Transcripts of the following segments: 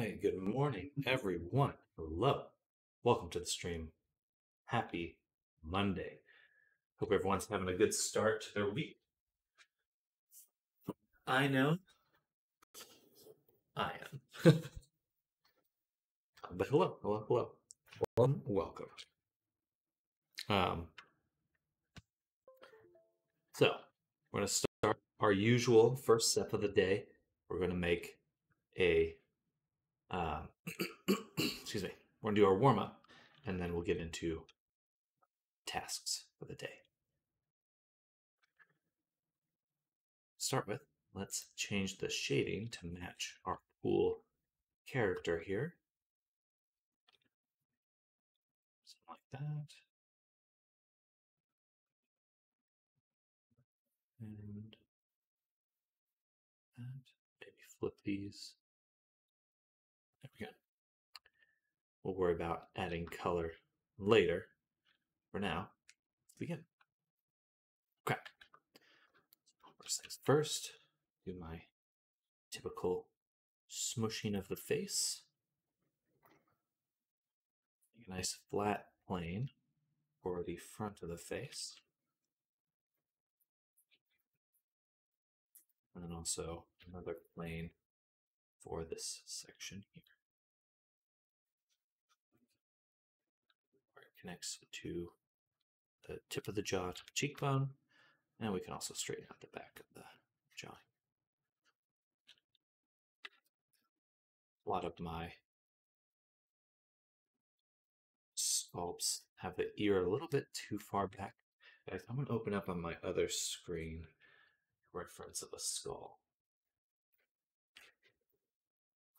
right, good morning, everyone. Hello. Welcome to the stream. Happy Monday. Hope everyone's having a good start to their week. I know I am. But hello. Welcome. Um, so we're gonna start our usual first step of the day. We're gonna make a excuse me. We're gonna do our warm up, and then we'll get into tasks for the day. Start with, let's change the shading to match our cool character here. Something like that. And maybe flip these. There we go. We'll worry about adding color later. For now, let's begin. Okay. First things first, do my typical smushing of the face. Make a nice flat plane for the front of the face. And then also another plane for this section here, where it connects to the tip of the jaw to the cheekbone, and we can also straighten out the back of the jaw. A lot of my sculpts have the ear a little bit too far back. Guys, I'm going to open up on my other screen reference of a skull.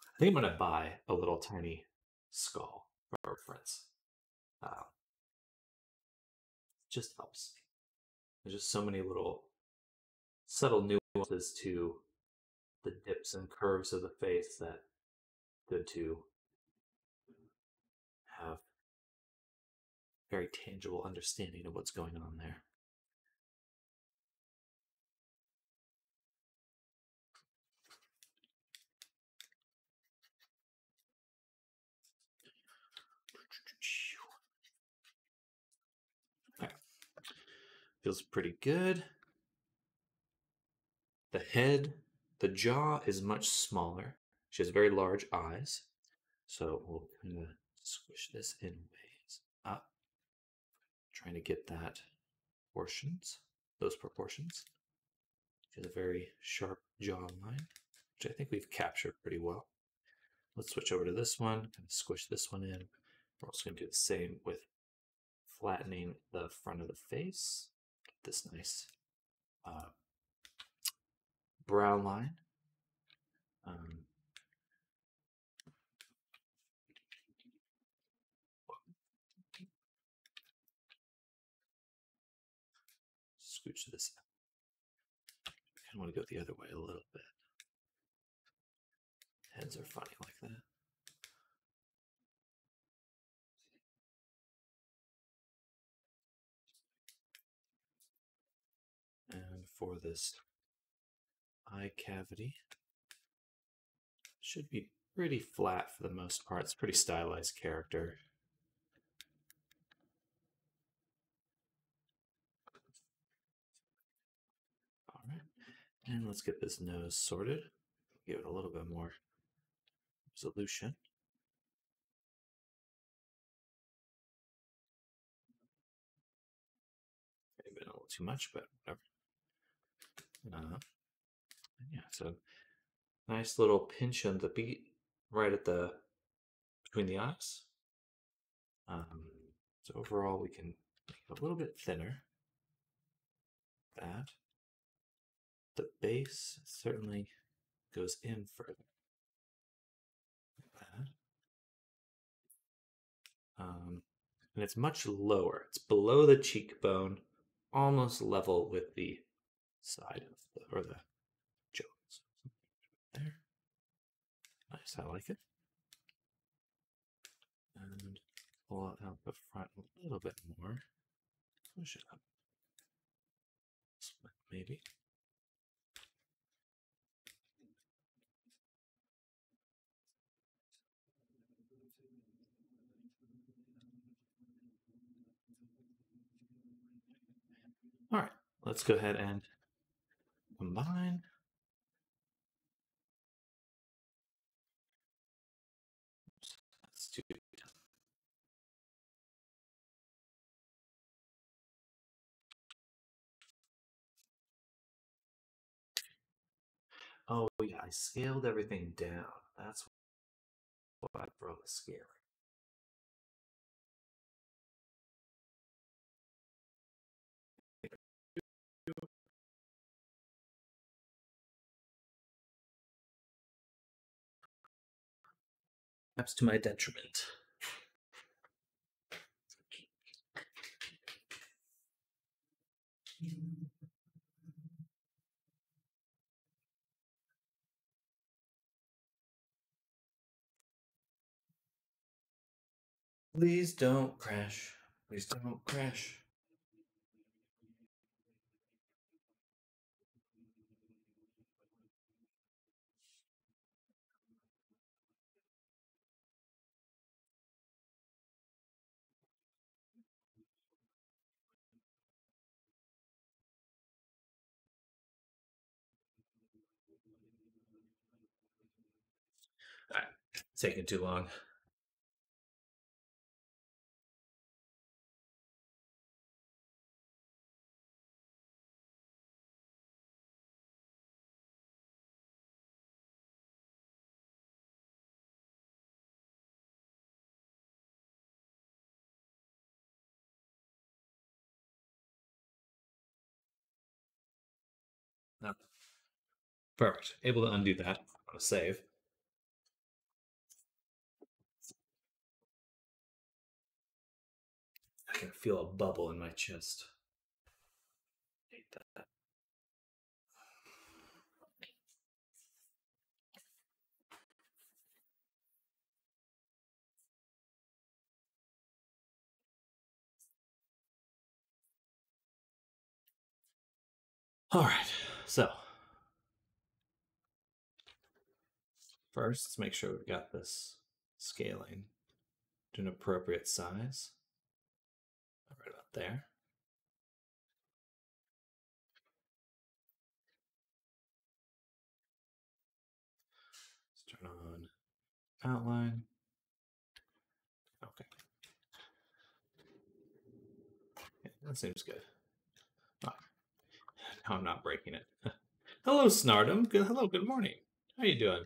I think I'm going to buy a little tiny skull for reference. Just helps. There's just so many little subtle nuances to the dips and curves of the face that good to have very tangible understanding of what's going on there. Okay. Feels pretty good. The head, the jaw is much smaller. She has very large eyes. So we'll kind of squish this in ways up, trying to get those proportions. She has a very sharp jawline, which I think we've captured pretty well. Let's switch over to this one, kind of squish this one in. We're also going to do the same with flattening the front of the face. Get this nice brow line. Scooch this up. I kind of want to go the other way a little bit. Heads are funny like that. And for this eye cavity, should be pretty flat for the most part. It's a pretty stylized character. All right, and let's get this nose sorted. Give it a little bit more resolution. Maybe a little too much, but whatever. Yeah, so nice little pinch on the beat right at the between the eyes. So overall, we can make it a little bit thinner. That the base certainly goes in further. Like that. And it's much lower. It's below the cheekbone, almost level with the side of or the jaw. There. Nice, I like it. And pull it out the front a little bit more. Push it up. Split, maybe. All right, let's go ahead and combine. That's too. Oh yeah, I scaled everything down. That's why I broke the scaling. Perhaps to my detriment. Please don't crash. Please don't crash. All right, taking too long. No. Perfect. Able to undo that. I'm gonna save. I can feel a bubble in my chest. Hate that. All right, so first, let's make sure we've got this scaling to an appropriate size. Right about there. Let's turn on outline. Okay. Yeah, that seems good. Oh, now I'm not breaking it. Hello, Snardom. Hello, good morning. How you doing?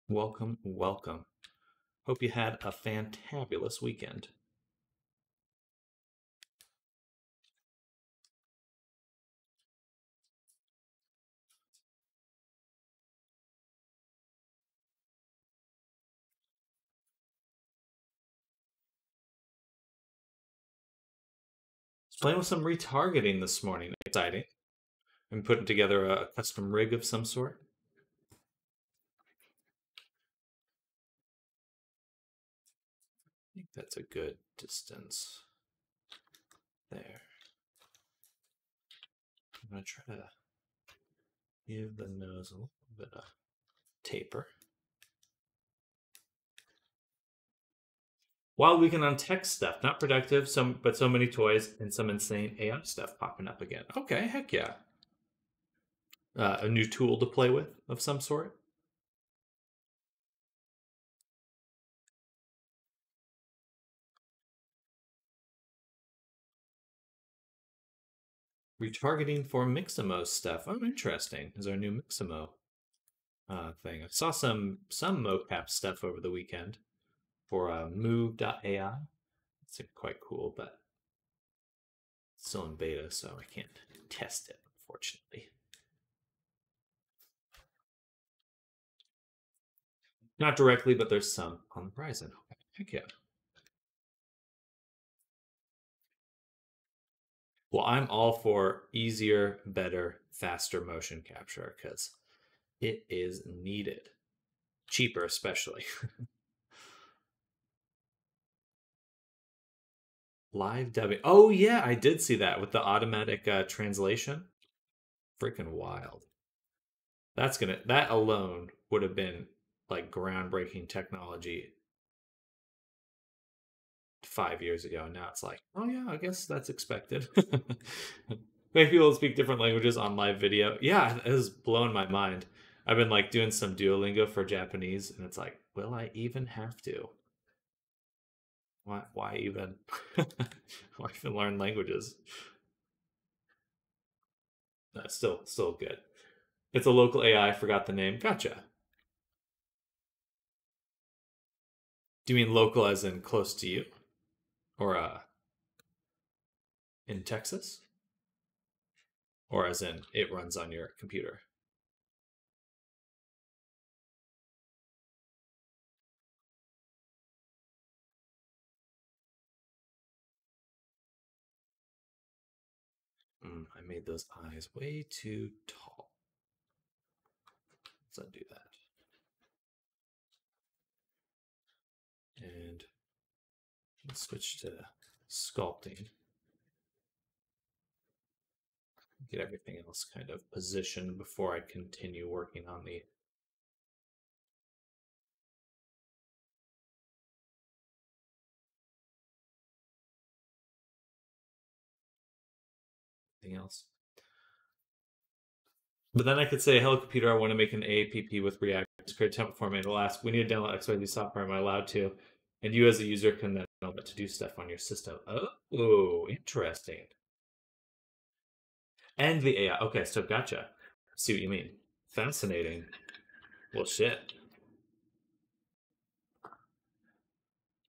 Welcome, welcome. Hope you had a fantabulous weekend. Playing with some retargeting this morning. Exciting. I'm putting together a custom rig of some sort. I think that's a good distance there. I'm going to try to give the nose a little bit of taper. Wild weekend on tech stuff, not productive, but so many toys and some insane AI stuff popping up again. Okay, heck yeah. A new tool to play with of some sort. Retargeting for Mixamo stuff. Oh, interesting. Is our new Mixamo thing. I saw some mocap stuff over the weekend for move.ai. It seemed quite cool, but it's still in beta, so I can't test it, unfortunately. Not directly, but there's some on the horizon. Heck yeah. Well, I'm all for easier, better, faster motion capture because it is needed. Cheaper, especially. Live dubbing. Oh, yeah, I did see that with the automatic translation. Freaking wild. That alone would have been like groundbreaking technology 5 years ago, and now it's like, oh yeah, I guess that's expected. Make people speak different languages on live video. Yeah, it has blown my mind. I've been like doing some Duolingo for Japanese, and it's like, will I even have to? Why even? Why even learn languages? No, still good. It's a local AI. Forgot the name. Gotcha. Do you mean local as in close to you, or in Texas, or as in it runs on your computer? I made those eyes way too tall. Let's undo that. And let's switch to sculpting. Get everything else kind of positioned before I continue working on the thing else. But then I could say, hello computer, I want to make an AAPP with React to create a template format. It'll ask, we need to download XYZ software. Am I allowed to? And you as a user can then know what to do stuff on your system. Oh, interesting. And the AI. Okay, so gotcha. See what you mean. Fascinating. Well, shit.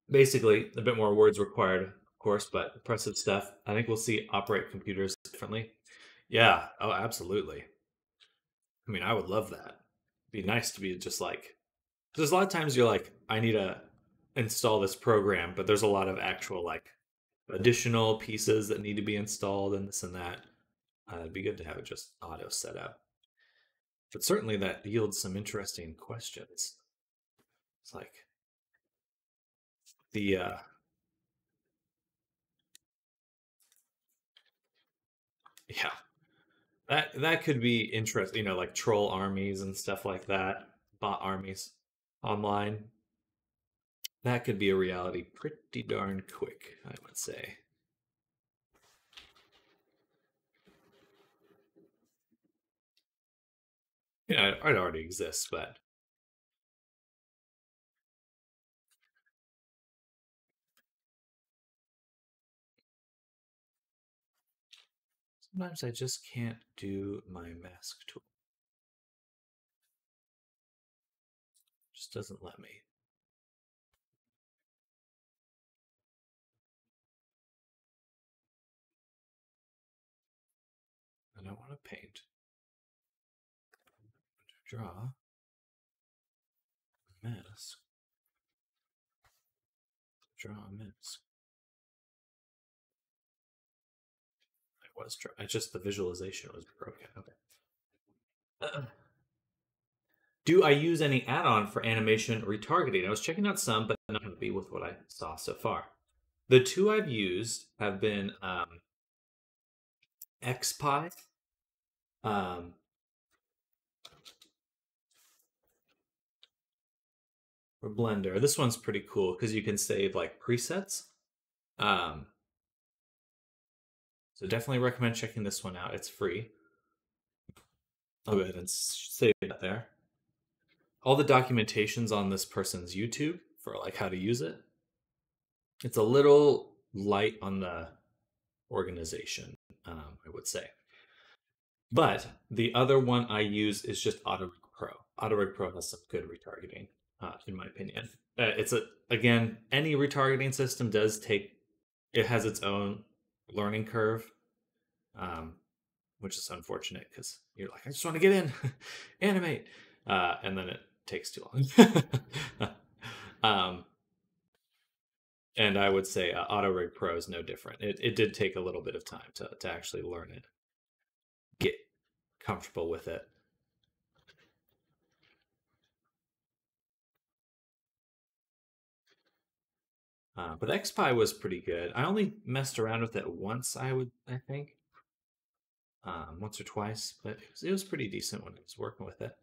Basically, a bit more words required, of course, but impressive stuff. I think we'll see operate computers differently. Yeah. Oh, absolutely. I mean, I would love that. It'd be nice to be just like, there's a lot of times you're like, I need to install this program, but there's a lot of actual like additional pieces that need to be installed and this and that. It'd be good to have it just auto set up. But certainly that yields some interesting questions. It's like the yeah, that could be interesting, you know, like troll armies and stuff like that, bot armies online. That could be a reality pretty darn quick, I would say. Yeah, it already exists, but sometimes I just can't do my mask tool. Just doesn't let me. And I want to paint. Draw a mask. Draw a mask. I was trying. It's just the visualization was broken. Okay. Do I use any add-on for animation retargeting? I was checking out some, but not going to be with what I saw so far. The two I've used have been XPi, um, or Blender. This one's pretty cool because you can save like presets. So definitely recommend checking this one out. It's free. I'll go ahead and save it there. All the documentation's on this person's YouTube for like how to use it. It's a little light on the organization, I would say. But the other one I use is just AutoRig Pro. AutoRig Pro has some good retargeting, in my opinion. Again, any retargeting system does take, it has its own learning curve, which is unfortunate because you're like, I just want to get in, animate, and then it takes too long. And I would say AutoRig Pro is no different. It did take a little bit of time to actually learn it, get comfortable with it. But XPi was pretty good. I only messed around with it once, I think. Once or twice, but it was pretty decent when I was working with it.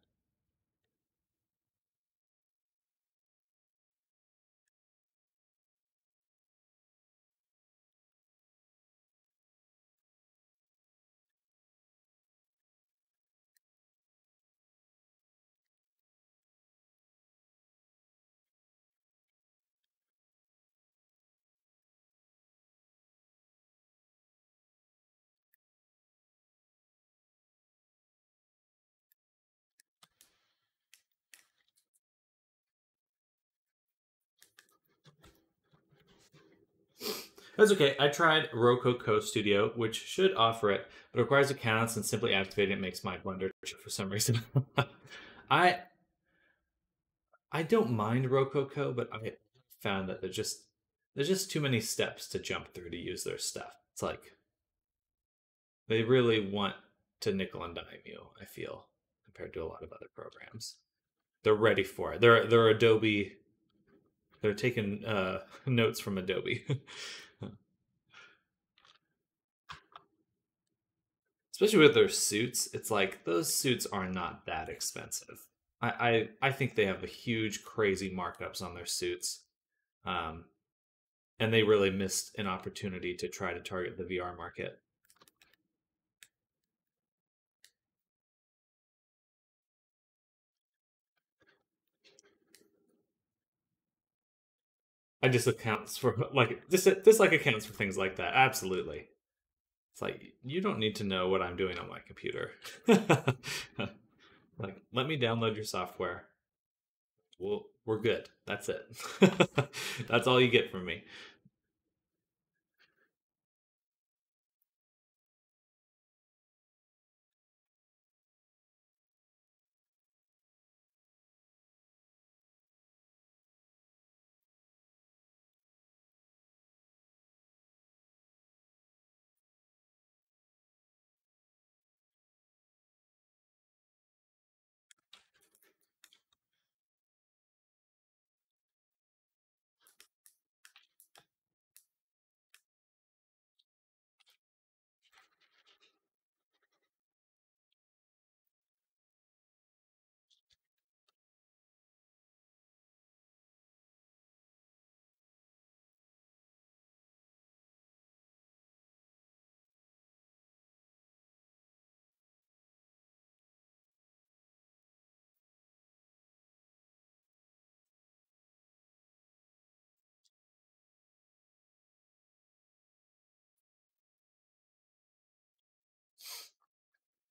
That's okay. I tried Rococo Studio, which should offer it, but it requires accounts and simply activating it makes my Blender for some reason. I I don't mind Rococo, but I found that there's just too many steps to jump through to use their stuff. It's like they really want to nickel and dime you, I feel, compared to a lot of other programs. They're ready for it. They're Adobe. They're taking notes from Adobe. Especially with their suits, it's like those suits are not that expensive. I think they have a huge, crazy markups on their suits, um, and they really missed an opportunity to try to target the VR market. I just accounts for like this like accounts for things like that. Absolutely, it's like you don't need to know what I'm doing on my computer. Like, let me download your software. Well, we're good. That's it. That's all you get from me.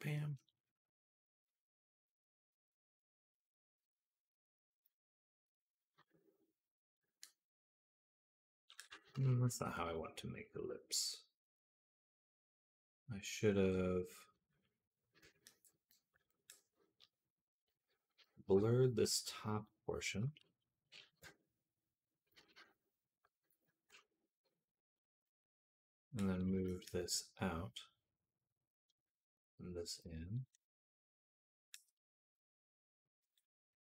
Bam. That's not how I want to make the lips. I should have blurred this top portion. And then moved this out and this in.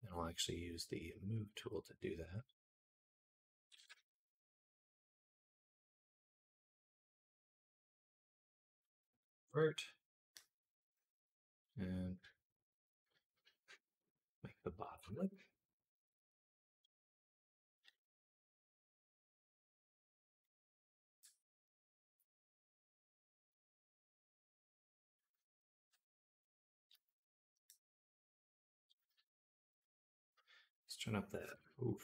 And I'll actually use the move tool to do that. Vert. And make the bottom lip. Let's turn up that. Oof.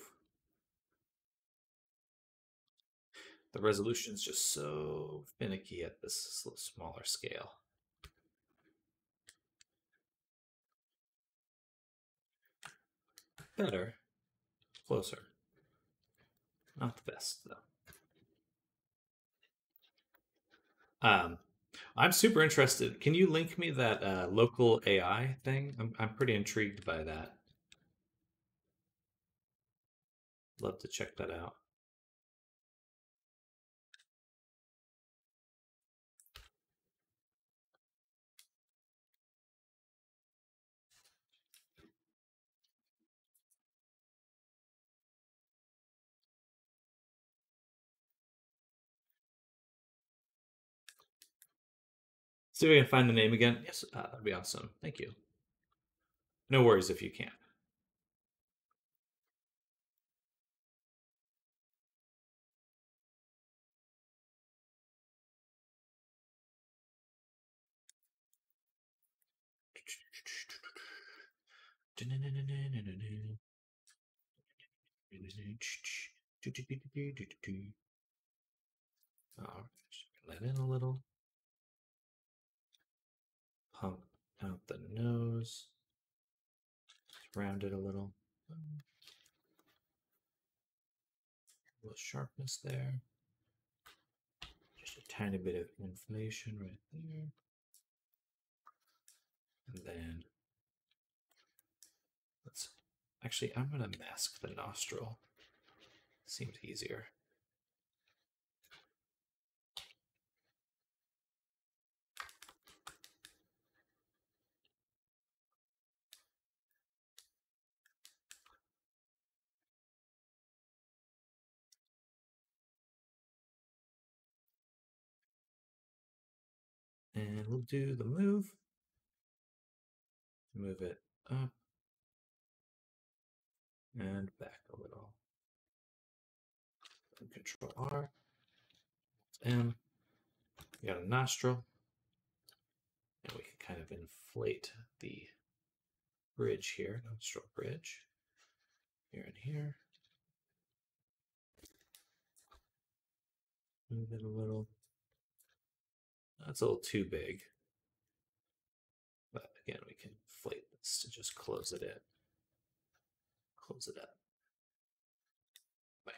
The resolution is just so finicky at this smaller scale. Better. Closer. Not the best, though. I'm super interested. Can you link me that local AI thing? I'm pretty intrigued by that. Love to check that out. See if we can find the name again. Yes, that'd be awesome. Thank you. No worries if you can't. Oh, let in a little. Pump out the nose. Round it a little. A little sharpness there. tiny bit of inflation right there. And then let's actually, I'm going to mask the nostril. Seems easier. And we'll do the move. Move it up and back a little. Control R, M. We got a nostril. And we can kind of inflate the bridge here, nostril bridge. Here and here. Move it a little. That's a little too big. But again, we can inflate this to just close it in. Close it up. Bam.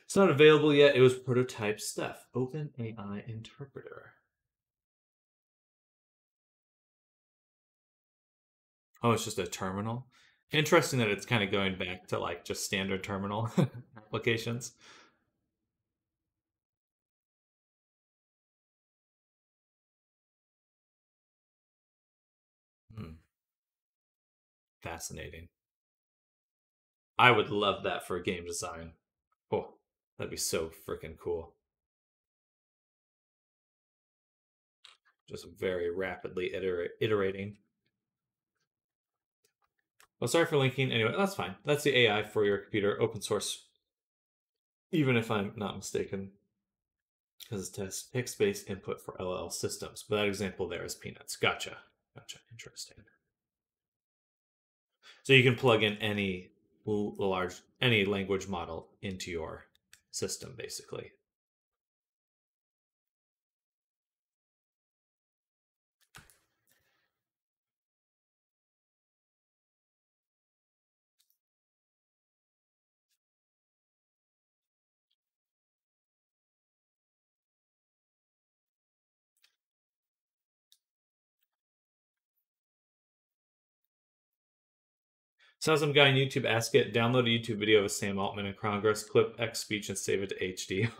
It's not available yet. It was prototype stuff. OpenAI Interpreter. Oh, it's just a terminal. Interesting that it's kind of going back to like just standard terminal applications. Fascinating. I would love that for game design. Oh, that'd be so freaking cool. Just very rapidly iterating. Well, sorry for linking. Anyway, that's fine. That's the AI for your computer, open source. Even if I'm not mistaken, because it tests text-based input for LL systems. But that example there is Peanuts. Gotcha. Gotcha. Interesting. So you can plug in any language model into your system, basically. Saw some guy on YouTube ask it, download a YouTube video of Sam Altman in Congress, clip X speech and save it to HD.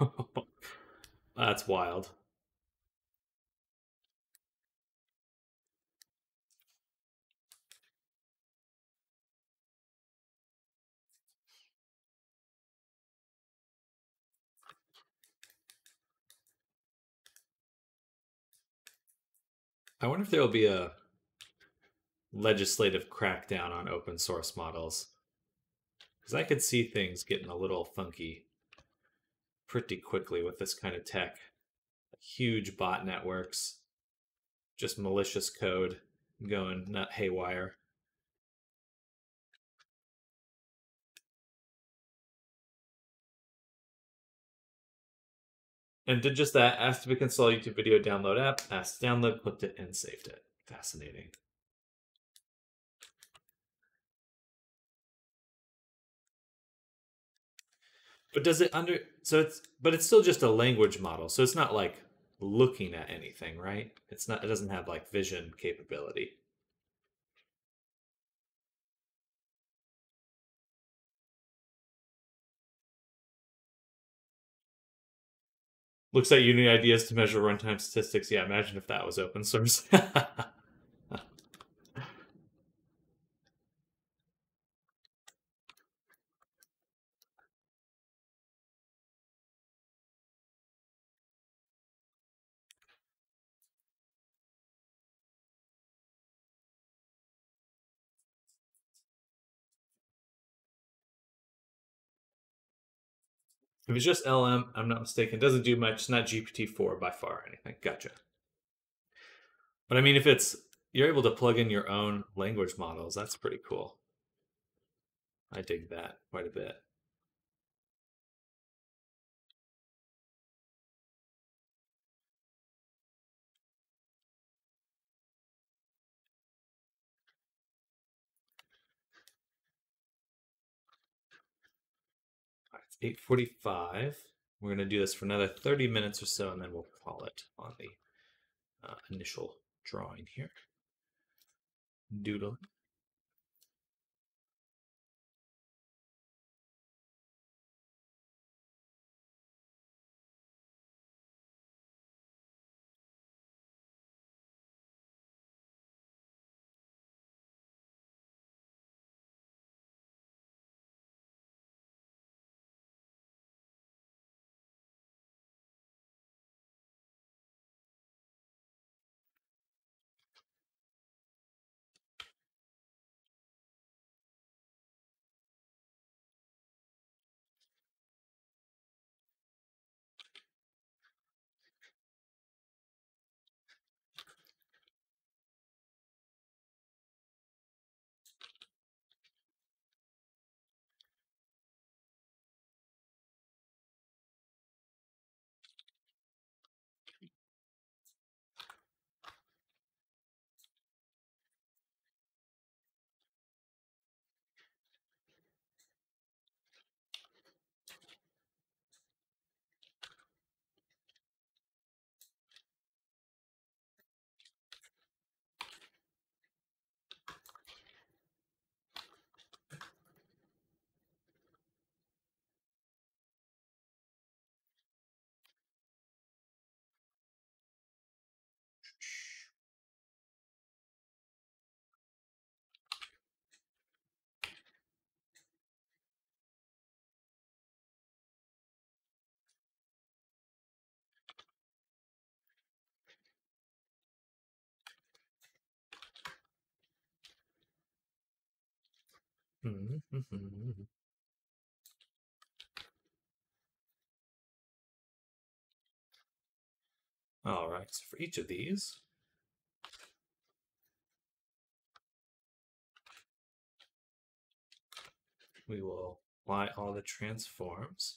That's wild. I wonder if there will be a legislative crackdown on open source models. Because I could see things getting a little funky pretty quickly with this kind of tech. Huge bot networks, just malicious code going not haywire. And did just that, asked to install YouTube video download app, asked to download, clicked it, and saved it. Fascinating. But does it but it's still just a language model, so it's not like looking at anything, right? It doesn't have like vision capability. Looks like you need ideas to measure runtime statistics. Yeah, imagine if that was open source. If it's just LM, I'm not mistaken, it doesn't do much. It's not GPT-4 by far or anything. Gotcha. But I mean, if you're able to plug in your own language models, that's pretty cool. I dig that quite a bit. 8:45. We're going to do this for another 30 minutes or so, and then we'll call it on the initial drawing here. Doodle. All right, so for each of these, we will apply all the transforms.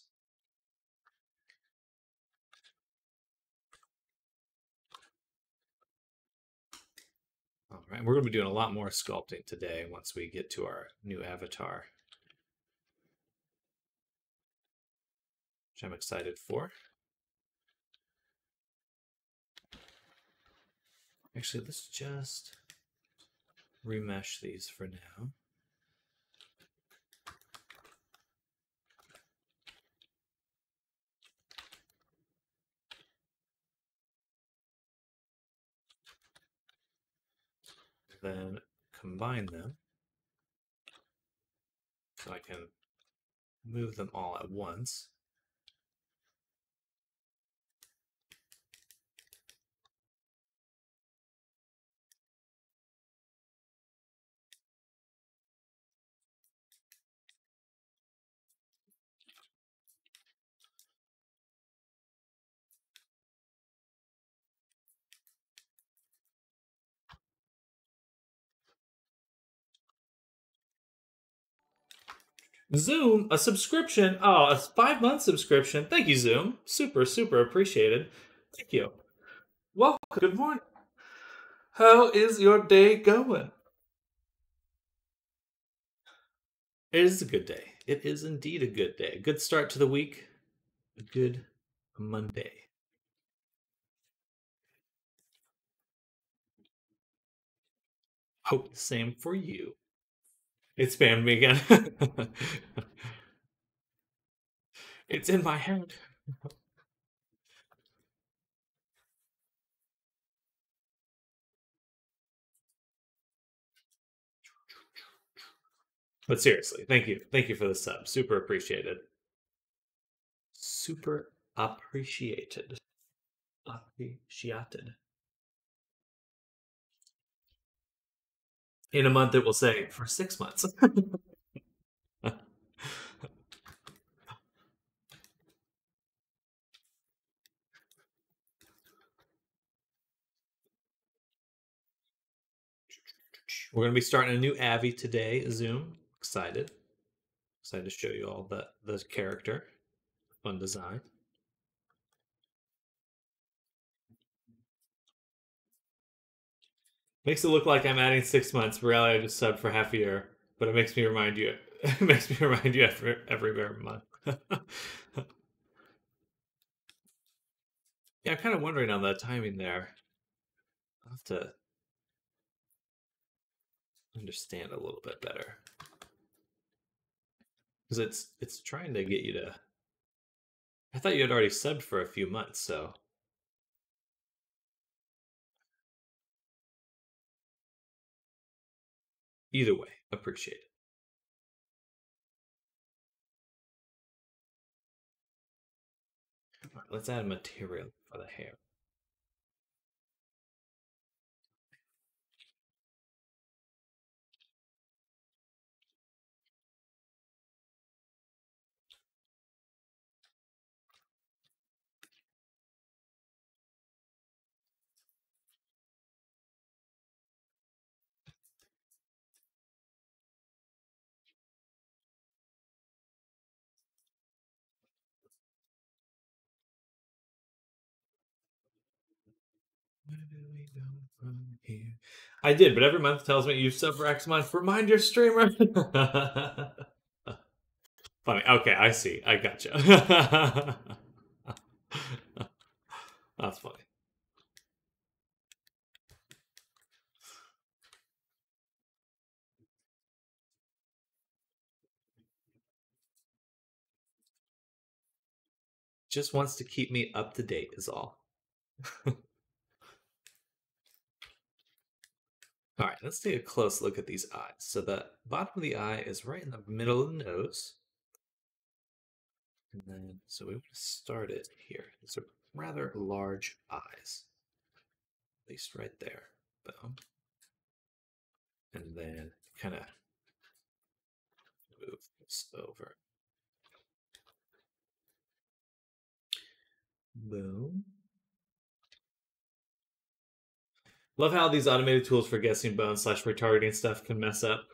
All right, we're going to be doing a lot more sculpting today once we get to our new avatar, which I'm excited for. Actually, let's just remesh these for now. Then combine them so I can move them all at once. Zoom, a subscription. Oh, a 5-month subscription. Thank you, Zoom. Super, super appreciated. Thank you. Welcome. Good morning. How is your day going? It is a good day. It is indeed a good day. A good start to the week. A good Monday. Hope the same for you. It spammed me again. It's in my head. But seriously, thank you. Thank you for the sub. Super appreciated. Super appreciated. Appreciated. In a month, it will say for 6 months. We're going to be starting a new Avi today, Zoom. Excited. Excited to show you all the character. Fun design. Makes it look like I'm adding 6 months. Really, I just subbed for half a year. But it makes me remind you. It makes me remind you every month. Yeah, I'm kind of wondering on the timing there. I'll have to understand a little bit better because it's trying to get you to. I thought you had already subbed for a few months, so either way, appreciate it. All right, let's add material for the hair. Where do we go from here? I did, but every month tells me you sub for X month. Remind your streamer. Funny. Okay, I see. I gotcha. That's funny. Just wants to keep me up to date, is all. All right, let's take a close look at these eyes. So the bottom of the eye is right in the middle of the nose. And then, so we want to start it here. These are rather large eyes, at least right there. Boom. And then kind of move this over. Boom. Love how these automated tools for guessing bone / retargeting stuff can mess up.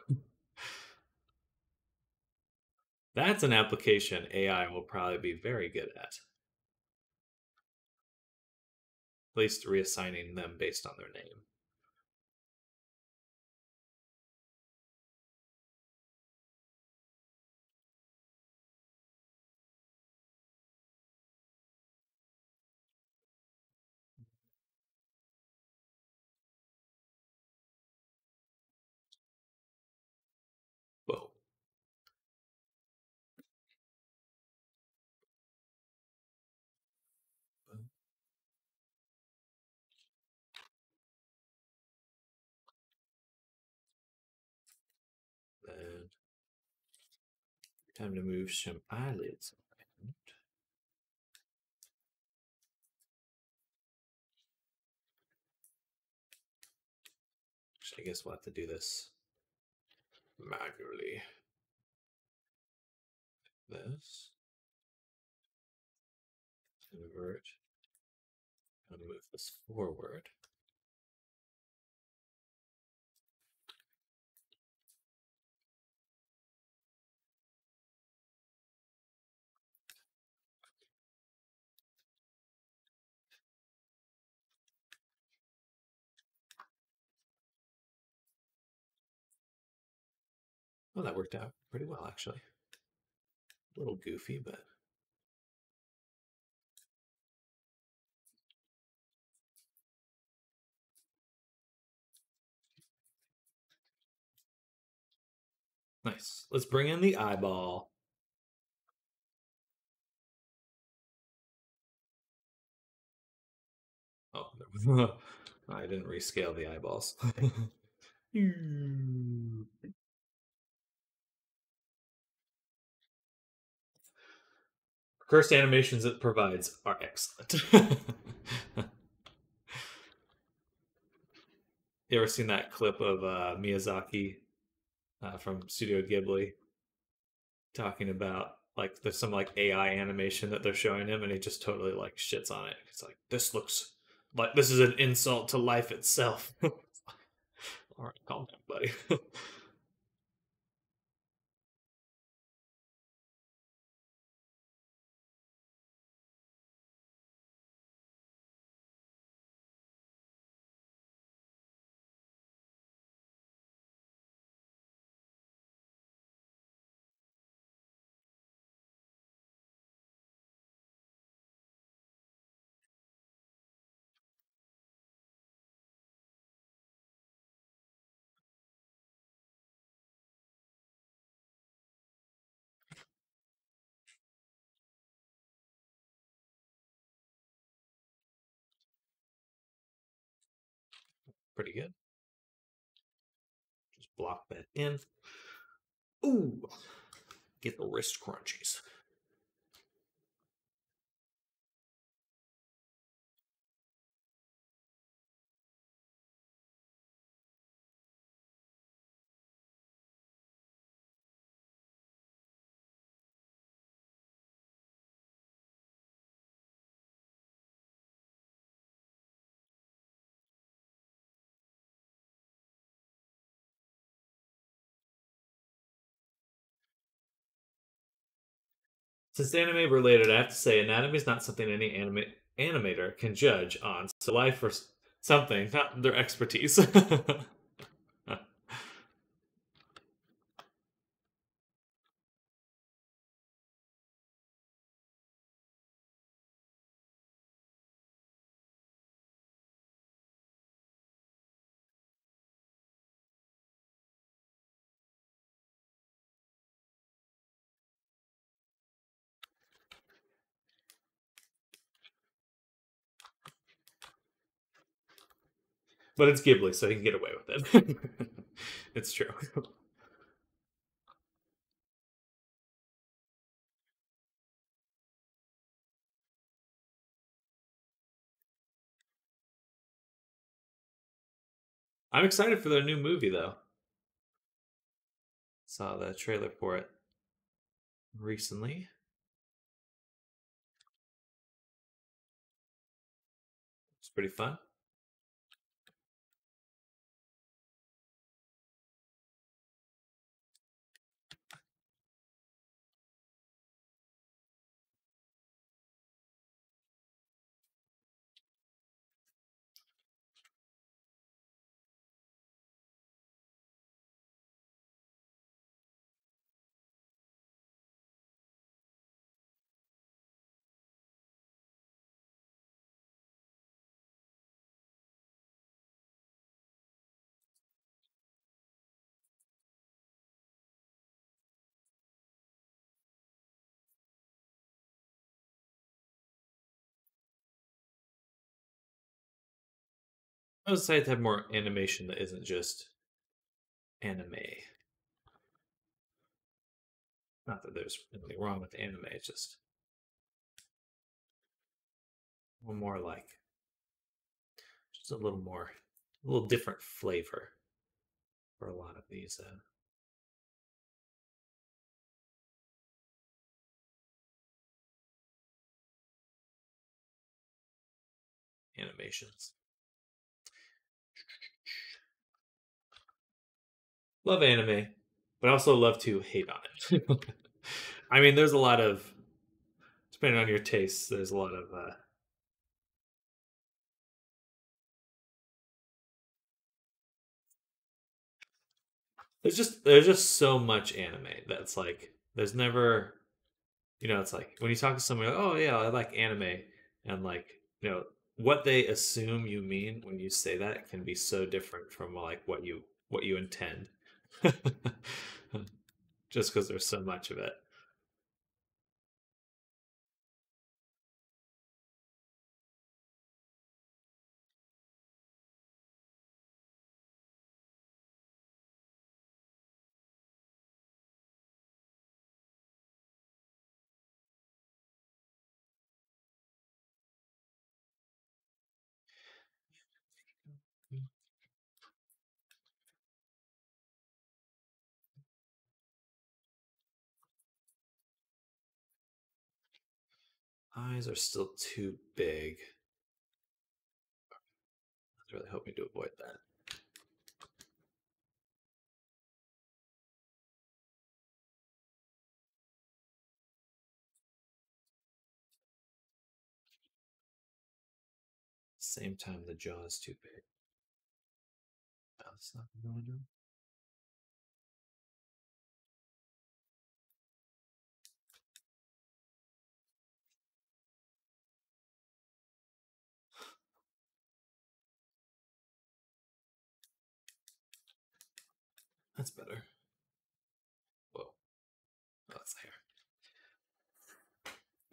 That's an application AI will probably be very good at least reassigning them based on their name. Whoa. Then time to move some eyelids around. Actually, I guess we'll have to do this manually. This. Invert. And move this forward. Well, that worked out pretty well, actually. A little goofy, but nice. Let's bring in the eyeball. Oh, I didn't rescale the eyeballs. Cursed animations it provides are excellent. You ever seen that clip of Miyazaki from Studio Ghibli talking about like there's some like AI animation that they're showing him and he just totally like shits on it. It's like this looks like this is an insult to life itself. All right, calm down, buddy. pretty good. Just block that in. Ooh, get the wrist crunchies. Since anime related, I have to say anatomy is not something any animator can judge on. So life or something, not their expertise. But it's Ghibli, so he can get away with it. It's true. I'm excited for their new movie, though. Saw the trailer for it recently. It's pretty fun. I would say to have more animation that isn't just anime. Not that there's anything wrong with anime, it's just one more like just a little different flavor for a lot of these animations. Love anime, but I also love to hate on it. I mean, there's a lot of, depending on your tastes, there's a lot of there's just so much anime that's like there's never, it's like when you talk to someone like, oh yeah, I like anime, and like, what they assume you mean when you say that can be so different from like what you intend. Just because there's so much of it. Eyes are still too big. I was really hoping to avoid that. Same time, the jaw is too big. That's not going to. That's better. Whoa, oh, that's hair.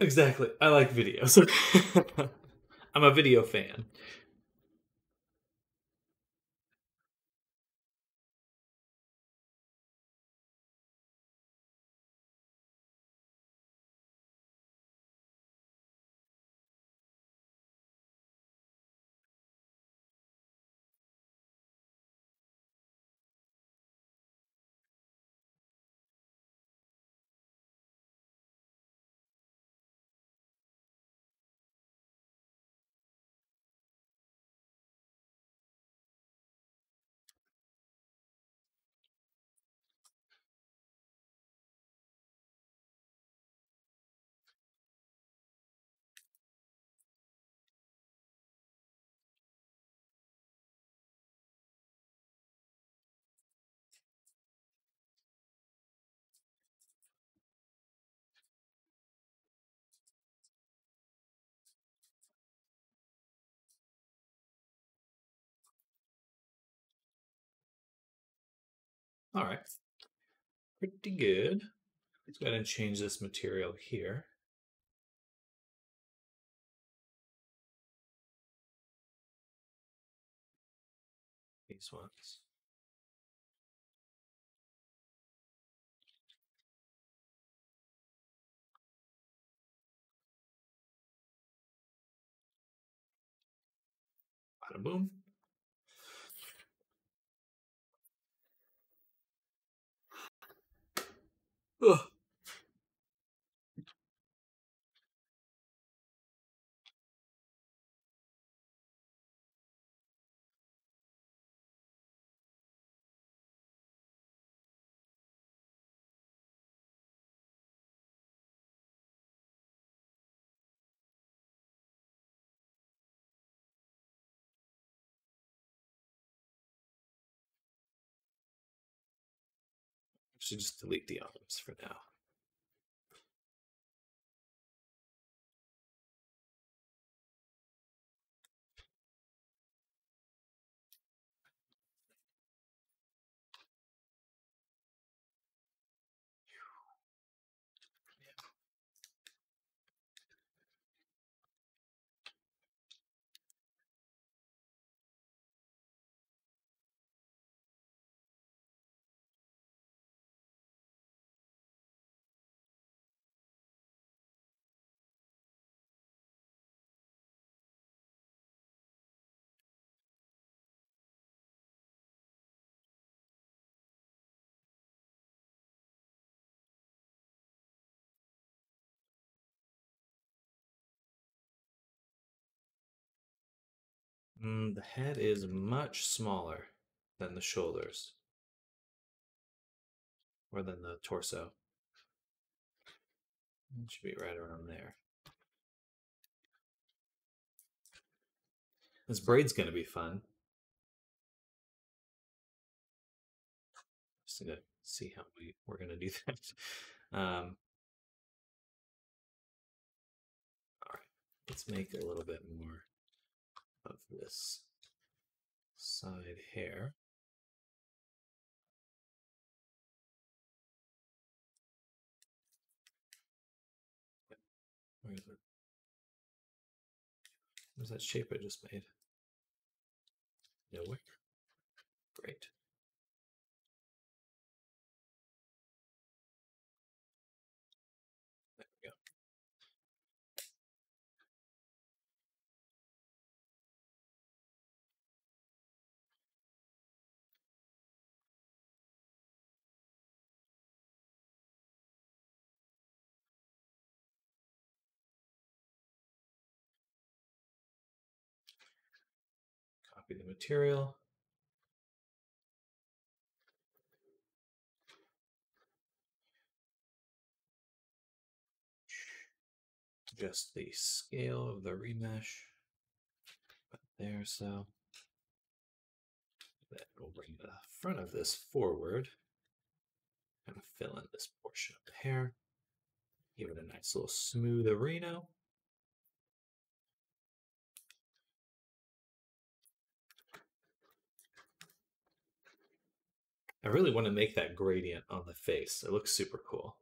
Exactly. I like videos. I'm a video fan. All right, pretty good. Let's go ahead and change this material here. These ones. Bada boom. Ugh. I should just delete the arms for now. The head is much smaller than the shoulders, or than the torso. It should be right around there. This braid's going to be fun. Just to see how we're going to do that. All right, let's make a little bit more of this side hair. Where is it? Where's that shape I just made? Nowhere. Great. There we go. Copy the material. Adjust the scale of the remesh. About there, so that will bring the front of this forward. Kind of fill in this portion of the hair. Give it a nice little smooth areno. I really want to make that gradient on the face. It looks super cool.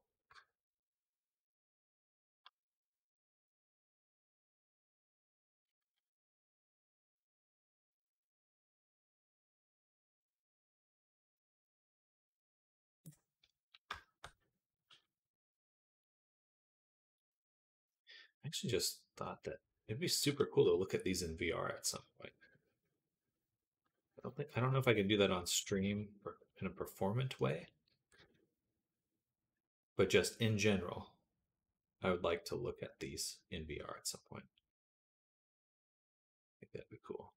I actually just thought that it'd be super cool to look at these in VR at some point. I don't know if I can do that on stream or in a performant way, but just in general, I would like to look at these in VR at some point. I think that'd be cool.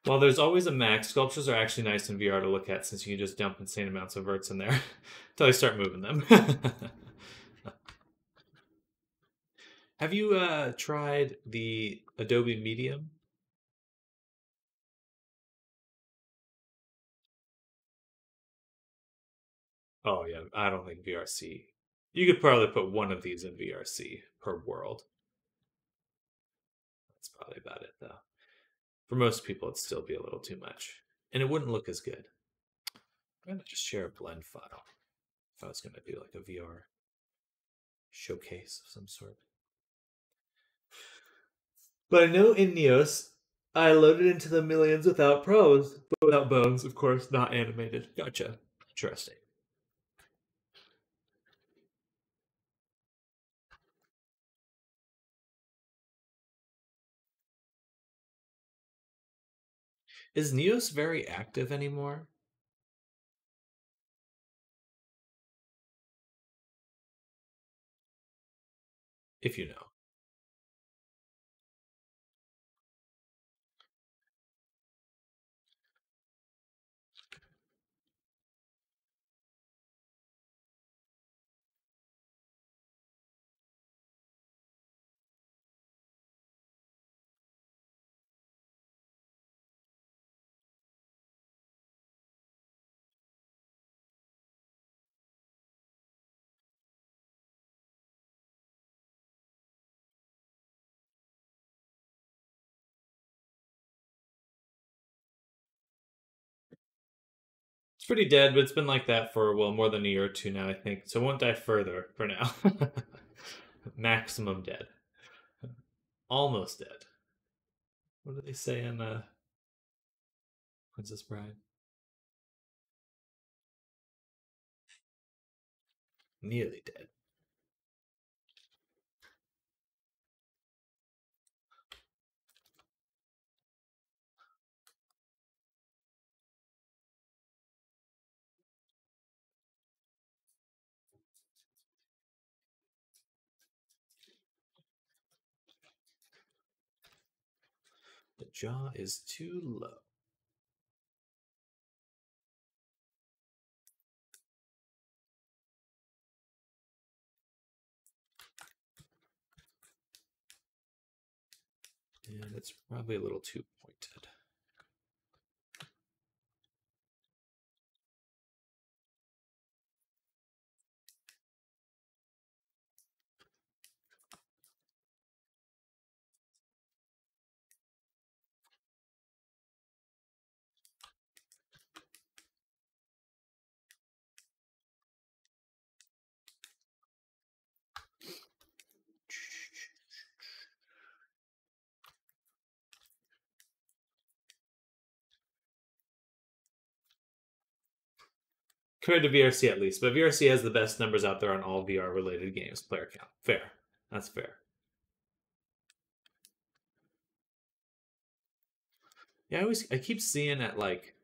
While there's always a max, sculptures are actually nice in VR to look at since you can just dump insane amounts of verts in there until I start moving them. Have you tried the Adobe Medium? Oh yeah, I don't think VRC. You could probably put one of these in VRC per world. That's probably about it though. For most people, it'd still be a little too much, and it wouldn't look as good. I'm gonna just share a blend file if I was gonna do like a VR showcase of some sort. But I know in Neos, I loaded into the millions without pros, but without bones, of course, not animated. Gotcha. Interesting. Is Neos very active anymore? If you know. It's pretty dead, but it's been like that for, well, more than a year or two now, I think. So it won't die further for now. Maximum dead. Almost dead. What do they say in Princess Bride? Nearly dead. The jaw is too low. And it's probably a little too pointed. Compared to VRC at least, but VRC has the best numbers out there on all VR related games. Player count. Fair. That's fair. Yeah, I keep seeing at like,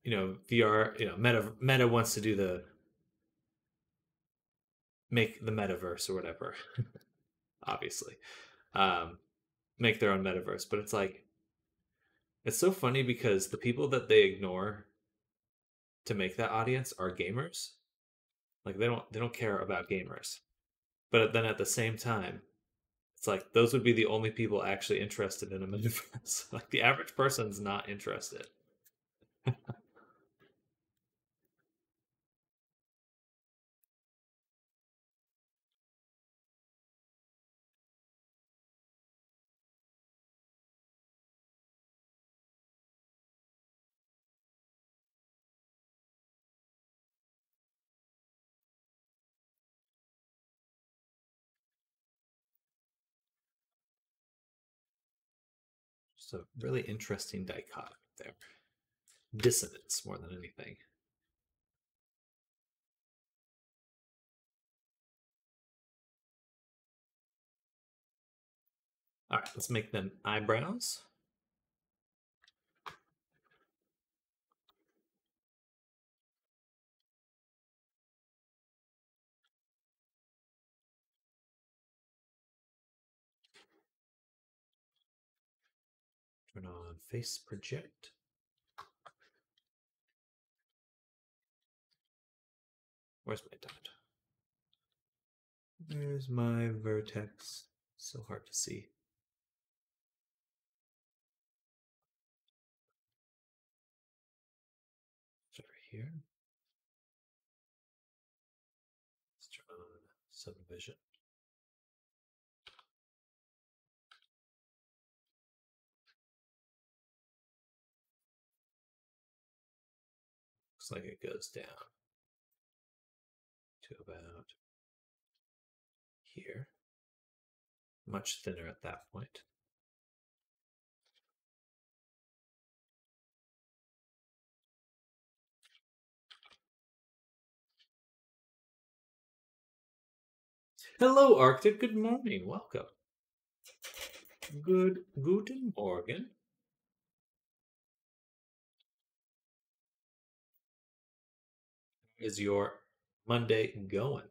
VR, Meta wants to do the make the metaverse or whatever, obviously. Um, make their own metaverse, but it's like it's so funny because the people that they ignore to make that audience are gamers. Like they don't care about gamers. But then at the same time, it's like those would be the only people actually interested in a metaverse. Like the average person's not interested. Just a really interesting dichotomy there. Dissonance more than anything. All right, let's make them eyebrows. Turn on face project. Where's my dot? There's my vertex. So hard to see. It's over here. Let's turn on subdivision. Looks like it goes down to about here. Much thinner at that point. Hello, Arctic. Good morning. Welcome. Guten Morgen. Is your Monday going?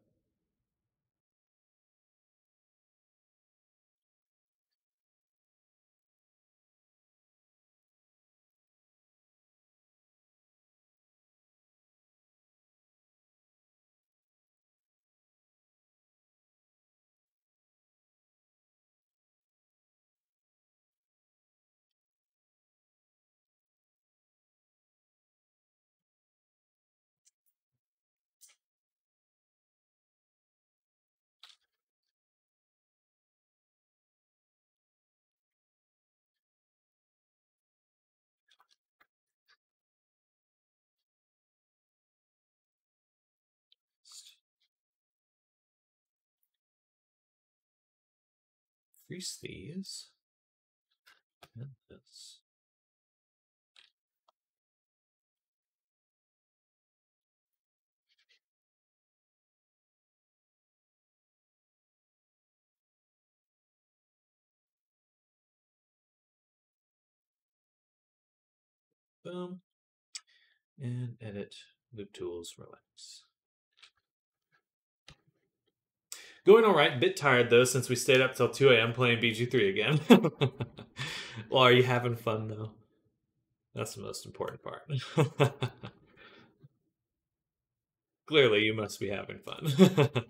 Increase these. And this. Boom. And edit loop tools, relax. Going all right. Bit tired though, since we stayed up till 2 a.m. playing BG3 again. Well, are you having fun though? That's the most important part. Clearly, you must be having fun.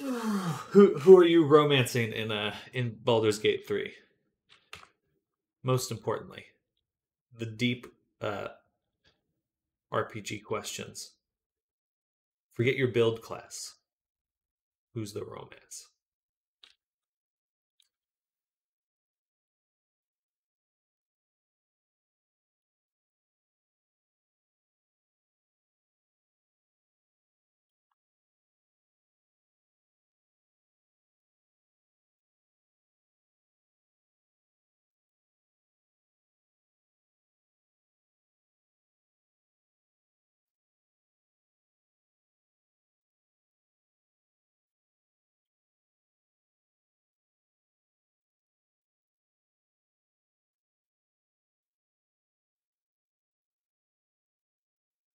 who are you romancing in Baldur's Gate 3? Most importantly, the deep RPG questions. Forget your build class. Who's the romance?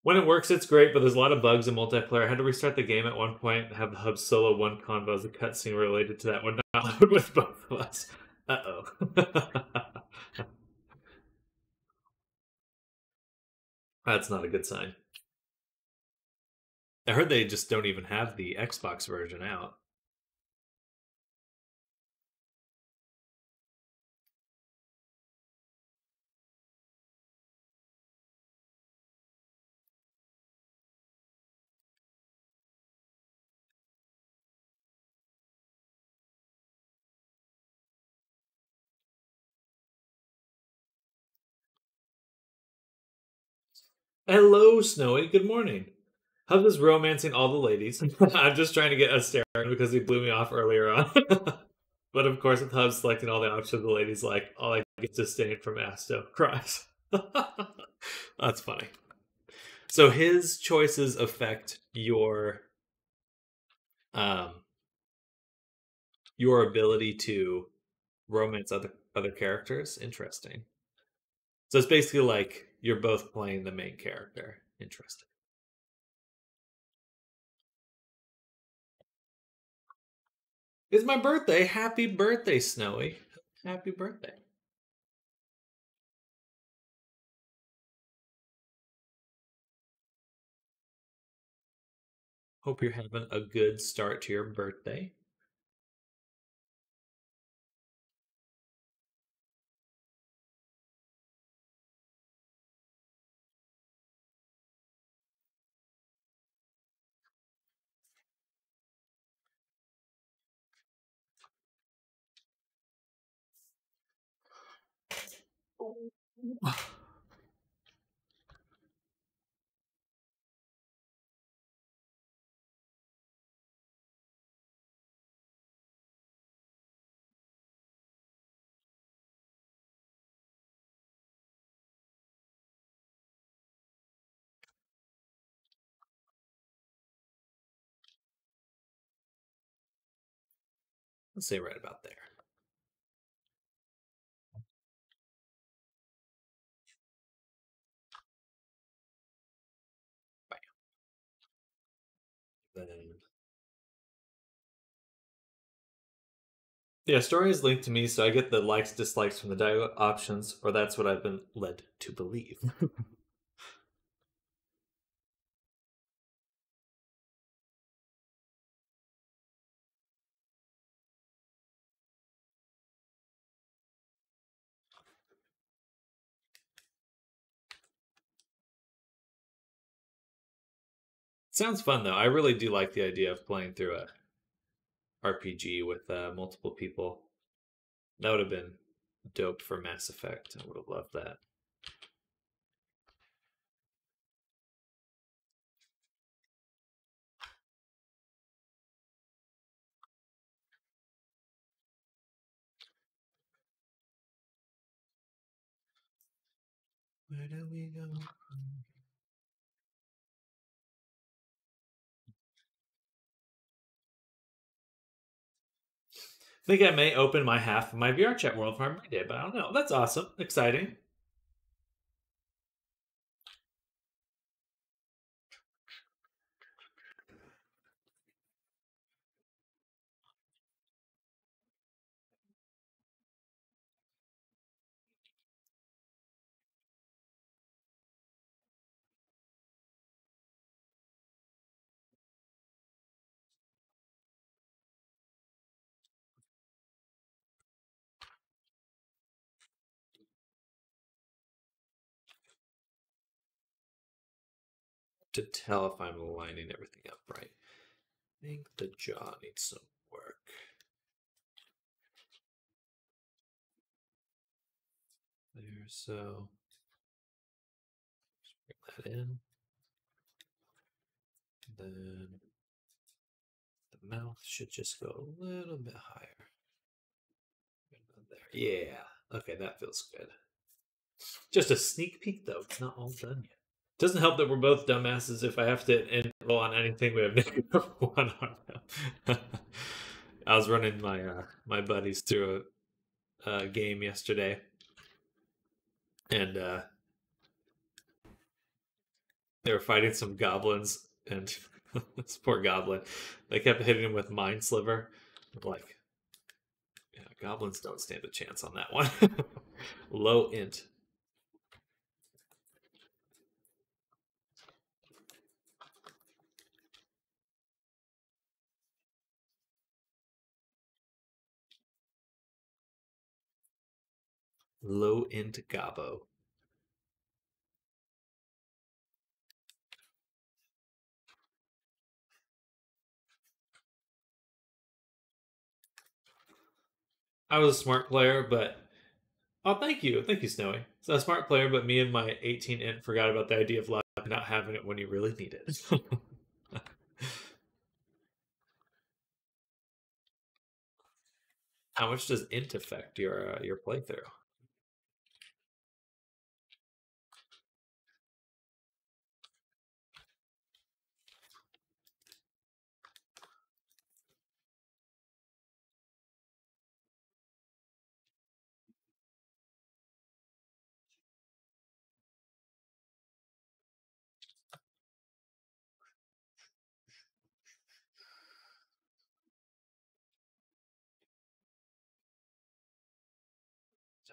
When it works, it's great, but there's a lot of bugs in multiplayer. I had to restart the game at one point and have the hub solo one convo as a cutscene related to that would not load with both of us. Uh-oh. That's not a good sign. I heard they just don't even have the Xbox version out. Hello, Snowy. Good morning. Hub is romancing all the ladies. I'm just trying to get Astarion because he blew me off earlier on. But of course, with Hub selecting all the options, the ladies like, all I get is disdain from Asto. Cries. That's funny. So his choices affect your ability to romance other characters. Interesting. So it's basically like you're both playing the main character. Interesting. It's my birthday. Happy birthday, Snowy. Happy birthday. Hope you're having a good start to your birthday. Let's say right about there. Then yeah, story is linked to me, so I get the likes, dislikes from the dialogue options, or that's what I've been led to believe. Sounds fun though. I really do like the idea of playing through a RPG with multiple people. That would have been dope for Mass Effect. I would have loved that. Where do we go? I think I may open my half of my VR chat world for my birthday, but I don't know. That's awesome. Exciting. To tell if I'm lining everything up right. I think the jaw needs some work. There, so bring that in. Then the mouth should just go a little bit higher. There. Yeah. Okay, that feels good. Just a sneak peek though. It's not all done yet. Doesn't help that we're both dumbasses. If I have to roll on anything, we have -1 on them. I was running my buddies through a game yesterday, and they were fighting some goblins, and this poor goblin, they kept hitting him with Mind Sliver. Like, yeah, goblins don't stand a chance on that one. Low int. Low int Gabo. I was a smart player, but oh, thank you, Snowy. So a smart player, but me and my 18 int forgot about the idea of lock not having it when you really need it. How much does int affect your playthrough?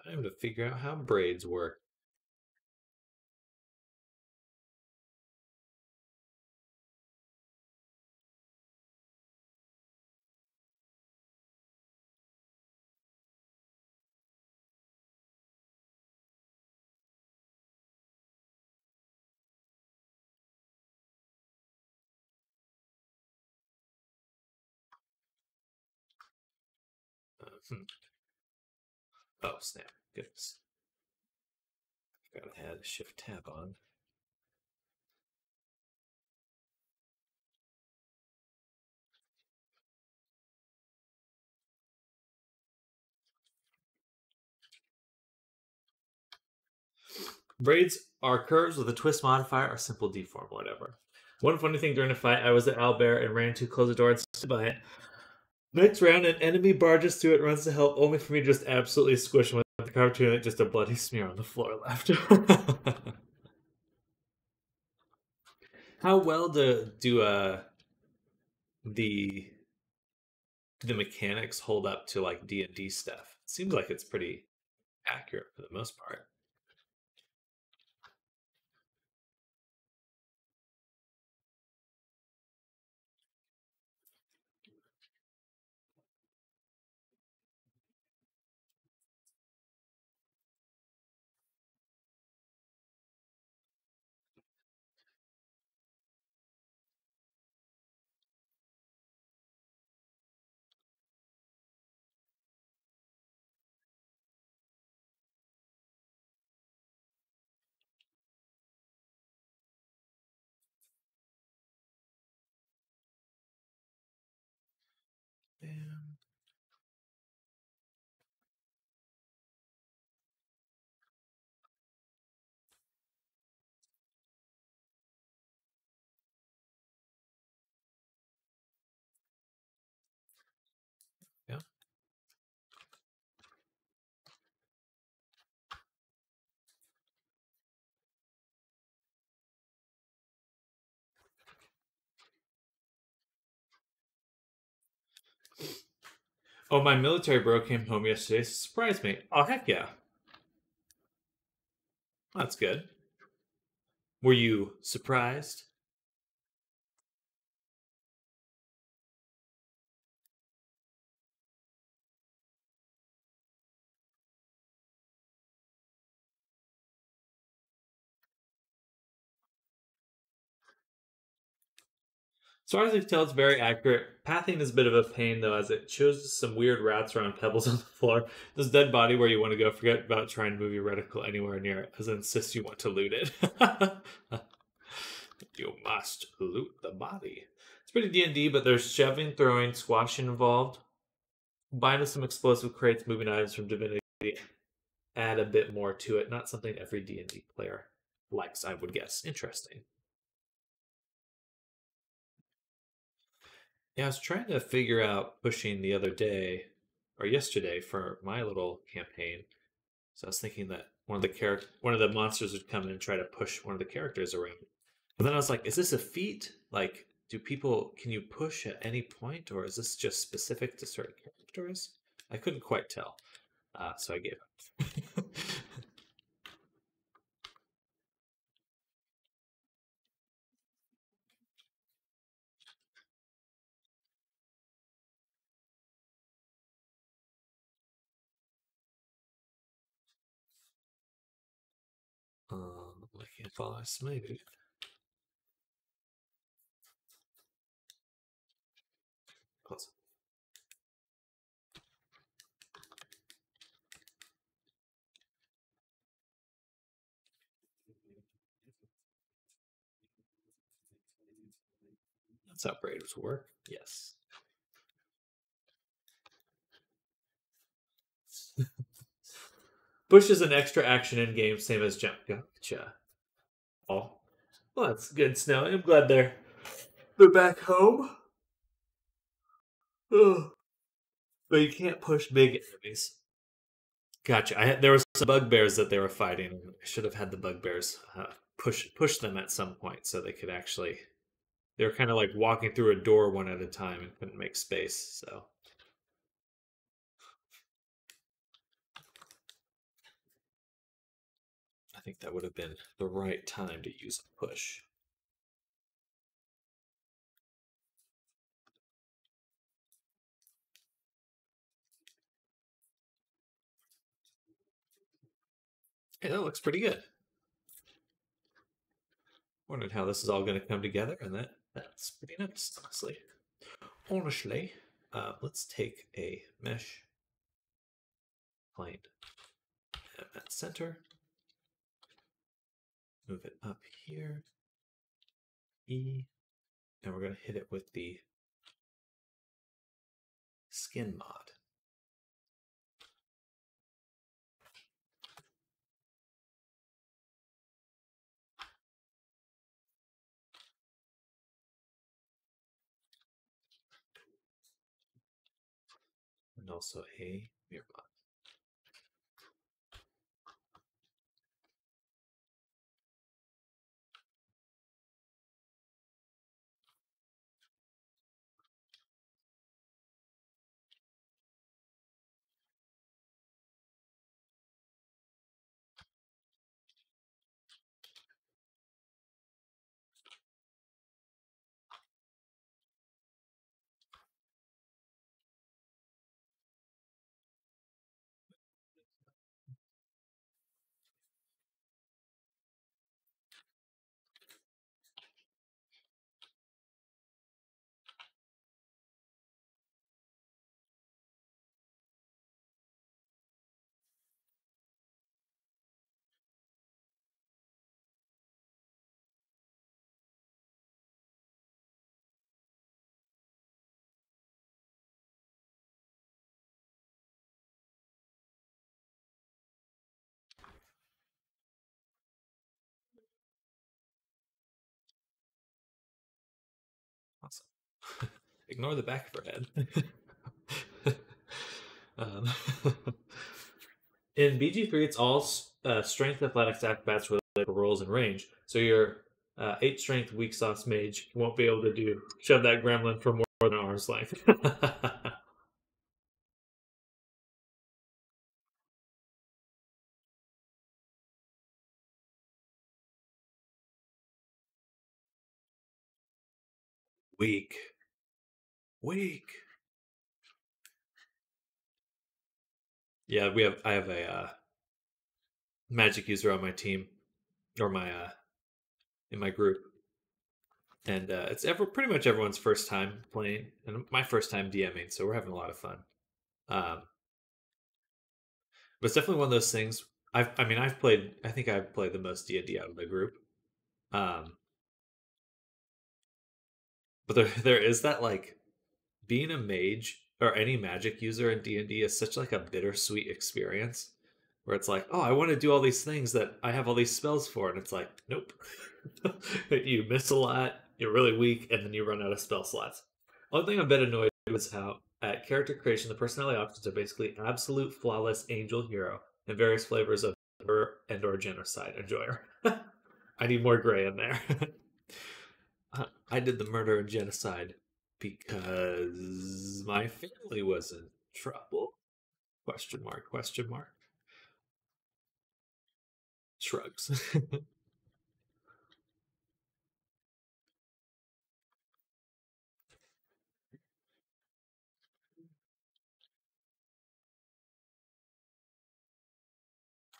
Time to figure out how braids work. Hmm. Oh, snap. Goodness. Forgot I had Shift Tab on. Braids are curves with a twist modifier or simple deform, whatever. One funny thing during a fight, I was at Owlbear and ran to close the door and stood by it. Next round, an enemy barges through it, runs to help, only for me to just absolutely squish him with the cartoon and just a bloody smear on the floor left. How well do the mechanics hold up to like D&D stuff? It seems like it's pretty accurate for the most part. Bam. Yeah. Oh, my military bro came home yesterday. Surprised me. Oh, heck yeah. That's good. Were you surprised? As far as I can tell, it's very accurate. Pathing is a bit of a pain, though, as it shows some weird routes around pebbles on the floor. This dead body where you want to go, forget about trying to move your reticle anywhere near it, as it insists you want to loot it. You must loot the body. It's pretty D&D, but there's shoving, throwing, squashing involved. Combined with some explosive crates, moving items from Divinity, add a bit more to it. Not something every D&D player likes, I would guess. Interesting. Yeah, I was trying to figure out pushing the other day or yesterday for my little campaign. So I was thinking that one of the monsters would come in and try to push one of the characters around. But then I was like, is this a feat? Like, can you push at any point, or is this just specific to certain characters? I couldn't quite tell, so I gave up. I can't follow smooth. Close. That's how braves work. Yes. Push is an extra action in game, same as jump. Gotcha. Oh, well, that's good, Snow. I'm glad they're back home. Ugh. But you can't push big enemies. Gotcha. There was some bugbears that they were fighting. I should have had the bugbears push them at some point so they could actually. They were kind of like walking through a door one at a time and couldn't make space. So I think that would have been the right time to use a push. Hey, that looks pretty good. Wondered how this is all going to come together, and that's pretty nice, honestly. Honestly, let's take a mesh plane at center, move it up here, E, and we're going to hit it with the skin mod. And also a mirror mod. Awesome. Ignore the back of her head. um, in BG3, it's all strength, athletics, acrobats related rolls and range. So your 8 strength weak sauce mage won't be able to shove that gremlin for more than an arm's length. Weak. Weak. Yeah, I have a magic user on my team, or my in my group, and it's pretty much everyone's first time playing, and my first time DMing, so we're having a lot of fun. Um, but it's definitely one of those things. I've played. I think I've played the most D&D out of the group. Um, but there is that, like, being a mage or any magic user in D&D is such like a bittersweet experience where it's like, oh, I want to do all these things that I have all these spells for, and it's like, nope. You miss a lot, you're really weak, and then you run out of spell slots. One thing I'm a bit annoyed with is how at character creation the personality options are basically absolute flawless angel hero and various flavors of or genocide enjoyer. I need more gray in there. I did the murder and genocide because my family was in trouble. Question mark, question mark. Shrugs.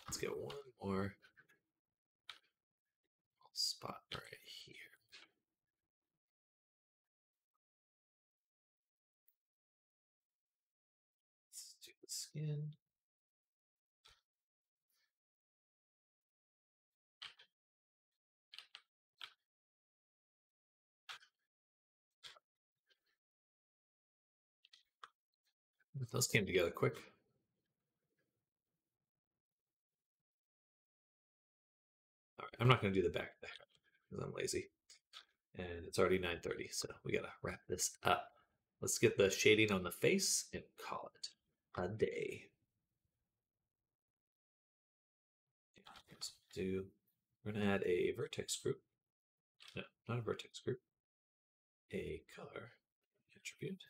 Let's get one more spot right here. Let's do the skin. Those came together quick. All right, I'm not going to do the back because I'm lazy. And it's already 9:30, so we got to wrap this up. Let's get the shading on the face and call it a day. We're going to add a vertex group. No, not a vertex group. A color attribute.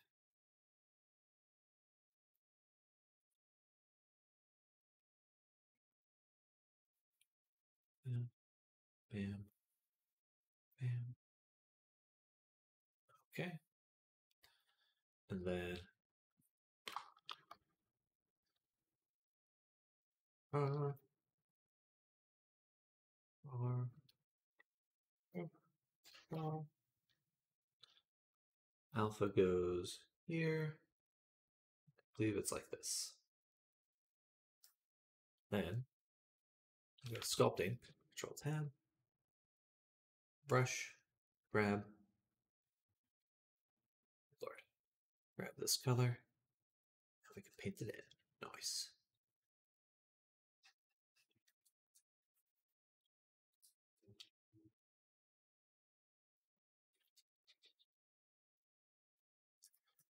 Bam, bam, bam. Okay. And then R, R, R. Alpha goes here. I believe it's like this. Then we go sculpting. Control tab. Brush. Grab. Lord. Grab this color. Now we can paint it in. Nice.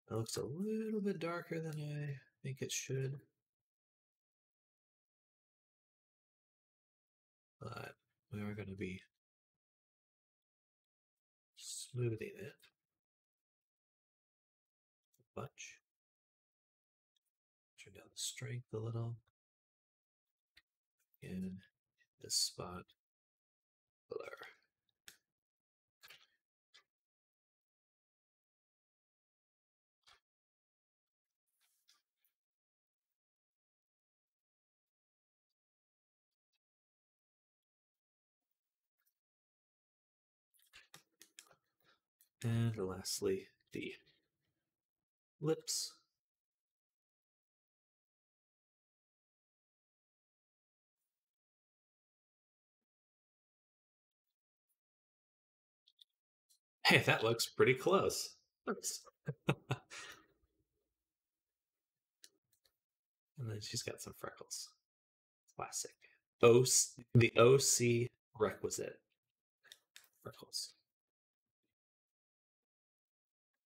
That looks a little bit darker than I think it should. But we are going to be smoothing it a bunch. Turn down the strength a little. And this spot, blur. And lastly, the lips. Hey, that looks pretty close. And then she's got some freckles. Classic. The OC requisite freckles.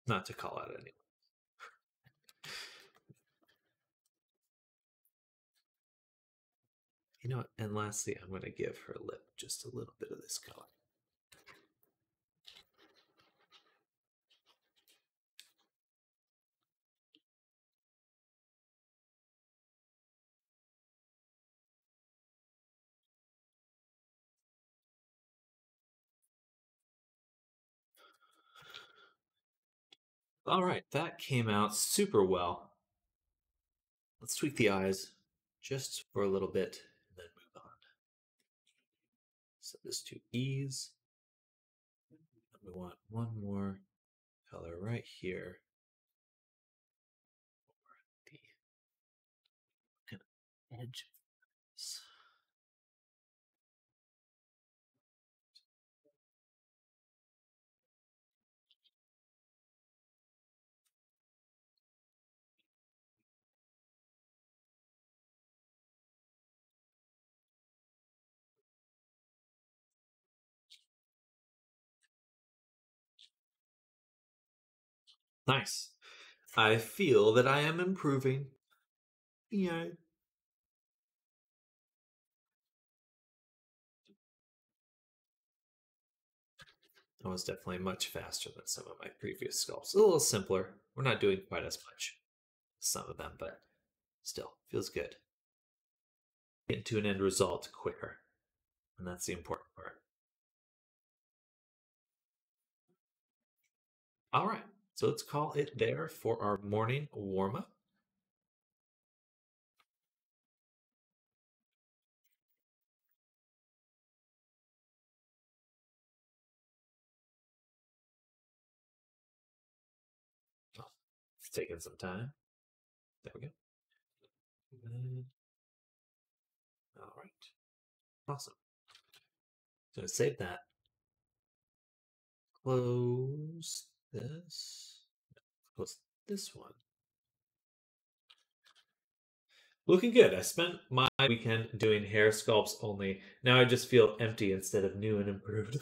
Not to call out anyone. You know what? And lastly, I'm going to give her lip just a little bit of this color. All right, that came out super well. Let's tweak the eyes just for a little bit and then move on. Set this to ease. And we want one more color right here. The edge. Nice. I feel that I am improving. Yeah. That was definitely much faster than some of my previous sculpts. A little simpler. We're not doing quite as much as some of them, but still feels good. Get to an end result quicker. And that's the important part. All right. So let's call it there for our morning warm up. Oh, it's taking some time. There we go. All right. Awesome. So to save that, close this. Close this one. Looking good. I spent my weekend doing hair sculpts only. Now I just feel empty instead of new and improved.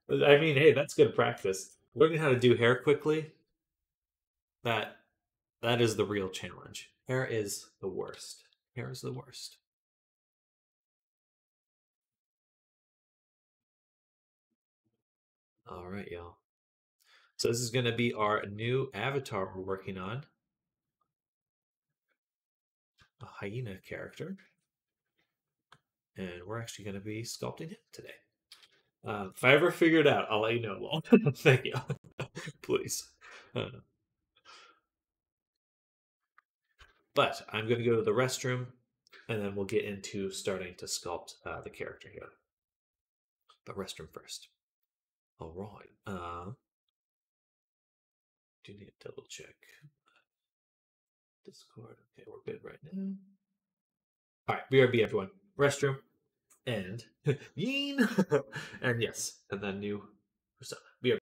I mean, hey, that's good practice. Learning how to do hair quickly, that that is the real challenge. Hair is the worst. Hair is the worst. All right, y'all. So this is going to be our new avatar we're working on, a hyena character, and we're actually going to be sculpting him today. If I ever figure it out, I'll let you know. Well, thank you, please. But I'm going to go to the restroom, and then we'll get into starting to sculpt the character here. But restroom first. All right. Do need to double check Discord. Okay, we're good right now. All right, BRB, everyone. Restroom and Yeen, and yes, and then new persona. BRB.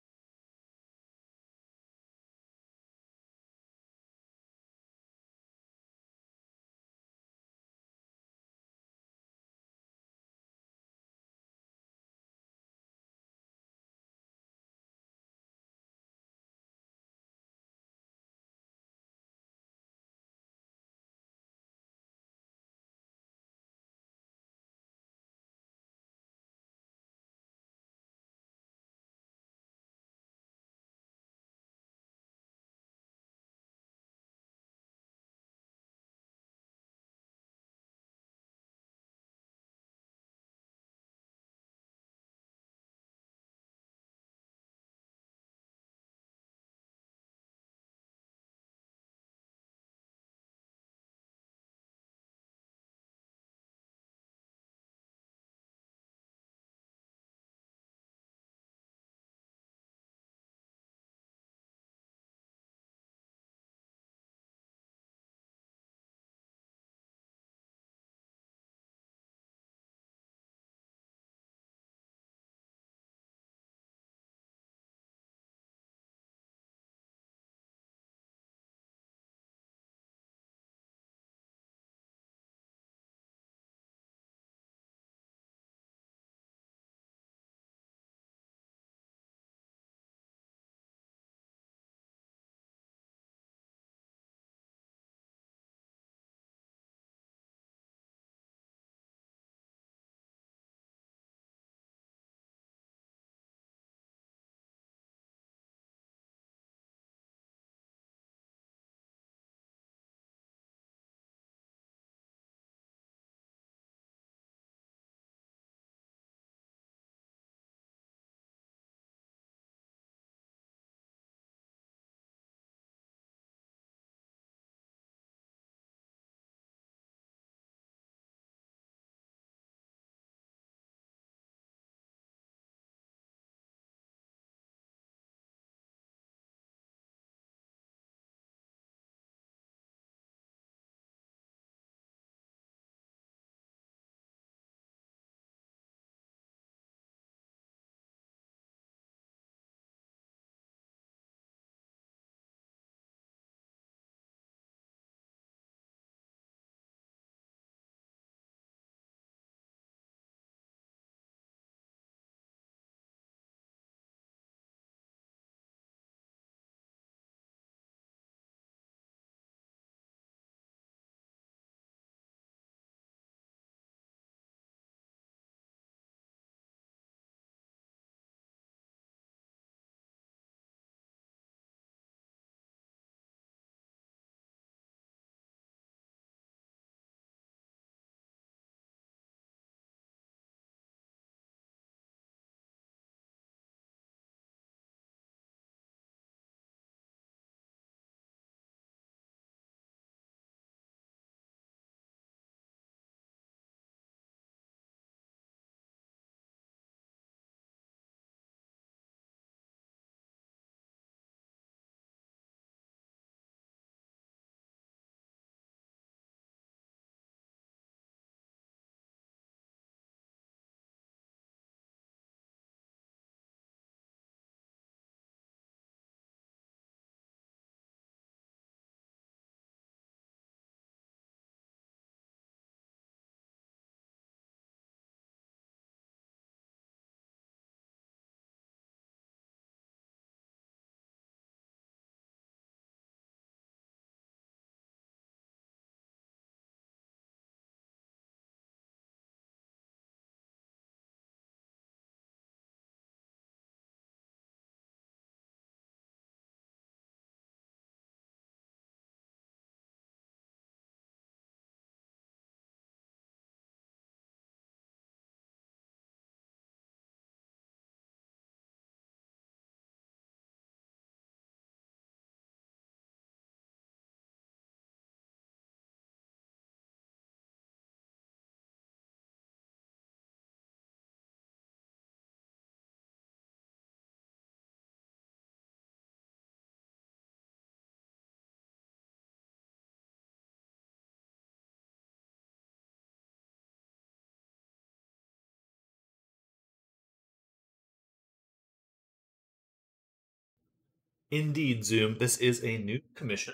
Indeed, Zoom. This is a new commission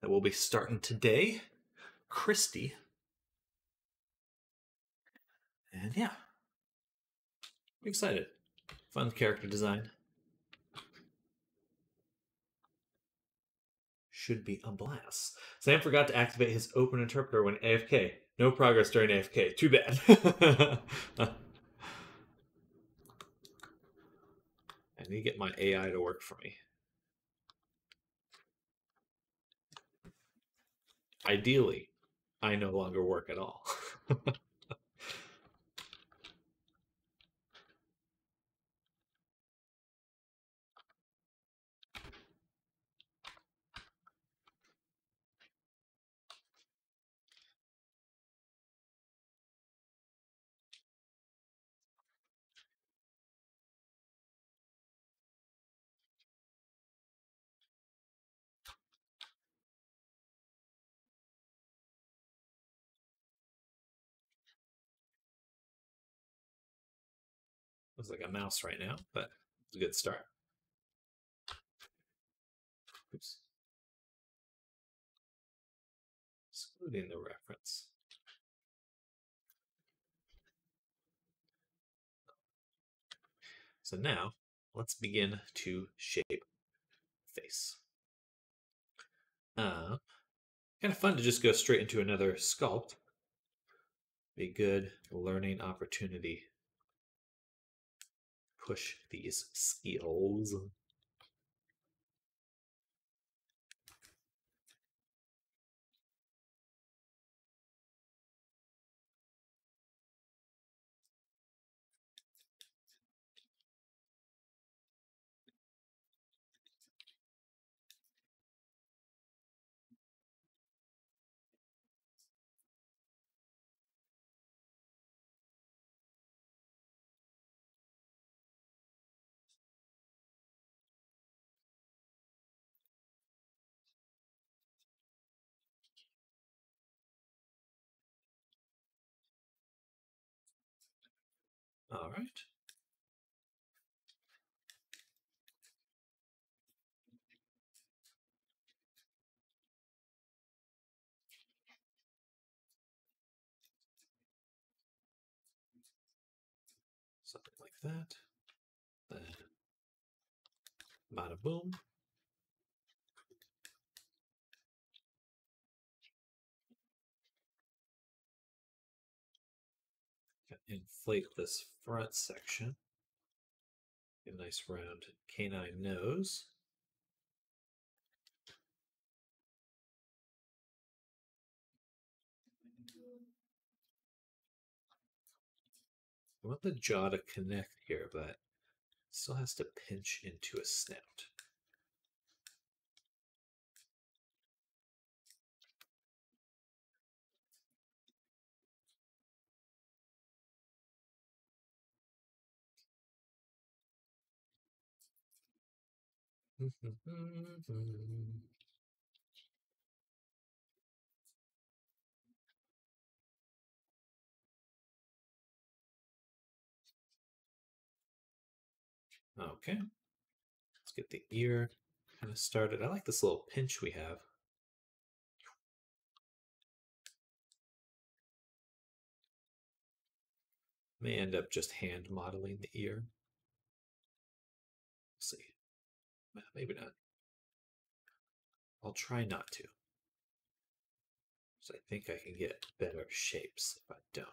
that will be starting today. Christy. And yeah, I'm excited. Fun character design. Should be a blast. Sam forgot to activate his open interpreter when AFK. No progress during AFK. Too bad. I need to get my AI to work for me. Ideally, I no longer work at all. Looks like a mouse right now, but it's a good start. Oops. Excluding the reference. So now, let's begin to shape face. Kind of fun to just go straight into another sculpt. Be a good learning opportunity. Push these skills. All right. Something like that. Then, bada boom. Inflate this front section. Get a nice round canine nose. I want the jaw to connect here, but it still has to pinch into a snout. Okay. Let's get the ear kind of started. I like this little pinch we have. May end up just hand modeling the ear. Let's see. Maybe not. I'll try not to. So I think I can get better shapes if I don't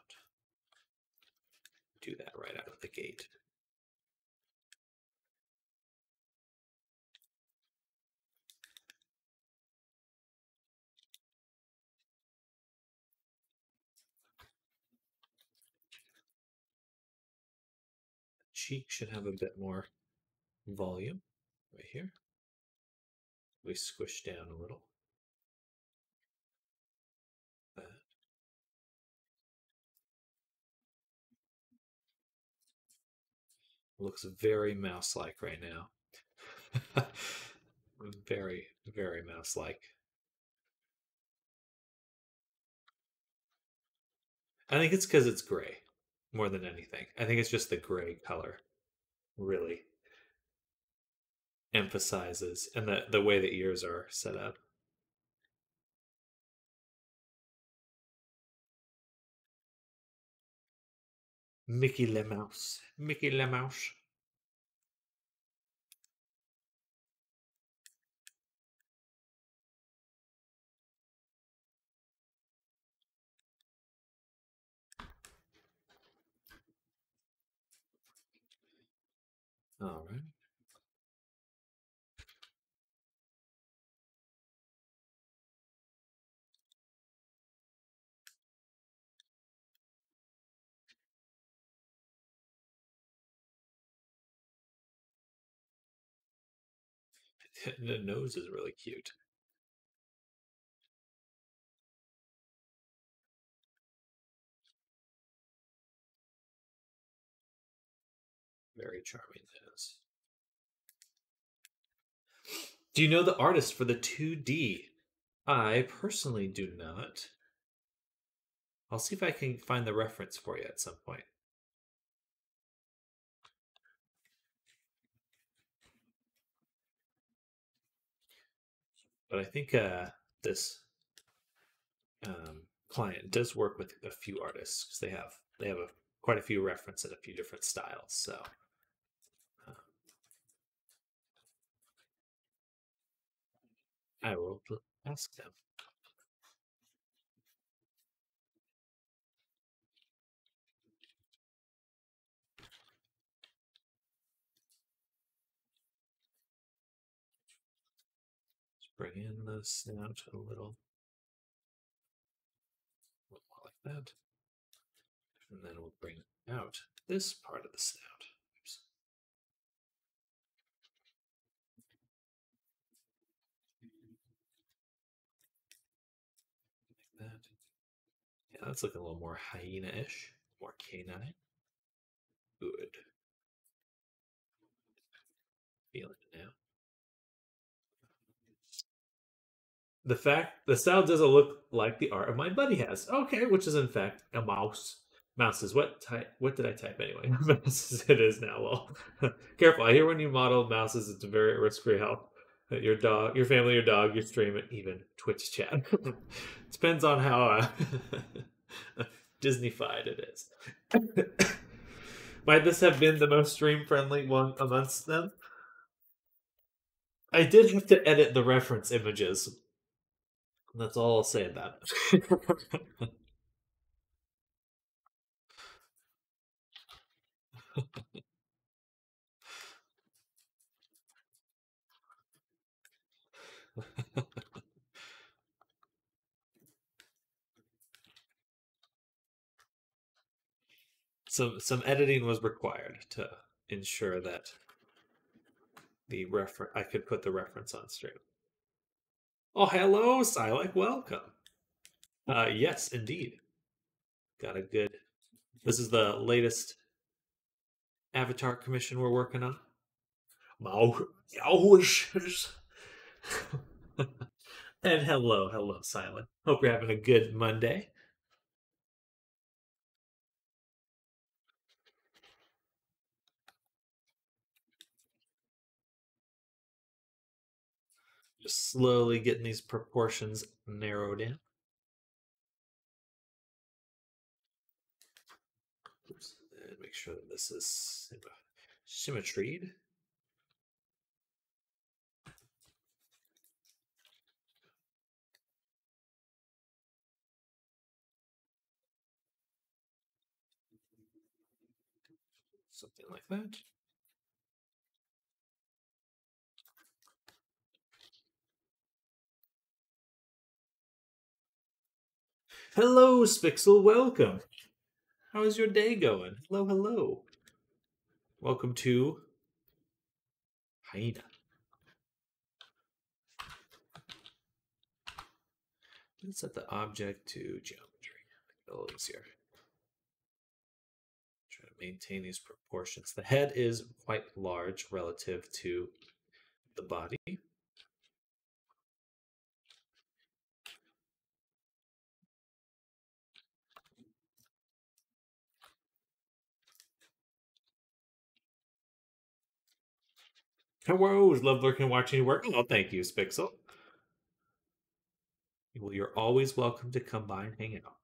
do that right out of the gate. Cheek should have a bit more volume right here. We squish down a little. That. Looks very mouse-like right now. Very, very mouse-like. I think it's because it's gray more than anything. I think it's just the gray color, really. emphasizes, and the way the ears are set up. Mickey Le Mouse. Mickey Le Mouse. All right. The nose is really cute. Very charming nose. Do you know the artist for the 2D? I personally do not. I'll see if I can find the reference for you at some point. But I think this client does work with a few artists because they have quite a few references and a few different styles. So I will ask them. Let's bring in the snout a little more like that. And then we'll bring out this part of the snout. Oops. Like that. Yeah, that's looking a little more hyena-ish, more canine. Good. Feeling it now. The style doesn't look like the art of my buddy has. Okay, which is in fact a mouse. Mouse is what type? What did I type anyway? Mouse it is now. Well, careful. I hear when you model mouses, it's a very risk-free health. Your dog, your family, your dog, your stream, and even Twitch chat. Depends on how Disney-fied it is. Might this have been the most stream-friendly one amongst them? I did have to edit the reference images. That's all I'll say about it. Some editing was required to ensure that the reference I could put the reference on stream. Oh, hello, Silek. Welcome. Yes, indeed. Got a good. This is the latest Avatar commission we're working on. And hello, Silent. Hope you're having a good Monday. Just slowly getting these proportions narrowed in. Oops. And make sure that this is symmetried. Something like that. Hello, Spixel. Welcome. How is your day going? Hello. Welcome to Hyena. Let's set the object to geometry. A little easier. Try to maintain these proportions. The head is quite large relative to the body. Whoa, love lurking and watching you work. Oh, thank you, Spixel. Well, you're always welcome to come by and hang out.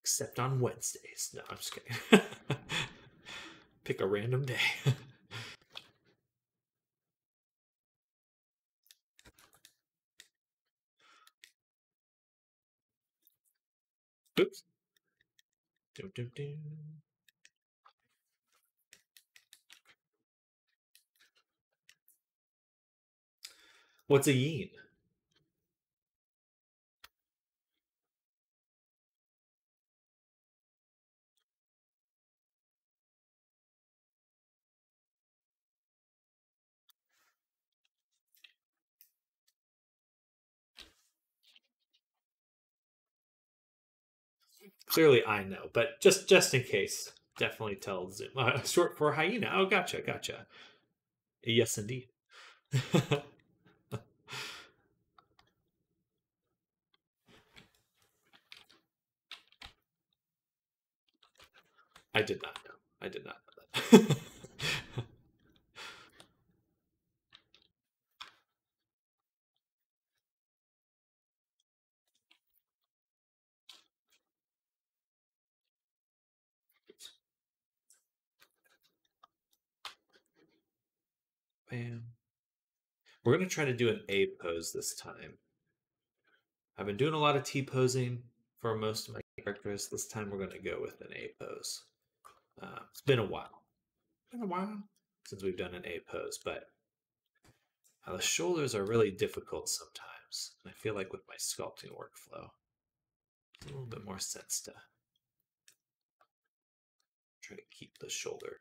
Except on Wednesdays. No, I'm just kidding. Pick a random day. Oops. Dum, dum, dum. What's a yeen? Clearly, I know, but just in case, definitely tell Zoom. Short for hyena. Oh, gotcha. Yes, indeed. I did not know. I did not know that. Bam. We're gonna try to do an A pose this time. I've been doing a lot of T posing for most of my characters. This time we're gonna go with an A pose. It's been a while. Been a while since we've done an A pose, but the shoulders are really difficult sometimes. And I feel like with my sculpting workflow, a little bit more sense to try to keep the shoulder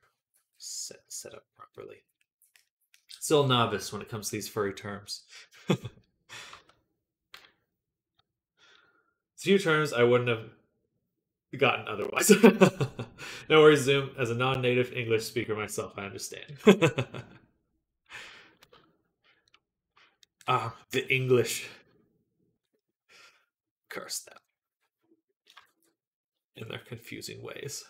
set up properly. Still novice when it comes to these furry terms. Few terms I wouldn't have gotten otherwise. No worries, Zoom. As a non-native English speaker myself, I understand. The English. Curse them in their confusing ways.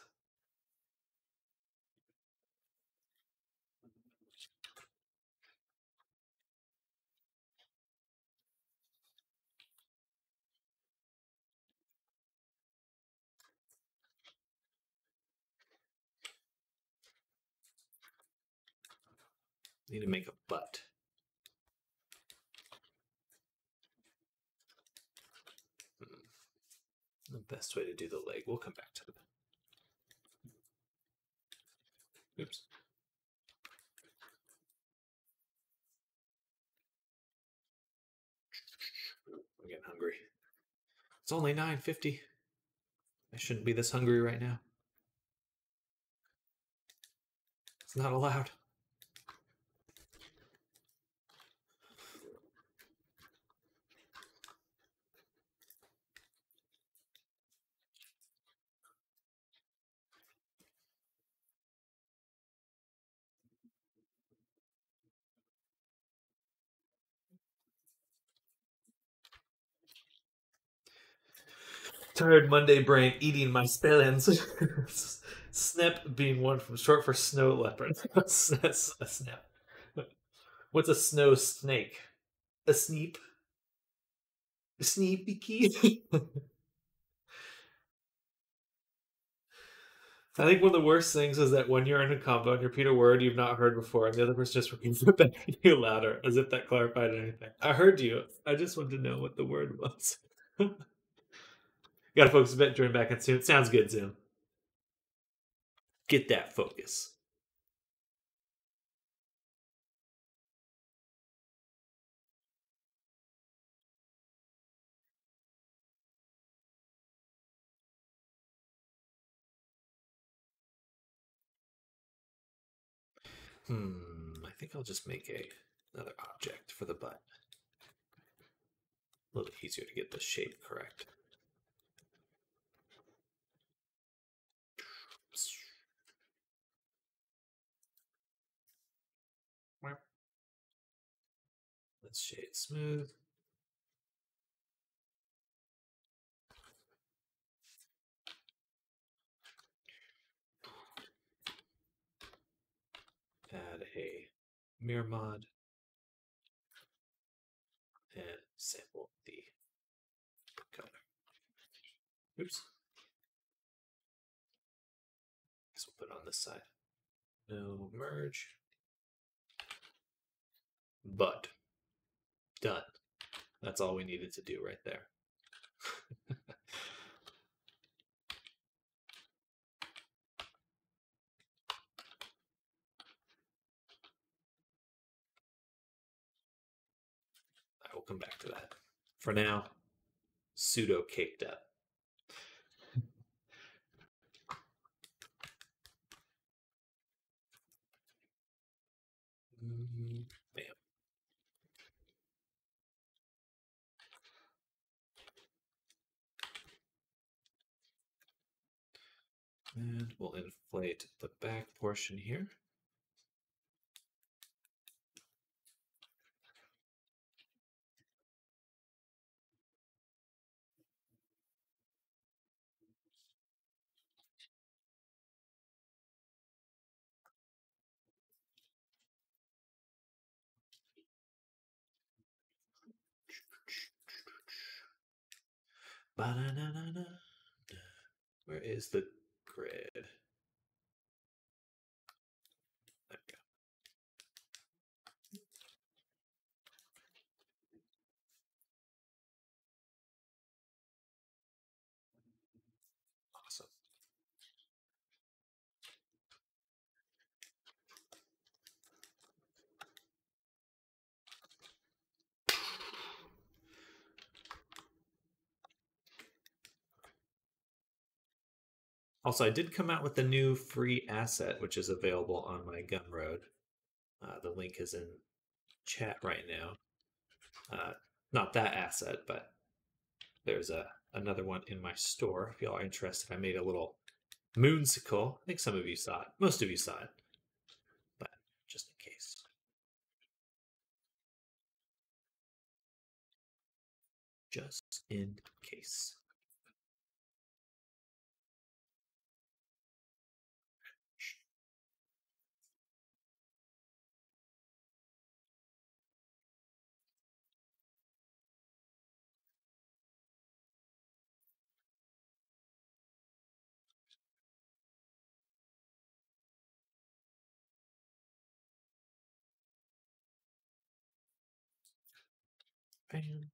Need to make a butt. The best way to do the leg. We'll come back to it. Oops. I'm getting hungry. It's only 9:50. I shouldn't be this hungry right now. It's not allowed. Tired Monday brain eating my spellings. Snip being one from short for snow leopard. A snap. What's a snow snake? A sneep? A sneepy key? I think one of the worst things is that when you're in a combo and you repeat a word you've not heard before, and the other person just repeats it back to you louder, as if that clarified anything. I heard you. I just wanted to know what the word was. Gotta focus a bit, join back in soon. Sounds good, Zoom. Get that focus. I think I'll just make another object for the butt. A little easier to get the shape correct. Let's shade smooth. mirror mod and sample the color. Oops. Guess we'll put it on this side. No merge. But done. That's all we needed to do right there. I will come back to that. For now, pseudo caked up. Bam. And we'll inflate the back portion here. Ba-na-na-na-na. Where is the grid? There we go. Awesome. Also, I did come out with a new free asset, which is available on my Gumroad. The link is in chat right now. Not that asset, but there's another one in my store. If y'all are interested, I made a little moonsicle. I think some of you saw it. Most of you saw it, but just in case. Just in case. Bam.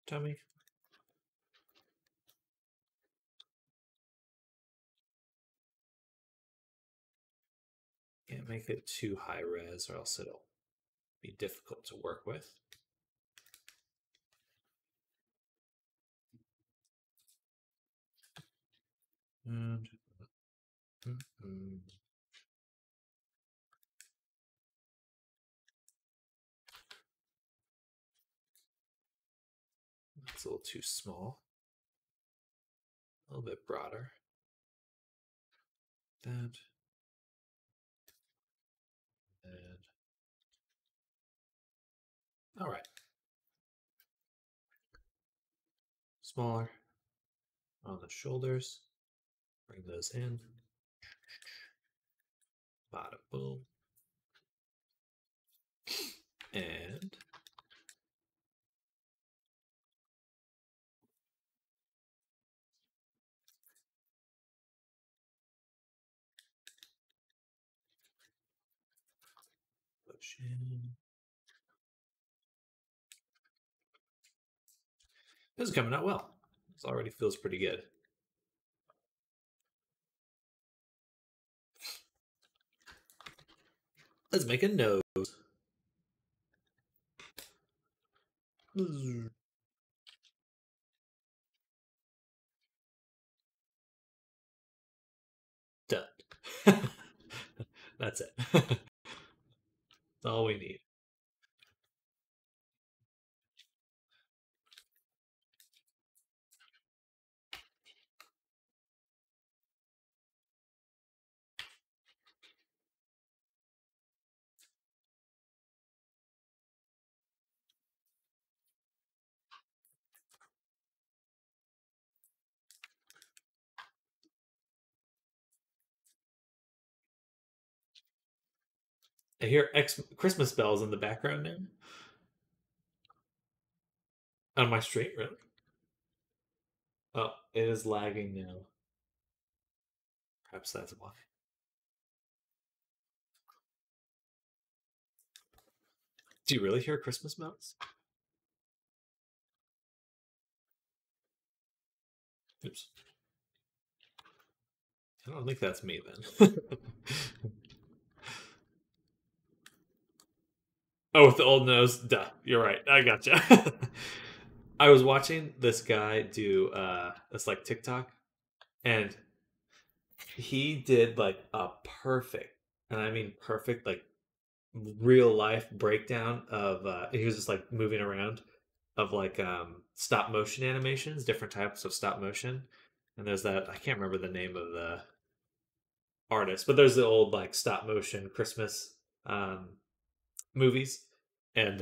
Tommy. Can't make it too high res or else it'll be difficult to work with. And that's a little too small. A little bit broader. That. And all right. Smaller on the shoulders. Bring those in. Bada boom. And push in. This is coming out well. This already feels pretty good. Let's make a nose. That's it. That's all we need. I hear Christmas bells in the background now. On my stream, really? Oh, it is lagging now. Perhaps that's why. Do you really hear Christmas bells? Oops. I don't think that's me then. Oh, with the old nose. Duh. You're right. I gotcha. I was watching this guy do this like TikTok, and he did like a perfect, and I mean perfect, like real life breakdown of he was just like moving around of like stop motion animations, different types of stop motion. And there's that, I can't remember the name of the artist, but there's the old like stop motion Christmas um movies. And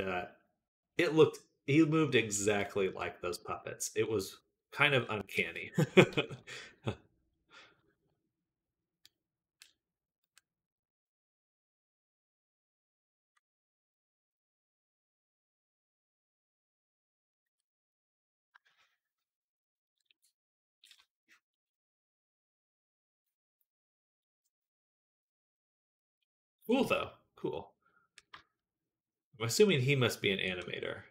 it looked, he moved exactly like those puppets. It was kind of uncanny. Cool though. Cool. I'm assuming he must be an animator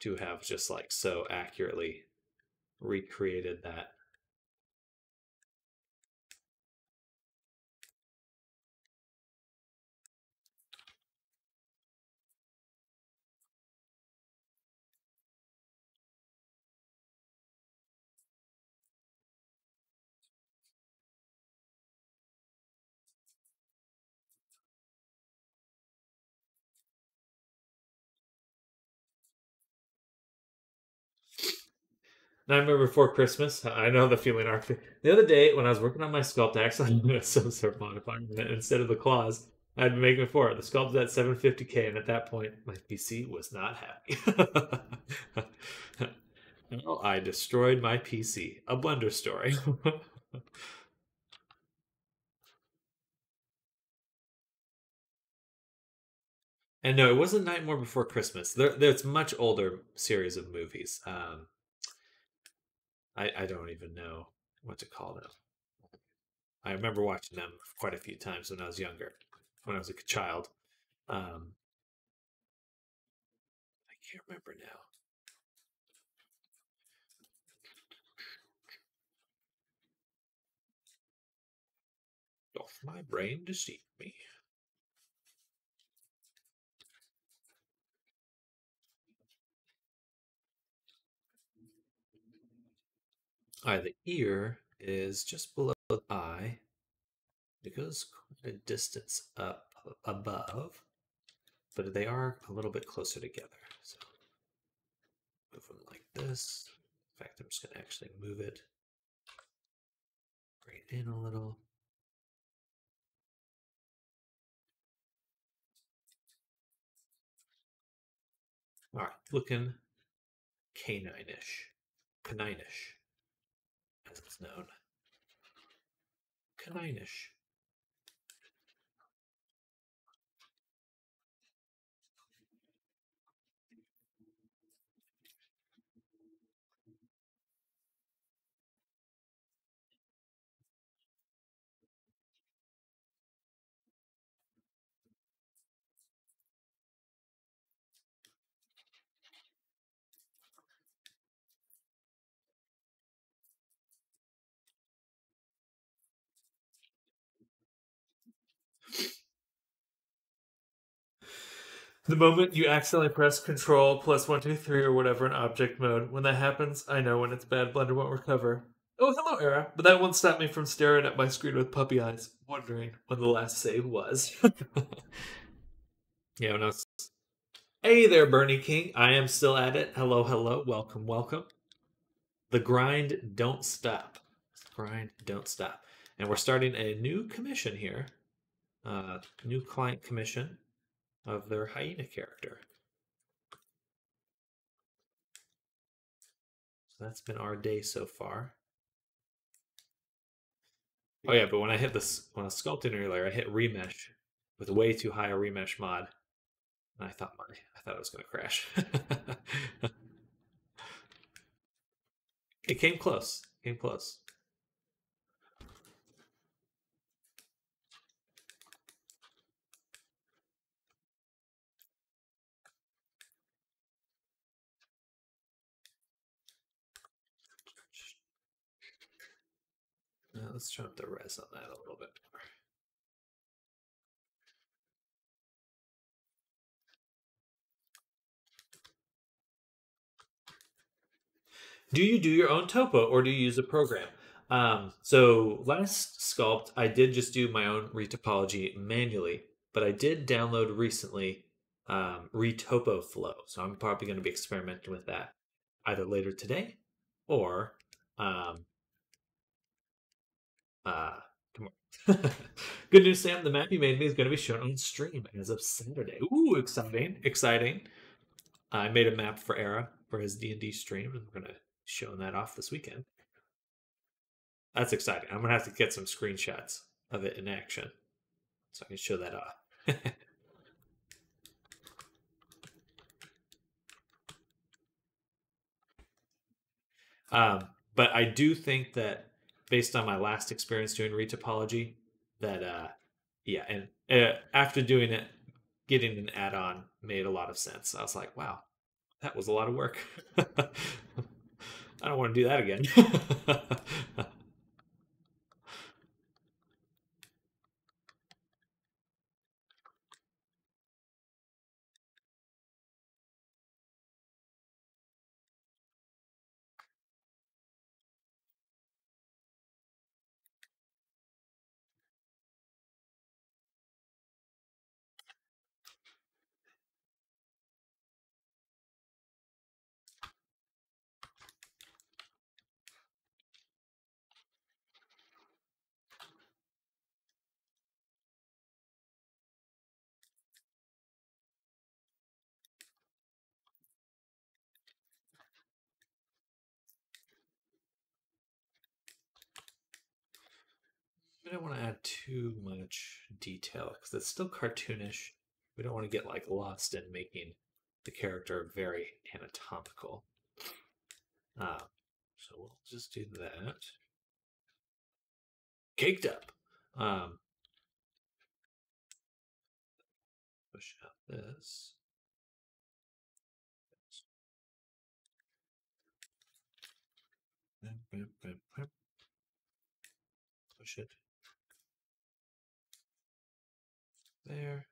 to have just like so accurately recreated that. Nightmare Before Christmas. I know the feeling, Arthur. The other day, when I was working on my sculpt, actually, it's so modifying. Instead of the claws, I'd been making before. The sculpt was at 750K, and at that point, my PC was not happy. Well, I destroyed my PC. A Blender story. And no, it wasn't Nightmare Before Christmas. There's much older series of movies. I don't even know what to call them. I remember watching them quite a few times when I was younger, when I was a child. I can't remember now. Doth my brain deceive me? The ear is just below the eye. It goes quite a distance up above, but they are a little bit closer together. So move them like this. In fact, I'm just going to actually move it, bring it in a little. All right, looking canine-ish, canine-ish, as it's known. Canine-ish. The moment you accidentally press Control plus 1, 2, 3 or whatever in object mode, when that happens, I know when it's bad. Blender won't recover. Oh, hello, Era. But that won't stop me from staring at my screen with puppy eyes, wondering when the last save was. Yeah, no. Hey there, Bernie King. I am still at it. Hello, hello. Welcome, welcome. The grind don't stop. Grind don't stop. And we're starting a new commission here. New client commission of their hyena character. So that's been our day so far. Oh yeah, but when I when I was sculpting earlier, I hit remesh with way too high a remesh mod, and I thought it was gonna crash. It came close. Came close. Now let's turn up the res on that a little bit more. Do you do your own topo or do you use a program? So last sculpt, I did just do my own retopology manually, but I did download recently Retopo Flow. So I'm probably going to be experimenting with that either later today or um, tomorrow. Good news, Sam. The map you made me is going to be shown on stream as of Saturday. Ooh, exciting! Exciting. I made a map for Era for his D&D stream, and we're going to show that off this weekend. That's exciting. I'm gonna have to get some screenshots of it in action so I can show that off. But I do think that based on my last experience doing retopology, that yeah, and after doing it, getting an add-on made a lot of sense. I was like, wow, that was a lot of work. I don't want to do that again. We don't want to add too much detail because it's still cartoonish. We don't want to get like lost in making the character very anatomical. So we'll just do that. Caked up. Push out this. Push it there.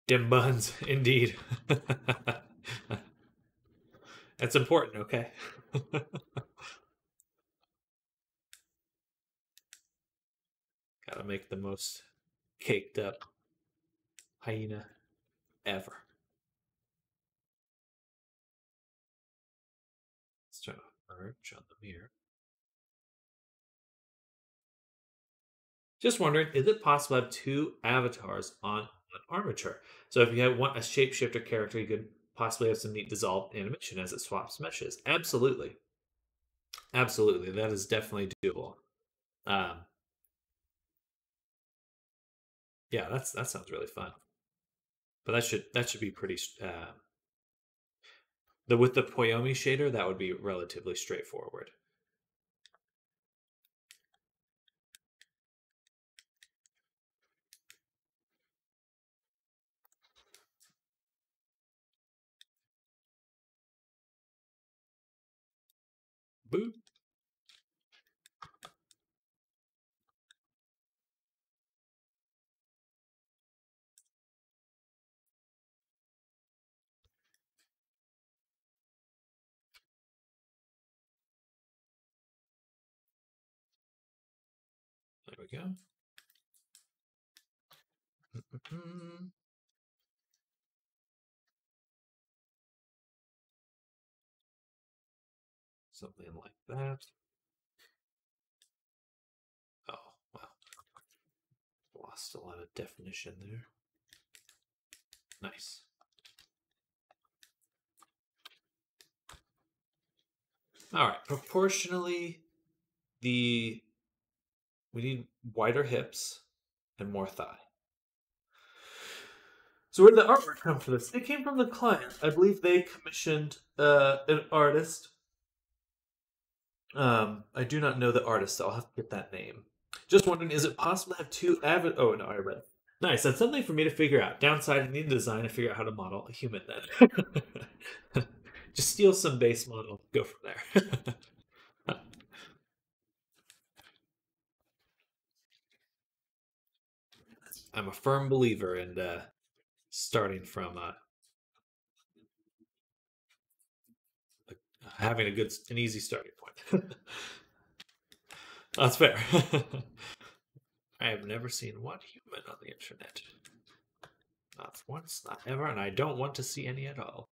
Dim buns, indeed. That's important, okay? Gotta make the most caked up hyena ever. Let's turn on merge on the mirror. Just wondering, is it possible to have two avatars on an armature? So if you have a shapeshifter character, you could possibly have some neat dissolve animation as it swaps meshes. Absolutely. Absolutely. That is definitely doable. Um, yeah, that sounds really fun. But that should be pretty with the Poyomi shader, that would be relatively straightforward. Boop. we go. Something like that. Oh, wow. Lost a lot of definition there. Nice. All right, proportionally, we need wider hips and more thigh. So where did the artwork come for this? It came from the client. I believe they commissioned an artist. I do not know the artist, so I'll have to get that name. Just wondering, is it possible to have two avid... Oh, no, I read it. Nice, that's something for me to figure out. Downside, I need to design and figure out how to model a human then. Just steal some base model, go from there. I'm a firm believer in starting from having an easy starting point. That's fair. I have never seen one human on the internet. Not once, not ever, and I don't want to see any at all.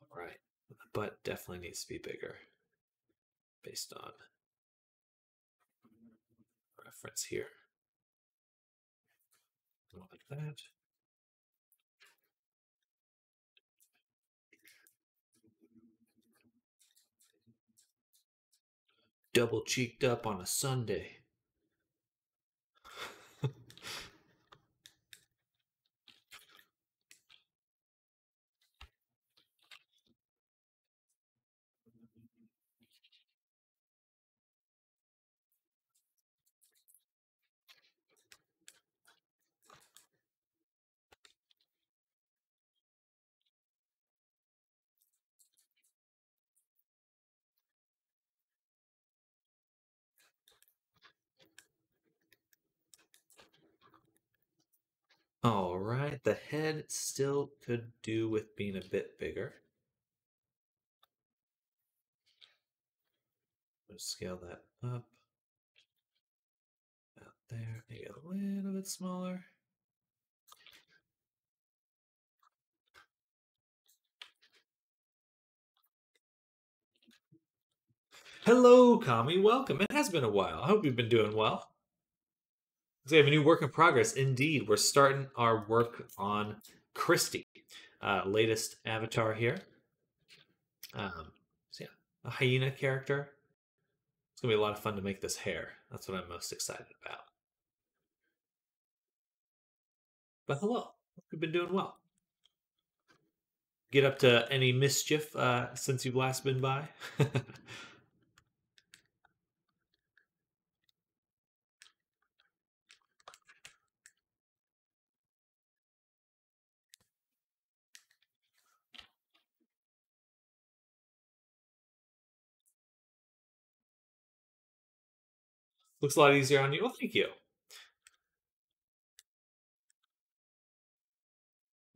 All right, the butt definitely needs to be bigger based on reference here. Like that. Double cheeked up on a Sunday. All right, the head still could do with being a bit bigger. Let's scale that up. Out there, maybe a little bit smaller. Hello, Kami. Welcome. It has been a while. I hope you've been doing well. We have a new work in progress. Indeed, we're starting our work on Christy, latest avatar here. So yeah, a hyena character. It's gonna be a lot of fun to make this hair. That's what I'm most excited about. But hello, we've been doing well. Get up to any mischief since you've last been by? Looks a lot easier on you. Well, thank you.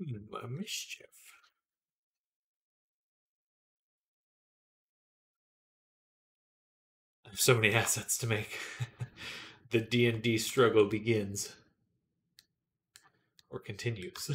Mischief. I have so many assets to make. The D&D struggle begins. Or continues.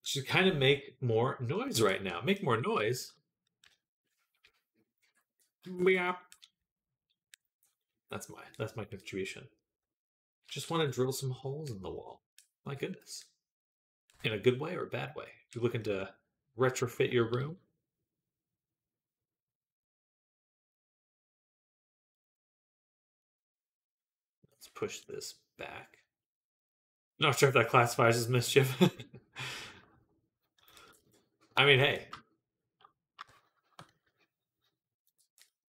Should kind of make more noise right now. Make more noise. Yeah. That's my contribution. Just want to drill some holes in the wall. My goodness. In a good way or a bad way? You looking to retrofit your room? Let's push this back. Not sure if that classifies as mischief. I mean, hey.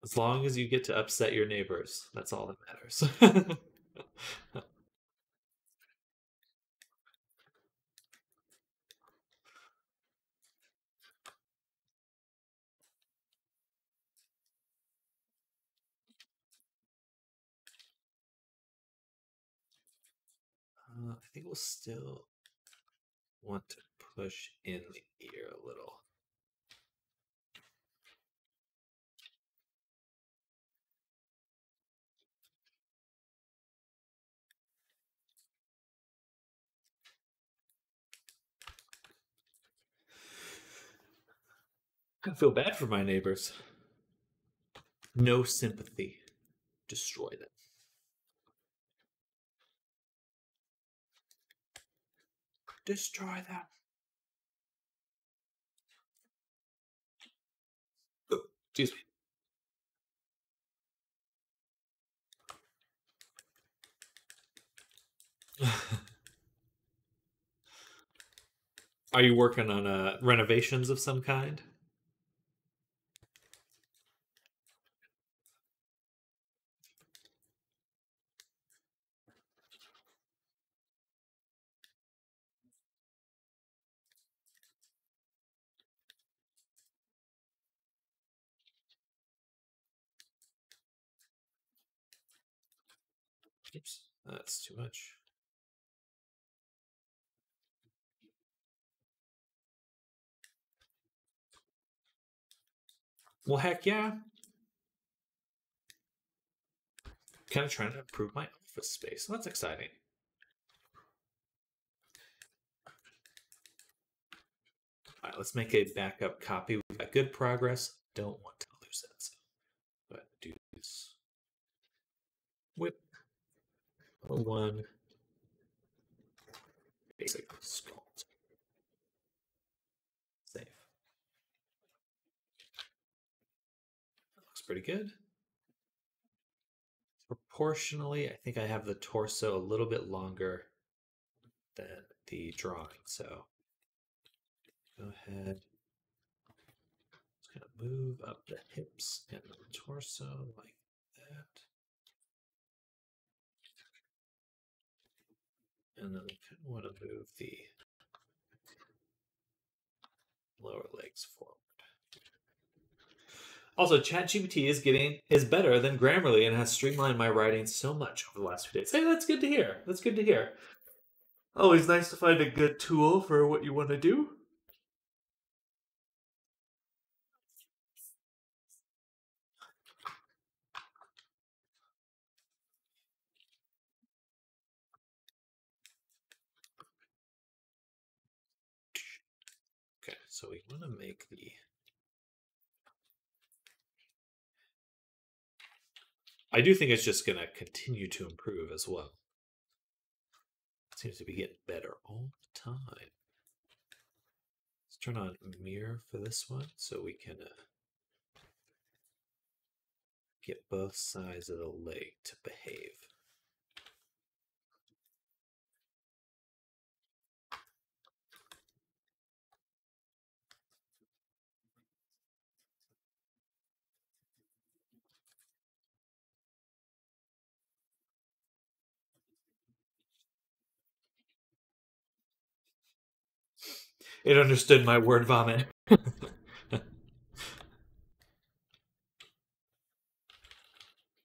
As long as you get to upset your neighbors, that's all that matters. I think we'll still want to push in the ear a little. I feel bad for my neighbors. No sympathy. Destroy them. Destroy them. Oh, excuse me. Are you working on renovations of some kind? Oops, that's too much. Well, heck yeah. Kind of trying to improve my office space. That's exciting. All right, let's make a backup copy. We've got good progress. Don't want to lose it. So go ahead and do this. Whip. One. Basic sculpt. Save. That looks pretty good. Proportionally, I think I have the torso a little bit longer than the drawing. So go ahead. Just kind of move up the hips and the torso like that. And then we kind of want to move the lower legs forward. Also, ChatGPT is better than Grammarly and has streamlined my writing so much over the last few days. Hey, that's good to hear. That's good to hear. Always nice to find a good tool for what you want to do. Okay, so we want to make the... I do think it's just going to continue to improve as well. It seems to be getting better all the time. Let's turn on mirror for this one so we can get both sides of the leg to behave. It understood my word vomit.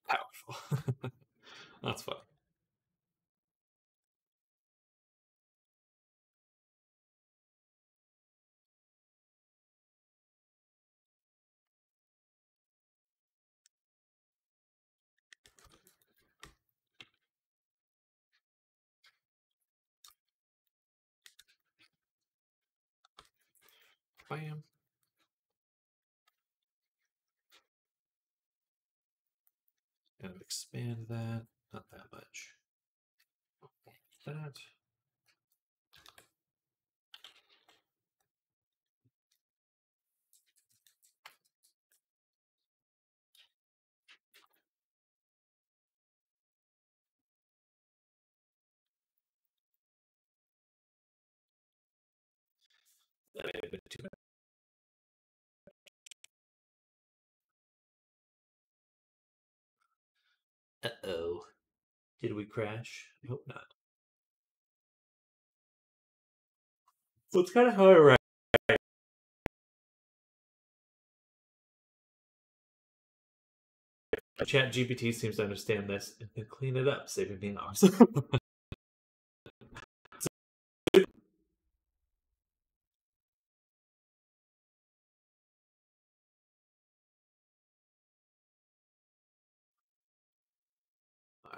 Powerful. That's fun. Bam. Kind of expand that. Not that much. That. That may have been too much. Did we crash? I hope not. Well, it's kind of hard, right? Chat GPT seems to understand this and can clean it up, saving me hours.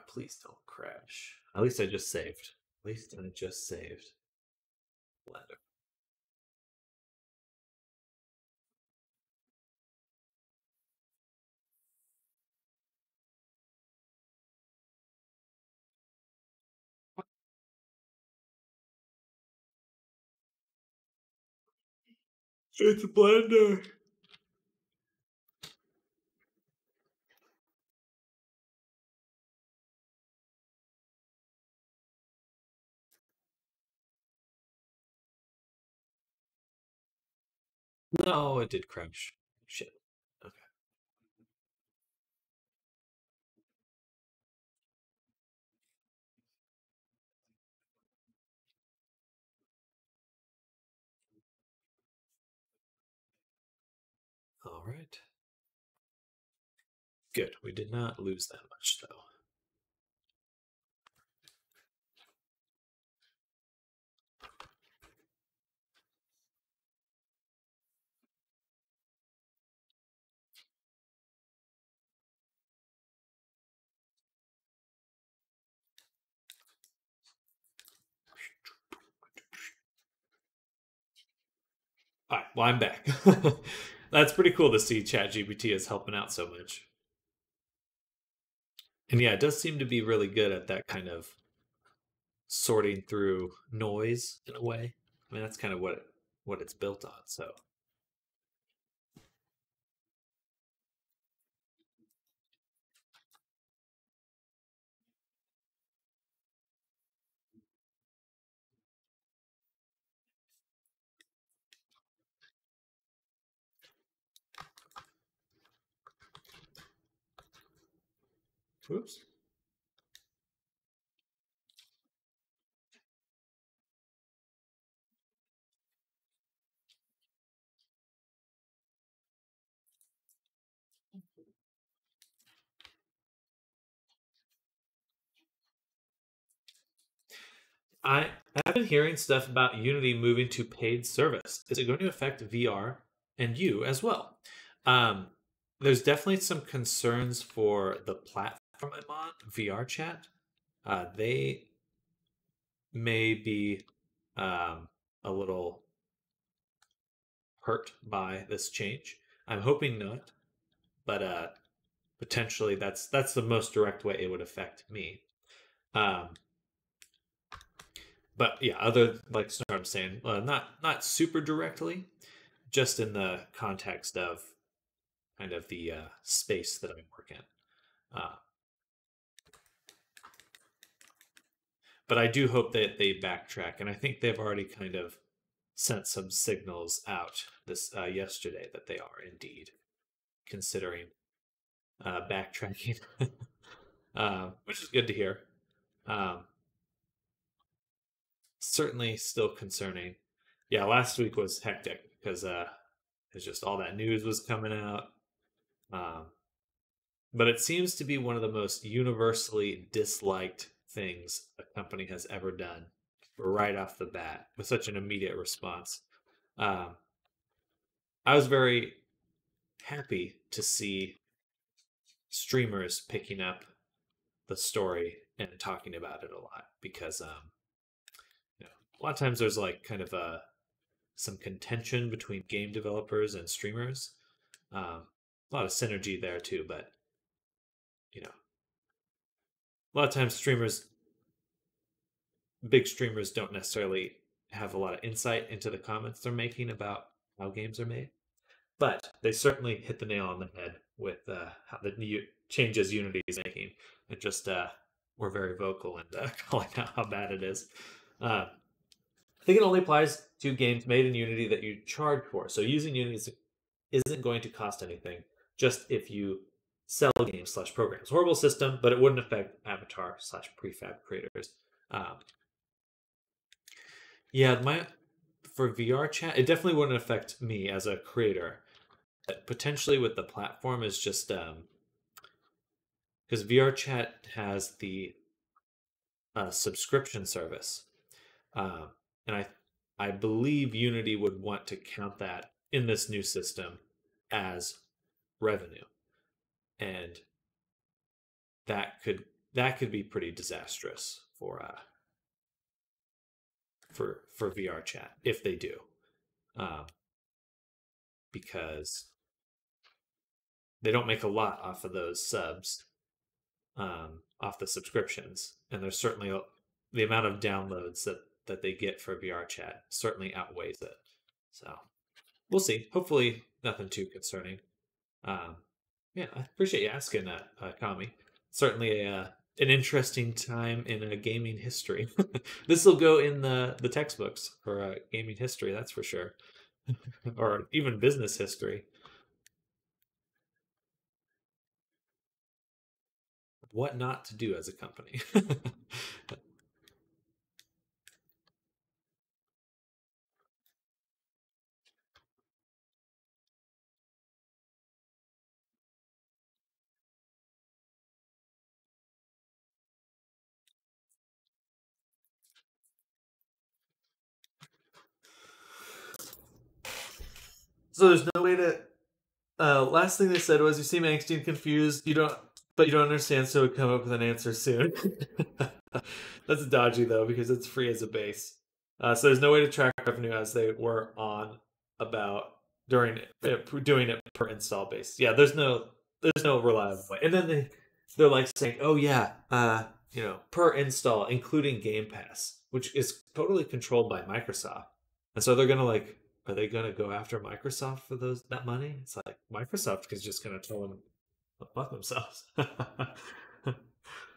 Please don't crash. At least I just saved. At least I just saved. Blender. It's Blender. No, it did crash. Shit. Okay. All right. Good. We did not lose that much, though. All right. Well, I'm back. That's pretty cool to see ChatGPT is helping out so much. And yeah, it does seem to be really good at that kind of sorting through noise in a way. I mean, that's kind of what it's built on. So oops. I've been hearing stuff about Unity moving to paid service. Is it going to affect VR and you as well? Um, there's definitely some concerns for the platform I'm on, VR Chat. They may be a little hurt by this change. I'm hoping not, but potentially that's the most direct way it would affect me. Um, but yeah, other like what I'm saying, not super directly, just in the context of kind of the space that I work in. Uh, but I do hope that they backtrack, and I think they've already kind of sent some signals out this yesterday that they are indeed considering backtracking, which is good to hear. Um, certainly still concerning. Yeah, last week was hectic because it's just all that news was coming out. Um, but it seems to be one of the most universally disliked things a company has ever done right off the bat with such an immediate response. Um, I was very happy to see streamers picking up the story and talking about it a lot because a lot of times there's like kind of some contention between game developers and streamers. A lot of synergy there too, but you know, a lot of times big streamers don't necessarily have a lot of insight into the comments they're making about how games are made. But they certainly hit the nail on the head with how the new changes Unity is making, and just were very vocal and calling out how bad it is. I think it only applies to games made in Unity that you charge for. So using Unity isn't going to cost anything, just if you sell games / programs. Horrible system, but it wouldn't affect Avatar / prefab creators. Um, yeah, for VR chat, it definitely wouldn't affect me as a creator. But potentially with the platform is just because VR chat has the subscription service, um, and I believe Unity would want to count that in this new system as revenue, and that could that could be pretty disastrous for VR chat if they do, um, because they don't make a lot off of those subs, off the subscriptions, and there's certainly the amount of downloads that they get for VR chat certainly outweighs it. So we'll see. Hopefully, nothing too concerning. Um, yeah, I appreciate you asking that, Kami. Certainly an interesting time in gaming history. This will go in the textbooks for gaming history, that's for sure, or even business history. What not to do as a company. So there's no way to. Last thing they said was, "You seem angsty and confused. But you don't understand. So come up with an answer soon." That's dodgy though because it's free as a base. So there's no way to track revenue as they were on about during doing it per install base. Yeah, there's no reliable way. And then they're like saying, "Oh yeah, per install, including Game Pass, which is totally controlled by Microsoft." And so they're gonna like, are they gonna go after Microsoft for that money? It's like Microsoft is just gonna tell them to fuck themselves.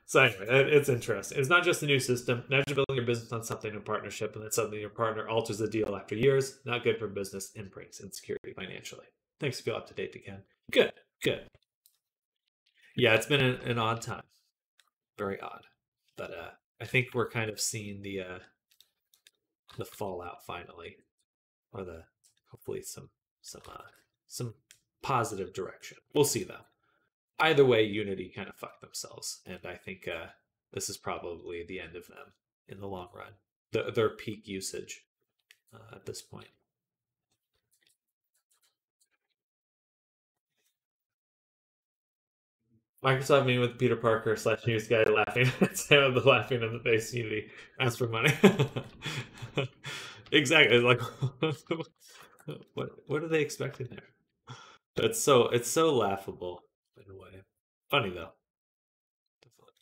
So anyway, it's interesting. It's not just a new system. Imagine building your business on something in partnership, and then suddenly your partner alters the deal after years. Not good for business and brings insecurity financially. Thanks to feel up to date again. Good, good. Yeah, it's been an odd time. Very odd. But I think we're kind of seeing the fallout finally, or the hopefully some positive direction. We'll see though. Either way, Unity kind of fucked themselves, and I think this is probably the end of them in the long run. Their peak usage at this point. Microsoft meeting with Peter Parker / news guy laughing. Sam the laughing in the face Unity. Ask for money. Exactly. Like what are they expecting there? It's so laughable in a way. Funny though.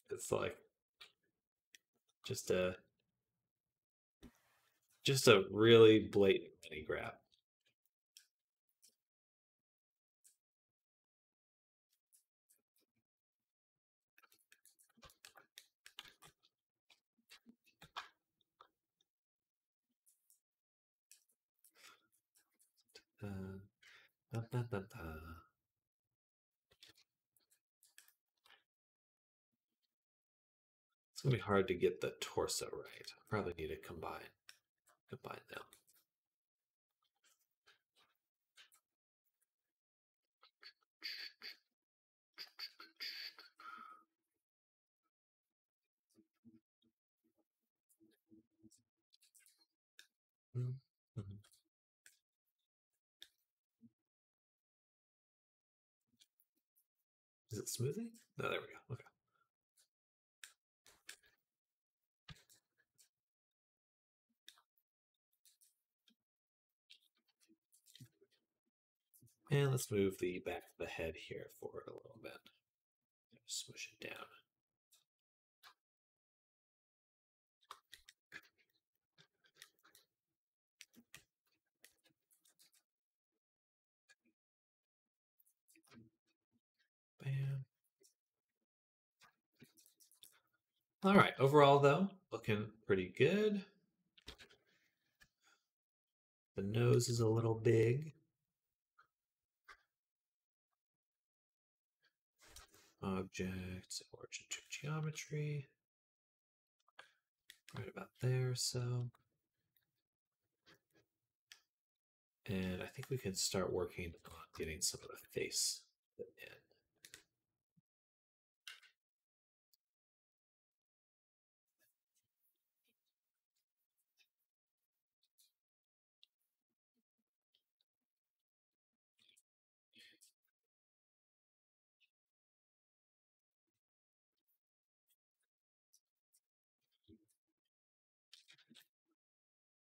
It's like just a just a really blatant money grab. Dun, dun, dun, dun. It's gonna be hard to get the torso right. Probably need to combine them. Mm-hmm. Is it smoothing? No, there we go. Okay. And let's move the back of the head here forward a little bit. Smush it down. Bam. All right. Overall, though, looking pretty good. The nose is a little big. Object, origin to geometry. Right about there, so. And I think we can start working on getting some of the face in.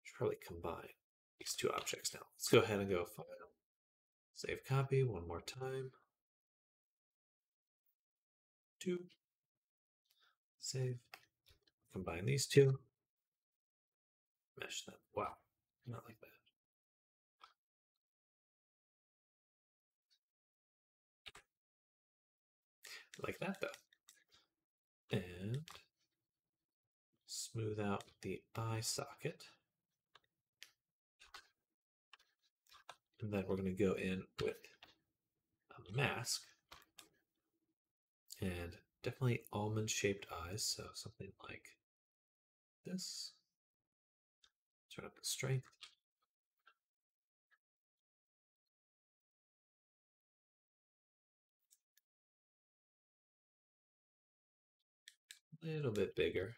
Should probably combine these two objects now. Let's go ahead and go File, Save Copy one more time. 2, save, combine these two, mesh them. Wow, not like that. Like that though. And smooth out the eye socket. And then we're going to go in with a mask. And definitely almond-shaped eyes, so something like this. Turn up the strength. A little bit bigger.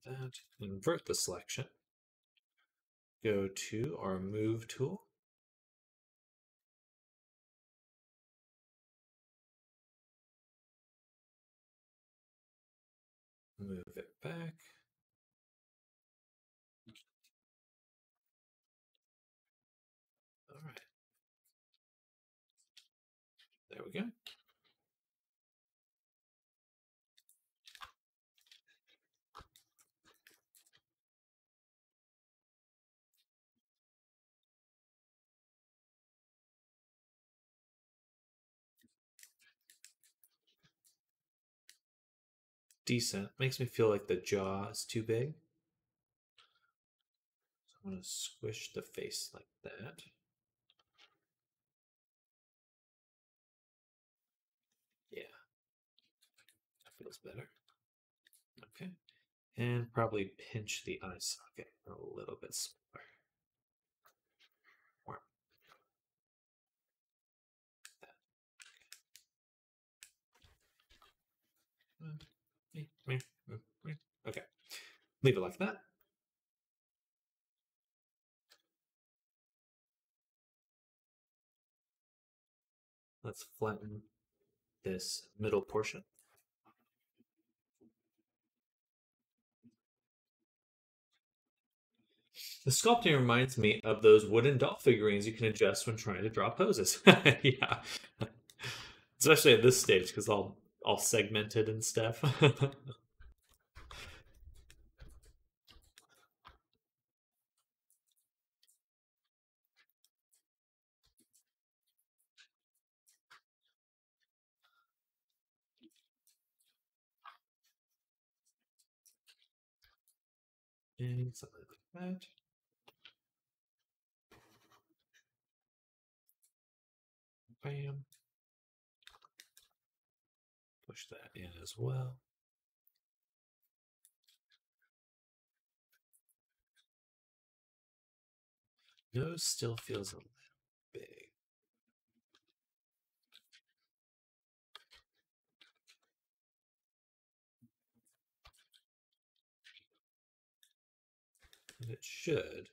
That. Invert the selection. Go to our Move tool. Move it back. All right. There we go. Decent. Makes me feel like the jaw is too big. So I'm going to squish the face like that. Yeah. That feels better. Okay. And probably pinch the eye socket a little bit smaller. Okay. Leave it like that. Let's flatten this middle portion. The sculpting reminds me of those wooden doll figurines you can adjust when trying to draw poses. Yeah. Especially at this stage, because all segmented and stuff. And something like that. Bam. Push that in as well. Nose still feels a little big. And it should.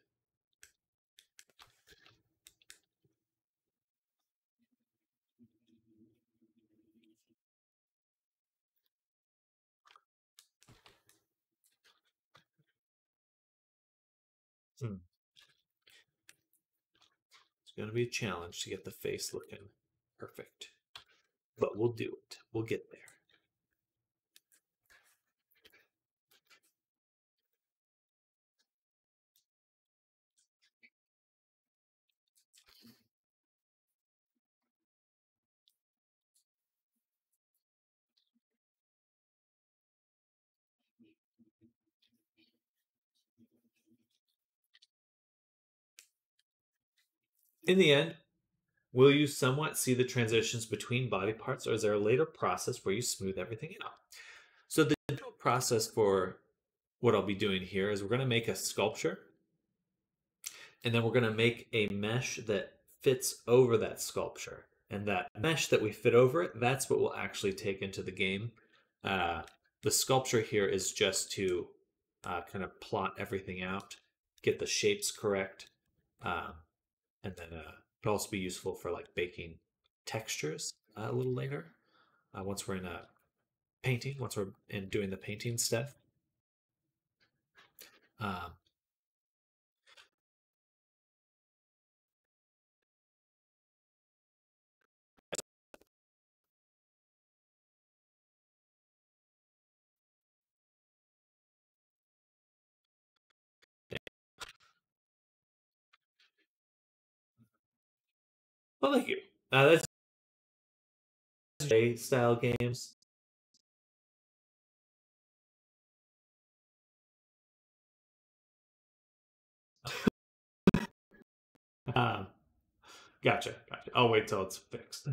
It's going to be a challenge to get the face looking perfect. But we'll do it. We'll get there. In the end, will you somewhat see the transitions between body parts, or is there a later process where you smooth everything out? So the general process for what I'll be doing here is we're going to make a sculpture, and then we're going to make a mesh that fits over that sculpture. And that mesh that we fit over it, that's what we'll actually take into the game. The sculpture here is just to kind of plot everything out, get the shapes correct, um, and then it'll also be useful for like baking textures a little later. Once we're in a painting, once we're in doing the painting stuff. Um, well, thank you. That's style games. Um, gotcha, gotcha. I'll wait till it's fixed.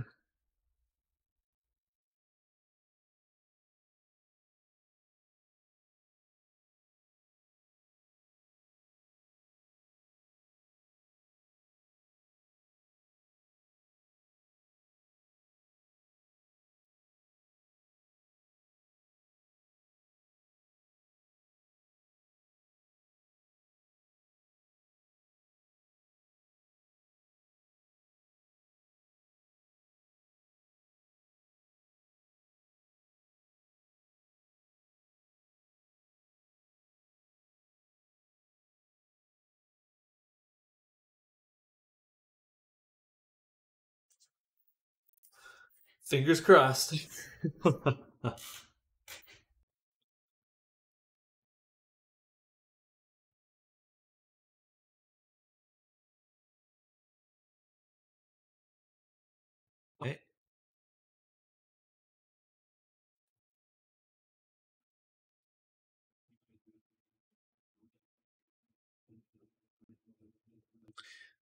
Fingers crossed. Okay.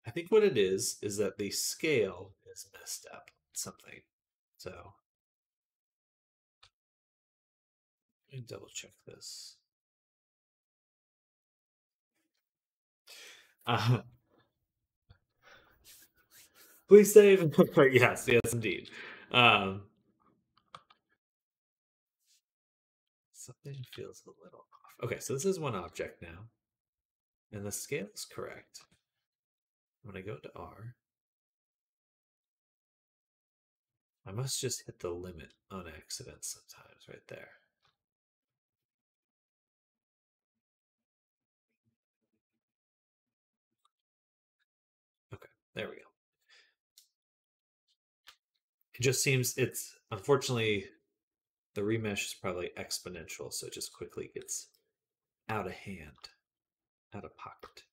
I think what it is that the scale is messed up. Something. So let me double check this. Uh, please save. Yes, yes, indeed. Um, something feels a little off. Okay, so this is one object now, and the scale is correct. When I go to R, I must just hit the limit on accident sometimes, right there. Okay, there we go. It just seems it's unfortunately the remesh is probably exponential, so it just quickly gets out of hand, out of pocket.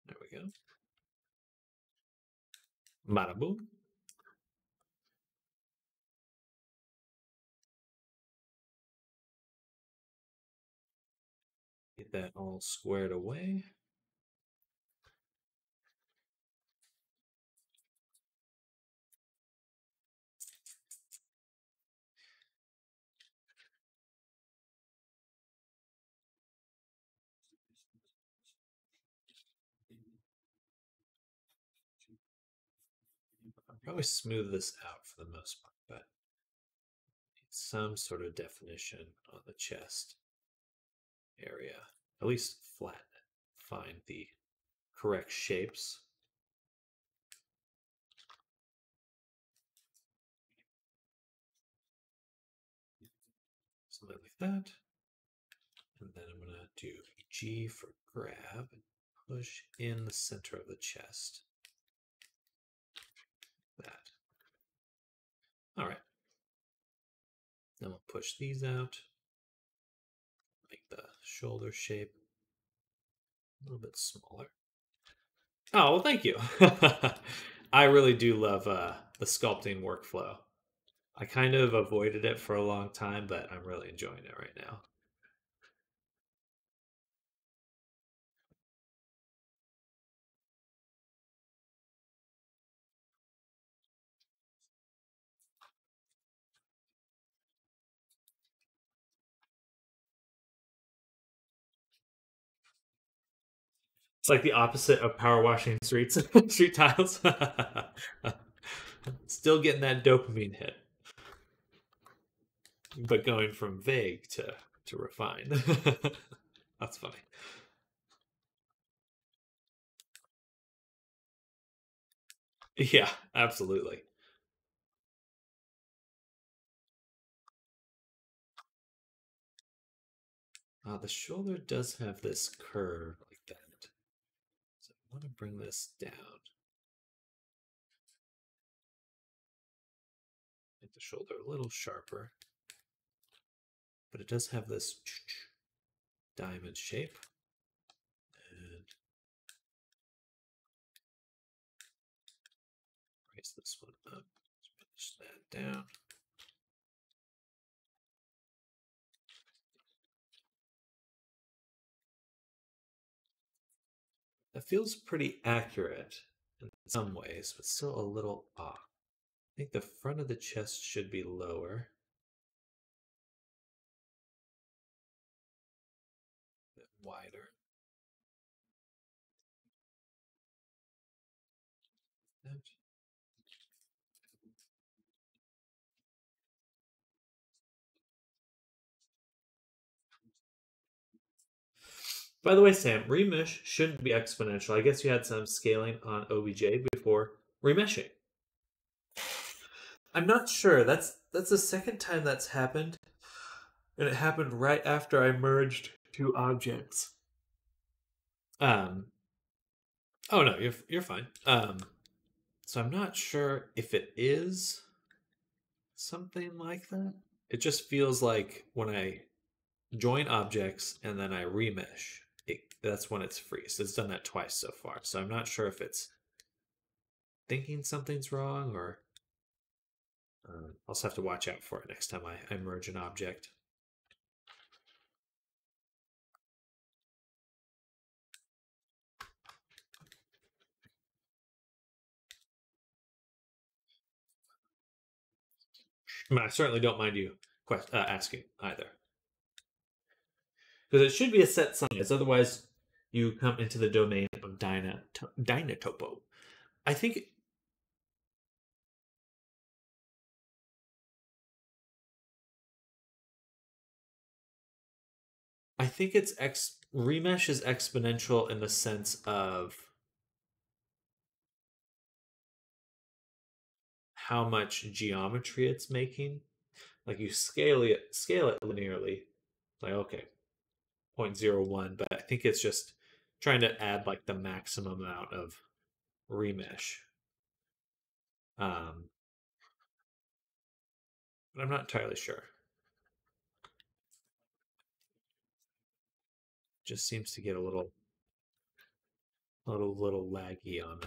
There we go. Bada boom. Get that all squared away. I'll probably smooth this out for the most part, but some sort of definition on the chest area. At least flatten it. Find the correct shapes. Something like that. And then I'm going to do G for grab and push in the center of the chest. That. All right. Then we'll push these out. Make the shoulder shape a little bit smaller. Oh, well, thank you. I really do love the sculpting workflow. I kind of avoided it for a long time, but I'm really enjoying it right now. It's like the opposite of power washing streets, street tiles. Still getting that dopamine hit, but going from vague to refined. That's funny. Yeah, absolutely. The shoulder does have this curve like that. So I want to bring this down. Make the shoulder a little sharper. But it does have this diamond shape. And raise this one up. Push that down. That feels pretty accurate in some ways, but still a little off. I think the front of the chest should be lower, a bit wider. By the way, Sam, remesh shouldn't be exponential. I guess you had some scaling on OBJ before remeshing. I'm not sure. That's the second time that's happened, and it happened right after I merged two objects. Um. Oh no, you're fine. So I'm not sure if it is something like that. It just feels like when I join objects and then I remesh, that's when it's freeze. It's done that twice so far. So I'm not sure if it's thinking something's wrong or I'll also have to watch out for it next time I merge an object. I mean, I certainly don't mind you asking either. Because it should be a set size. Otherwise, you come into the domain of Dynatopo. I think it's remesh is exponential in the sense of how much geometry it's making. Like you scale it linearly. Like okay, 0.01, but I think it's just trying to add like the maximum amount of remesh. Um, but I'm not entirely sure. Just seems to get a little laggy on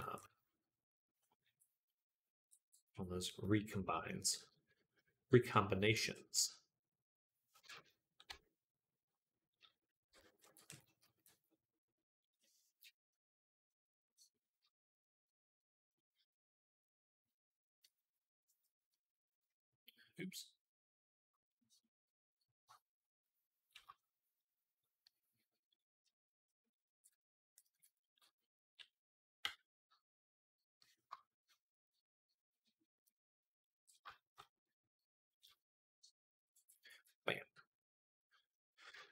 those recombinations. Oops. Bam.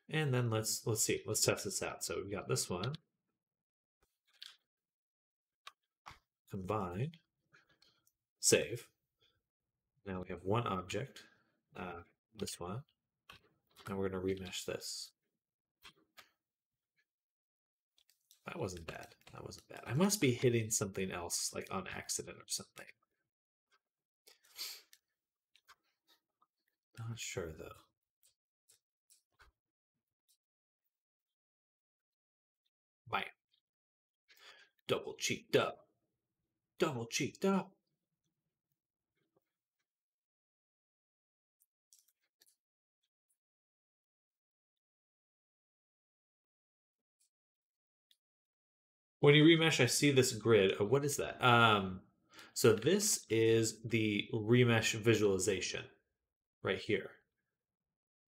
And then let's see. Let's test this out. So we've got this one combined. Save. Now we have one object. This one. And we're going to remesh this. That wasn't bad. That wasn't bad. I must be hitting something else like on accident or something. Not sure though. Bam. Double cheeked up. Double cheeked up. When you remesh, I see this grid. What is that? So this is the remesh visualization right here.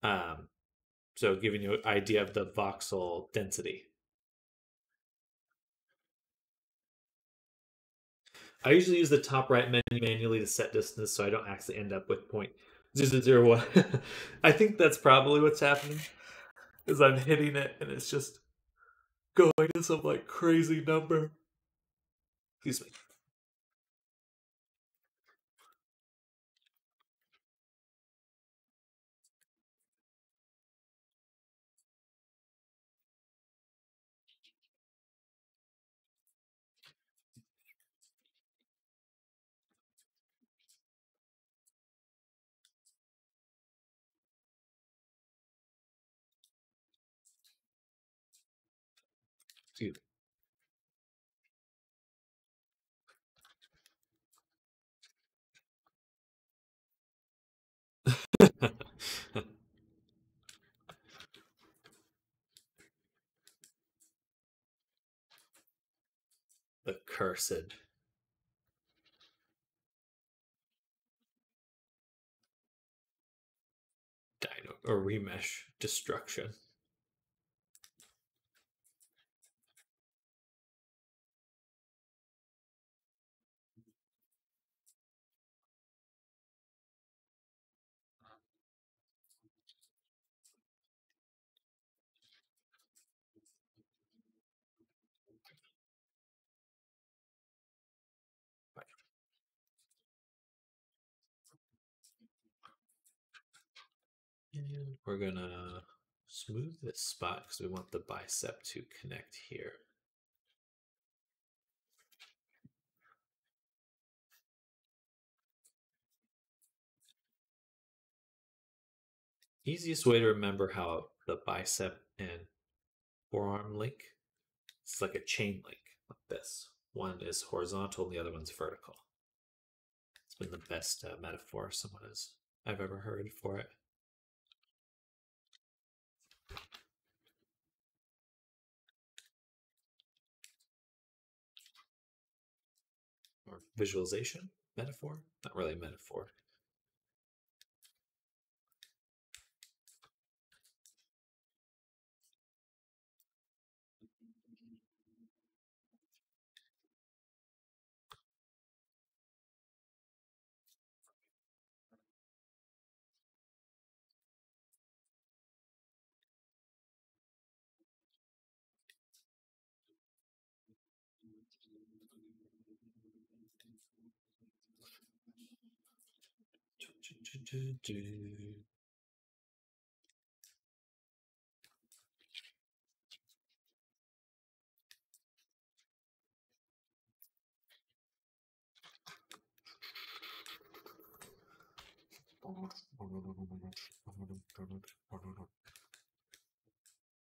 So giving you an idea of the voxel density. I usually use the top right menu manually to set distance so I don't actually end up with 0.0001. I think that's probably what's happening, is I'm hitting it and it's just going to some like crazy number. Excuse me. Excuse me. The cursed dino or remesh destruction. And we're gonna smooth this spot because we want the bicep to connect here. Easiest way to remember how the bicep and forearm link, it's like a chain link, like this. One is horizontal and the other one's vertical. It's been the best metaphor I've ever heard for it. Or visualization metaphor? Not really a metaphor.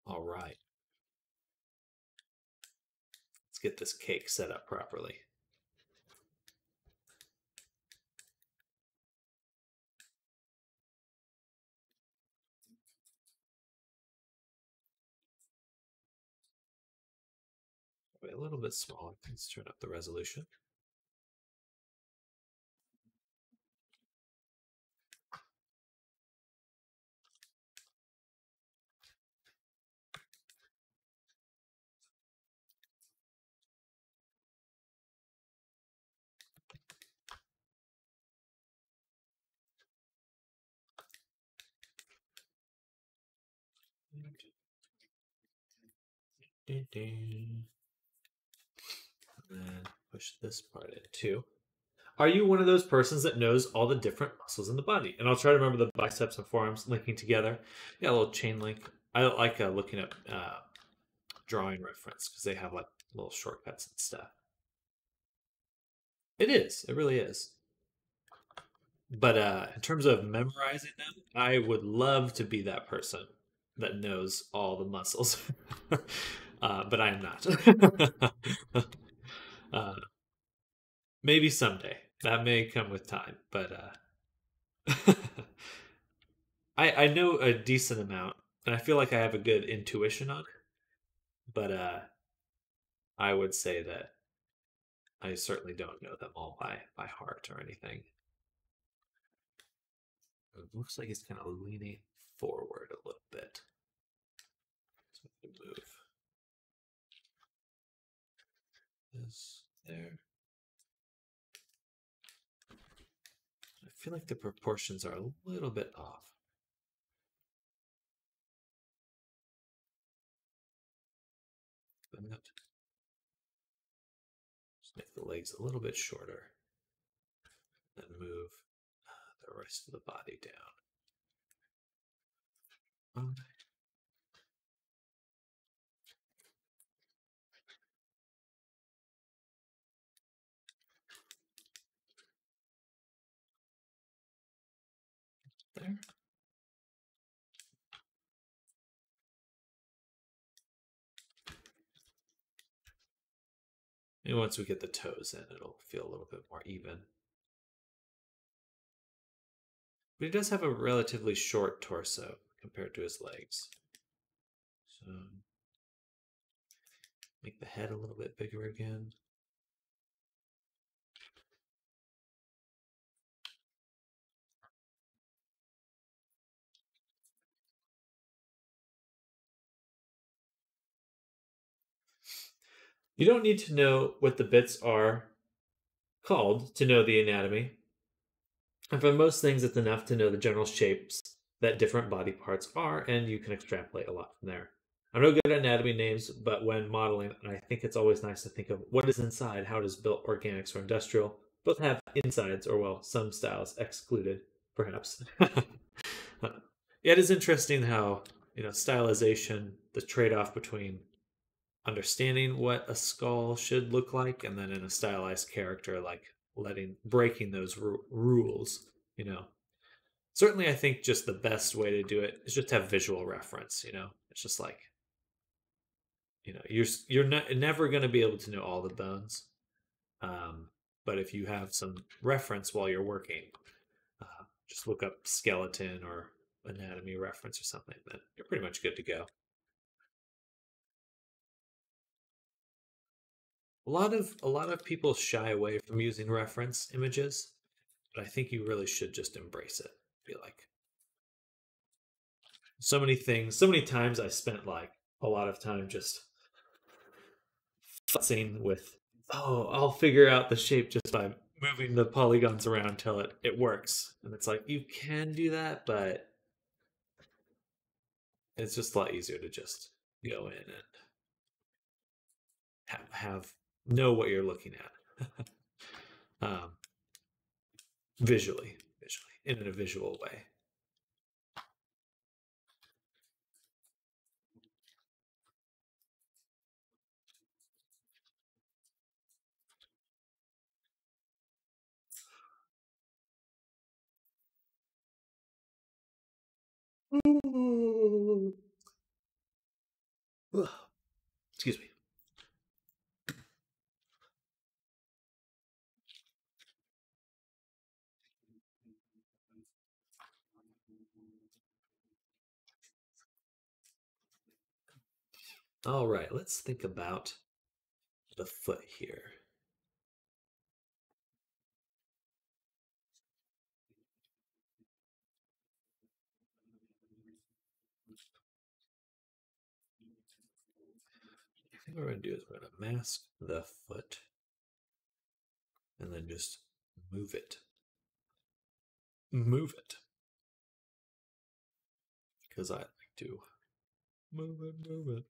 All right. Let's get this cake set up properly. A little bit smaller. Let's turn up the resolution. And then push this part in too. Are you one of those persons that knows all the different muscles in the body? And I'll try to remember the biceps and forearms linking together. Yeah, a little chain link. I like looking at drawing reference because they have like little shortcuts and stuff. It is. It really is. But in terms of memorizing them, I would love to be that person that knows all the muscles. But I am not. uh, maybe someday. That may come with time, but I know a decent amount, and I feel like I have a good intuition on it. But I would say that I certainly don't know them all by heart or anything. It looks like he's kind of leaning forward a little bit. So we can move this there. I feel like the proportions are a little bit off. That. Just make the legs a little bit shorter. Then move the rest of the body down. There. And once we get the toes in, it'll feel a little bit more even. But he does have a relatively short torso compared to his legs. So make the head a little bit bigger again. You don't need to know what the bits are called to know the anatomy. And for most things, it's enough to know the general shapes that different body parts are, and you can extrapolate a lot from there. I'm no good at anatomy names, but when modeling, I think it's always nice to think of what is inside, how does built organics or industrial both have insides, or well, some styles excluded, perhaps. It is interesting how, stylization, the trade-off between understanding what a skull should look like and then in a stylized character, like breaking those rules, certainly I think just the best way to do it is just have visual reference. It's just like, you're never going to be able to know all the bones, but if you have some reference while you're working, just look up skeleton or anatomy reference or something, then you're pretty much good to go. A lot of people shy away from using reference images, but I think you really should just embrace it. Be like, so many times I spent like a lot of time just fussing with, oh, I'll figure out the shape just by moving the polygons around till it works. And it's like, you can do that, but it's just a lot easier to just go in and have know what you're looking at. Visually, in a visual way. Excuse me. All right, let's think about the foot here. I think what we're going to do is we're going to mask the foot and then just move it. Move it. Because I like to move it.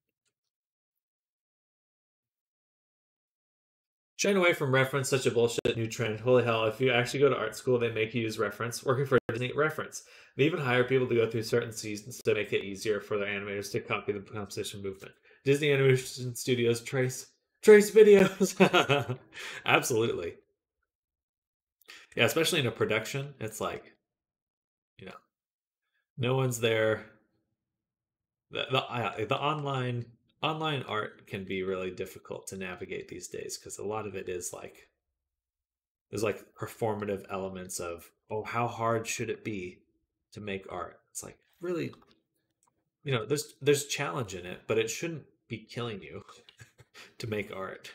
Shying away from reference, such a bullshit new trend. Holy hell, if you actually go to art school, they make you use reference. Working for Disney, reference. They even hire people to go through certain seasons to make it easier for their animators to copy the composition movement. Disney Animation Studios trace videos. Absolutely. Yeah, especially in a production, it's like, no one's there. The online online art can be really difficult to navigate these days because a lot of it is like there's like performative elements of, oh, how hard should it be to make art? It's like really, there's challenge in it, but it shouldn't be killing you to make art.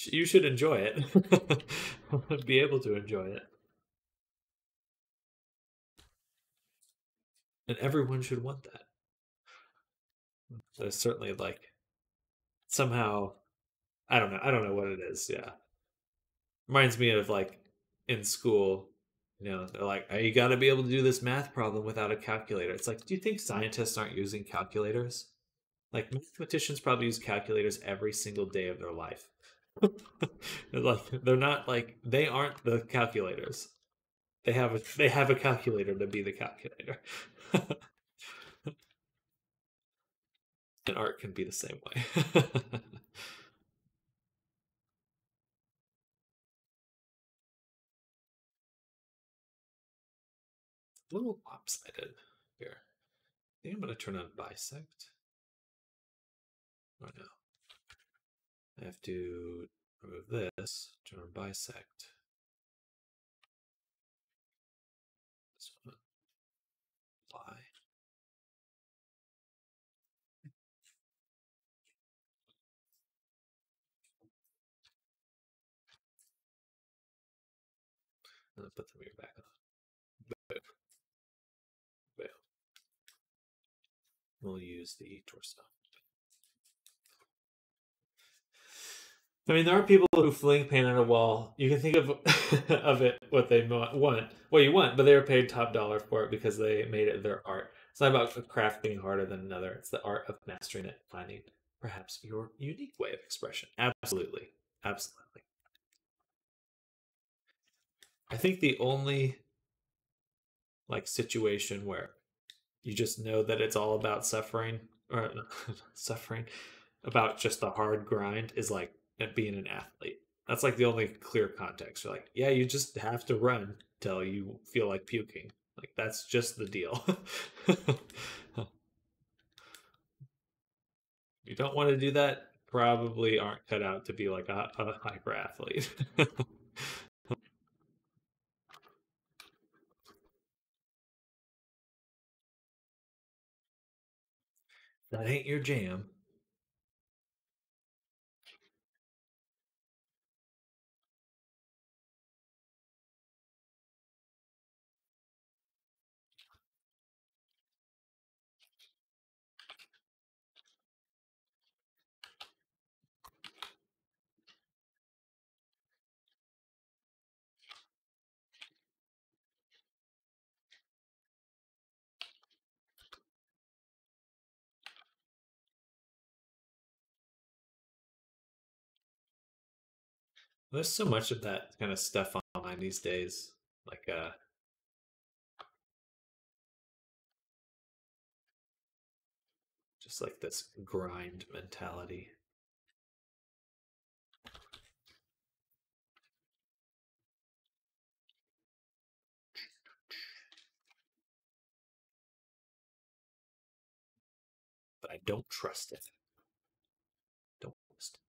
You should enjoy it. Be able to enjoy it. And everyone should want that. So it's certainly like somehow I don't know. I don't know what it is. Yeah. Reminds me of like in school, they're like, "Oh, you got to be able to do this math problem without a calculator." It's like, do you think scientists aren't using calculators? Like mathematicians probably use calculators every single day of their life. Like they're not like they aren't the calculators. They have a calculator to be the calculator. And art can be the same way. A little lopsided here. I think I'm going to turn on bisect. Oh no. I have to remove this, turn on bisect. This one. Apply. And then put the mirror back on. Boom. Boom. We'll use the torso. I mean, there are people who fling paint on a wall. You can think of of it what they want, what you want, but they were paid top dollar for it because they made it their art. It's not about a craft being harder than another. It's the art of mastering it, finding perhaps your unique way of expression. Absolutely, absolutely. I think the only like situation where you just know that it's all about suffering or suffering about just the hard grind is like being an athlete. That's like the only clear context. You're like, yeah, you just have to run till you feel like puking. Like that's just the deal. You don't want to do that, probably aren't cut out to be like a hyper athlete. That ain't your jam. There's so much of that kind of stuff online these days. Like just like this grind mentality. But I don't trust it. Don't trust it.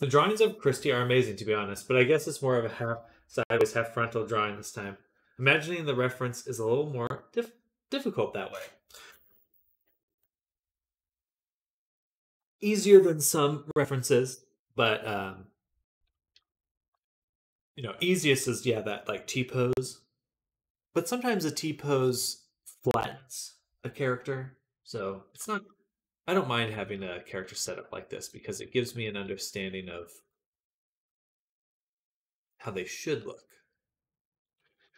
The drawings of Christie are amazing, to be honest, but I guess it's more of a half sideways, half frontal drawing this time. Imagining the reference is a little more difficult that way. Easier than some references, but easiest is yeah that like T pose, but sometimes a T pose flattens a character, So it's not. I don't mind having a character set up like this because it gives me an understanding of how they should look,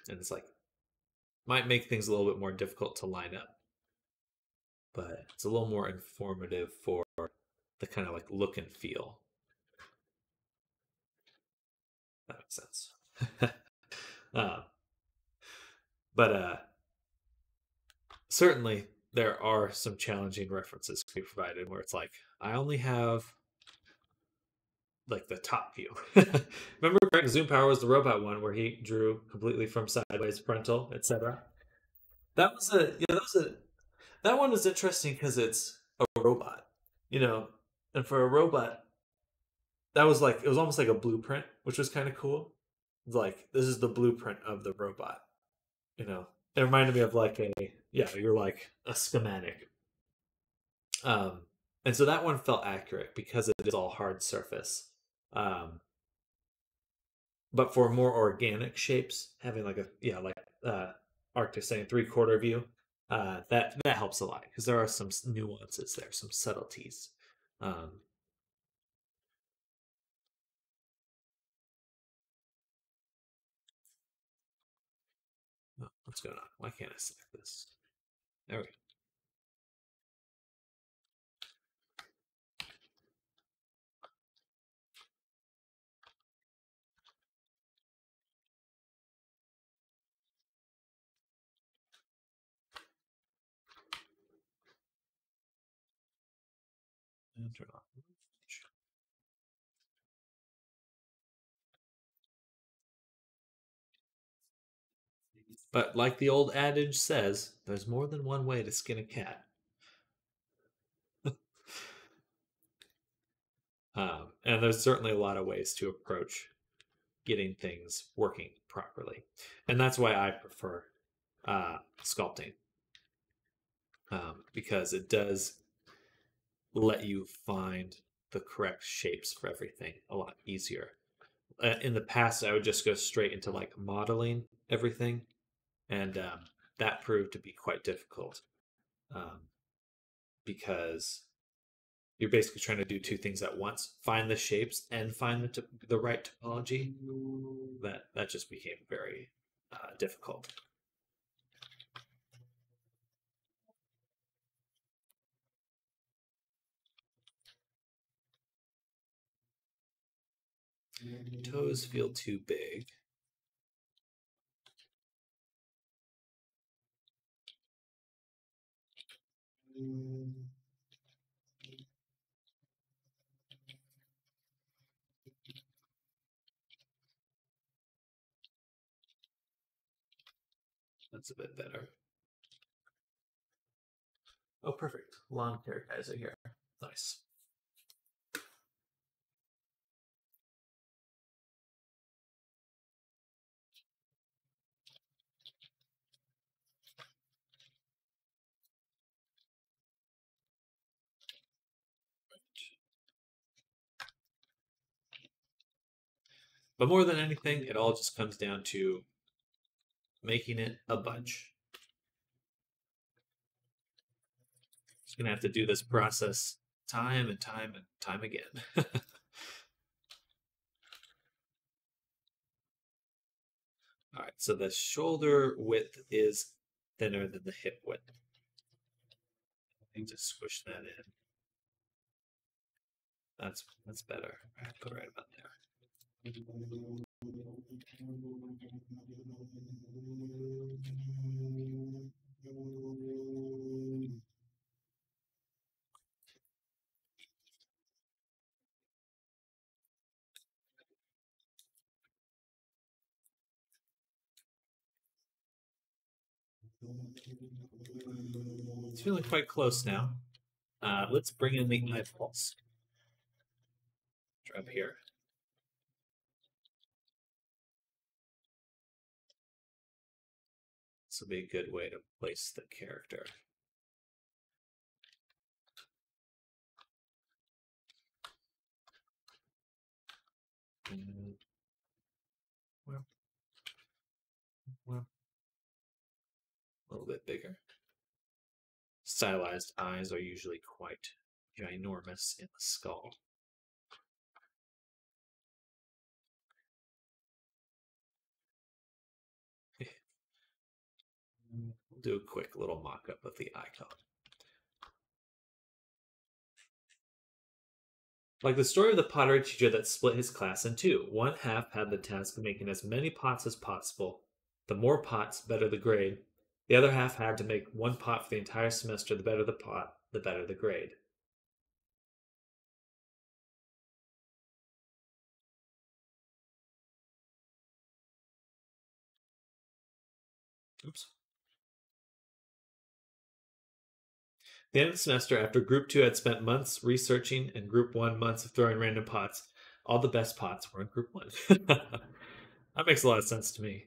and it's like might make things a little bit more difficult to line up, but it's a little more informative for the kind of like look and feel. That makes sense. uh, but certainly there are some challenging references we provided where it's like I only have like the top view. Remember, Greg Zoom Power was the robot one where he drew completely from sideways, frontal, etc. That was a that one was interesting because it's a robot, you know, and for a robot, that was like it was almost like a blueprint, which was kind of cool. Like this is the blueprint of the robot, you know. It reminded me of like a yeah, you're like a schematic. Um, and so that one felt accurate because it is all hard surface. Um, but for more organic shapes, having like a yeah, like Arctic saying 3/4 view, that helps a lot because there are some nuances there, some subtleties. Um, oh, what's going on? Why can't I select this? There we go. And turn off. But like the old adage says, there's more than one way to skin a cat. And there's certainly a lot of ways to approach getting things working properly. And that's why I prefer sculpting because it does let you find the correct shapes for everything a lot easier. In the past, I would just go straight into like modeling everything, and that proved to be quite difficult um, because you're basically trying to do two things at once: find the shapes and find the right topology. That just became very difficult. Toes feel too big. That's a bit better. Oh, perfect. Lawn care guys are here. Nice. But more than anything, it all just comes down to making it a bunch. Just gonna have to do this process time and time and time again. All right, so the shoulder width is thinner than the hip width. I need to squish that in. That's better. All right, put right about there. It's feeling quite close now. Let's bring in the eye pulse. Drop here. This will be a good way to place the character. And well, a little bit bigger. stylized eyes are usually quite ginormous in the skull. We'll do a quick little mock-up of the icon. Like the story of the pottery teacher that split his class in two. One half had the task of making as many pots as possible. The more pots, better the grade. The other half had to make one pot for the entire semester. The better the pot, the better the grade. Oops. The end of the semester, after Group 2 had spent months researching and Group 1 months of throwing random pots, all the best pots were in Group 1. That makes a lot of sense to me.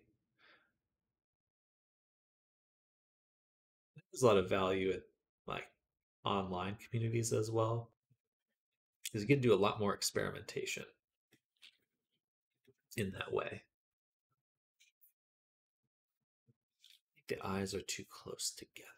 There's a lot of value in like online communities as well, because you can do a lot more experimentation in that way. The eyes are too close together.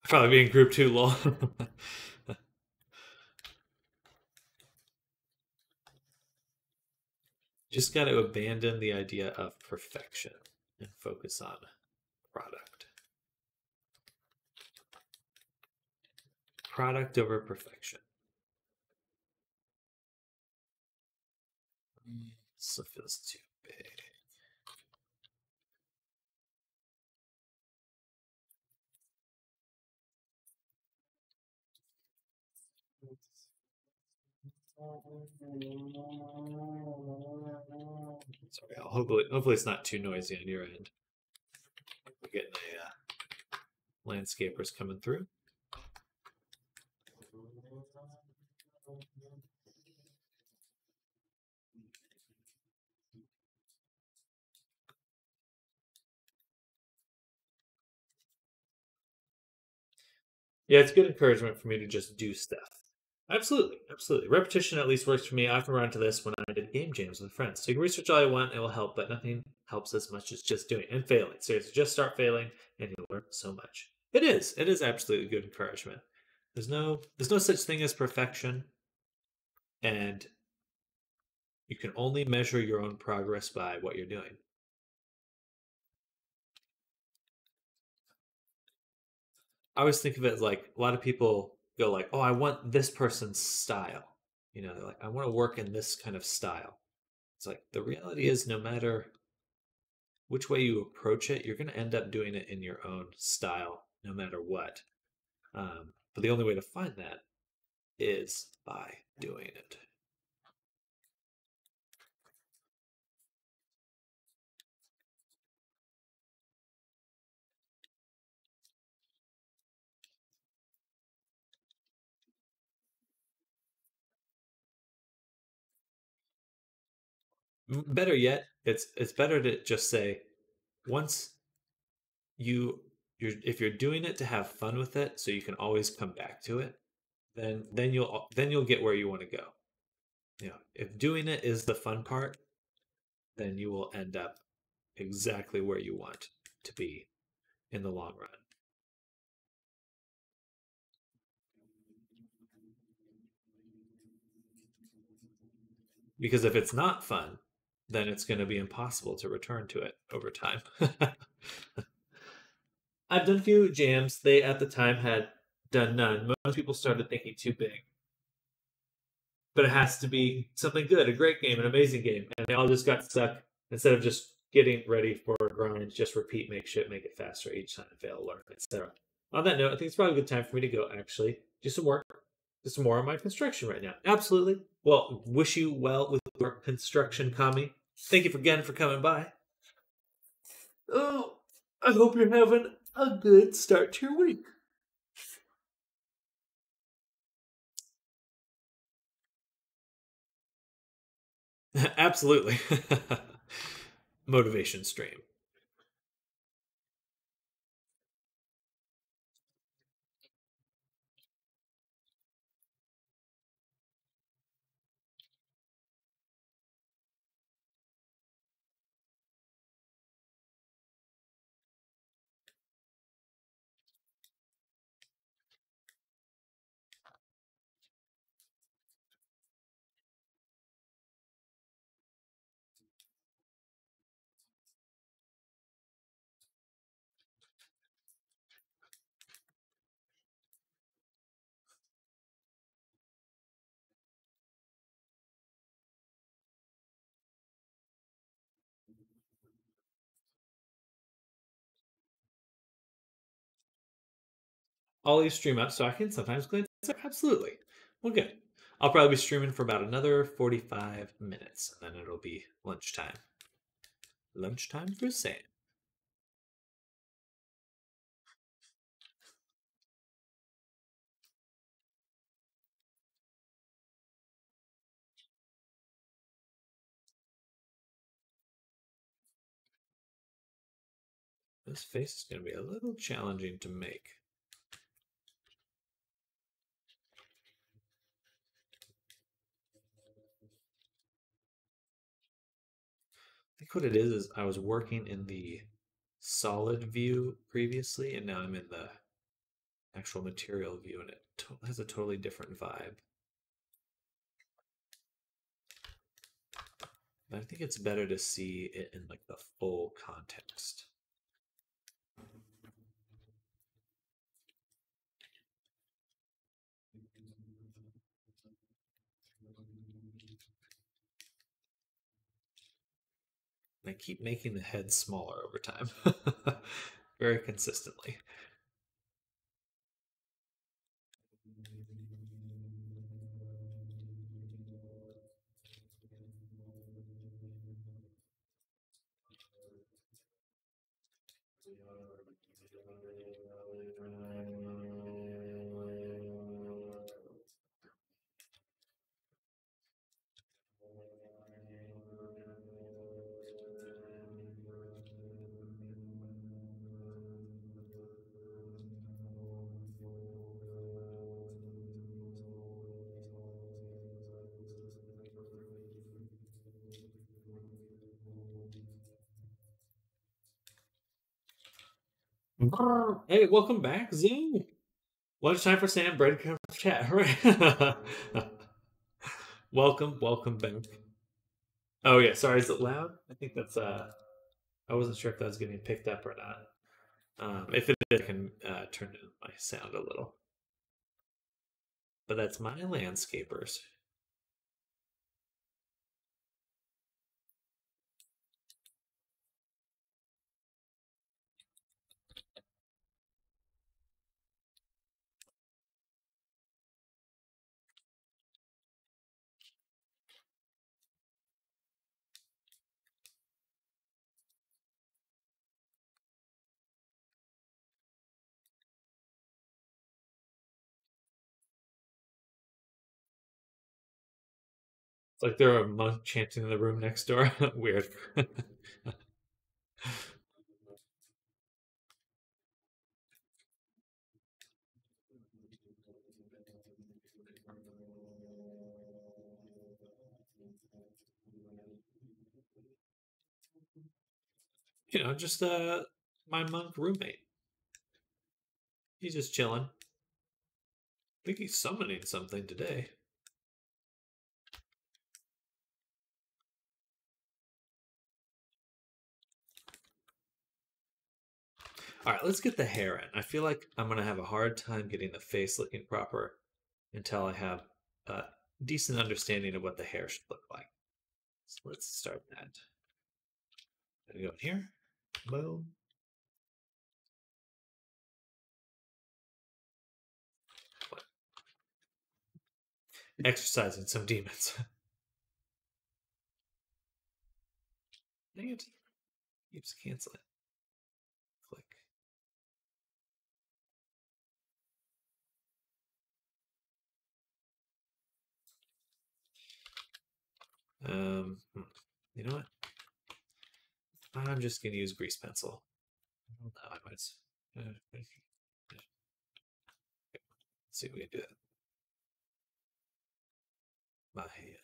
Probably being Group 2 long. Just got to abandon the idea of perfection and focus on product. Product over perfection. This feels too big. Sorry, hopefully it's not too noisy on your end. We're getting a landscapers coming through. Yeah, it's good encouragement for me to just do stuff. Absolutely, absolutely. Repetition at least works for me. I often run into this when I did game jams with friends. So you can research all you want, it will help, but nothing helps as much as just doing it and failing. Seriously, just start failing and you'll learn so much. It is. It is absolutely good encouragement. There's no such thing as perfection, and you can only measure your own progress by what you're doing. I always think of it as like a lot of people go like, "Oh, I want this person's style." You know, they're like, "I want to work in this kind of style." It's like the reality is no matter which way you approach it, you're going to end up doing it in your own style no matter what. But the only way to find that is by doing it. Better yet, it's better to just say once if you're doing it to have fun with it so you can always come back to it, then you'll get where you want to go. You know, if doing it is the fun part, then you will end up exactly where you want to be in the long run. Because if it's not fun, then it's going to be impossible to return to it over time. I've done a few jams. They at the time had done none. Most people started thinking too big. But it has to be something good, a great game, an amazing game. And they all just got stuck instead of just getting ready for a grind, just repeat, make shit, make it faster each time, fail, learn, etc. On that note, I think it's probably a good time for me to go actually do some work. Do some more on my construction right now. Absolutely. Well, wish you well with your construction, Kami. Thank you again for coming by. Oh, I hope you're having a good start to your week. Absolutely. Motivation stream. I'll leave stream up so I can sometimes glance. Absolutely. Well, good. I'll probably be streaming for about another 45 minutes, and then it'll be lunchtime. Lunchtime for Sam. This face is going to be a little challenging to make. I think what it is I was working in the solid view previously, and now I'm in the actual material view, and it has a totally different vibe. But I think it's better to see it in like the full context. And I keep making the head smaller over time, very consistently. Hey, welcome back, Zoom. Lunchtime for Sam, bread for chat. Right. welcome back. Oh yeah, sorry, is it loud? I think that's I wasn't sure if that was getting picked up or not. If it is, I can turn down my sound a little. But that's my landscapers. It's like there are a monk chanting in the room next door. Weird. You know, just my monk roommate. He's just chilling. I think he's summoning something today. All right, let's get the hair in. I feel like I'm gonna have a hard time getting the face looking proper until I have a decent understanding of what the hair should look like. So let's start that. Gonna go in here. Boom. Exercising some demons. Dang it. Keeps canceling. Click. You know what? I'm just gonna use grease pencil. No, I might. Let's see if we can do that. My hand.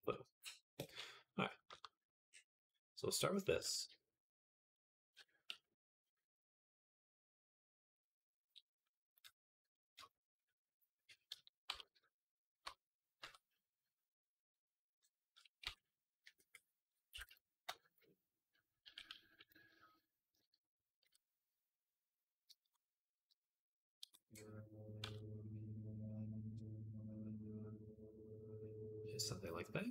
Boom. All right. So we'll start with this. something like that.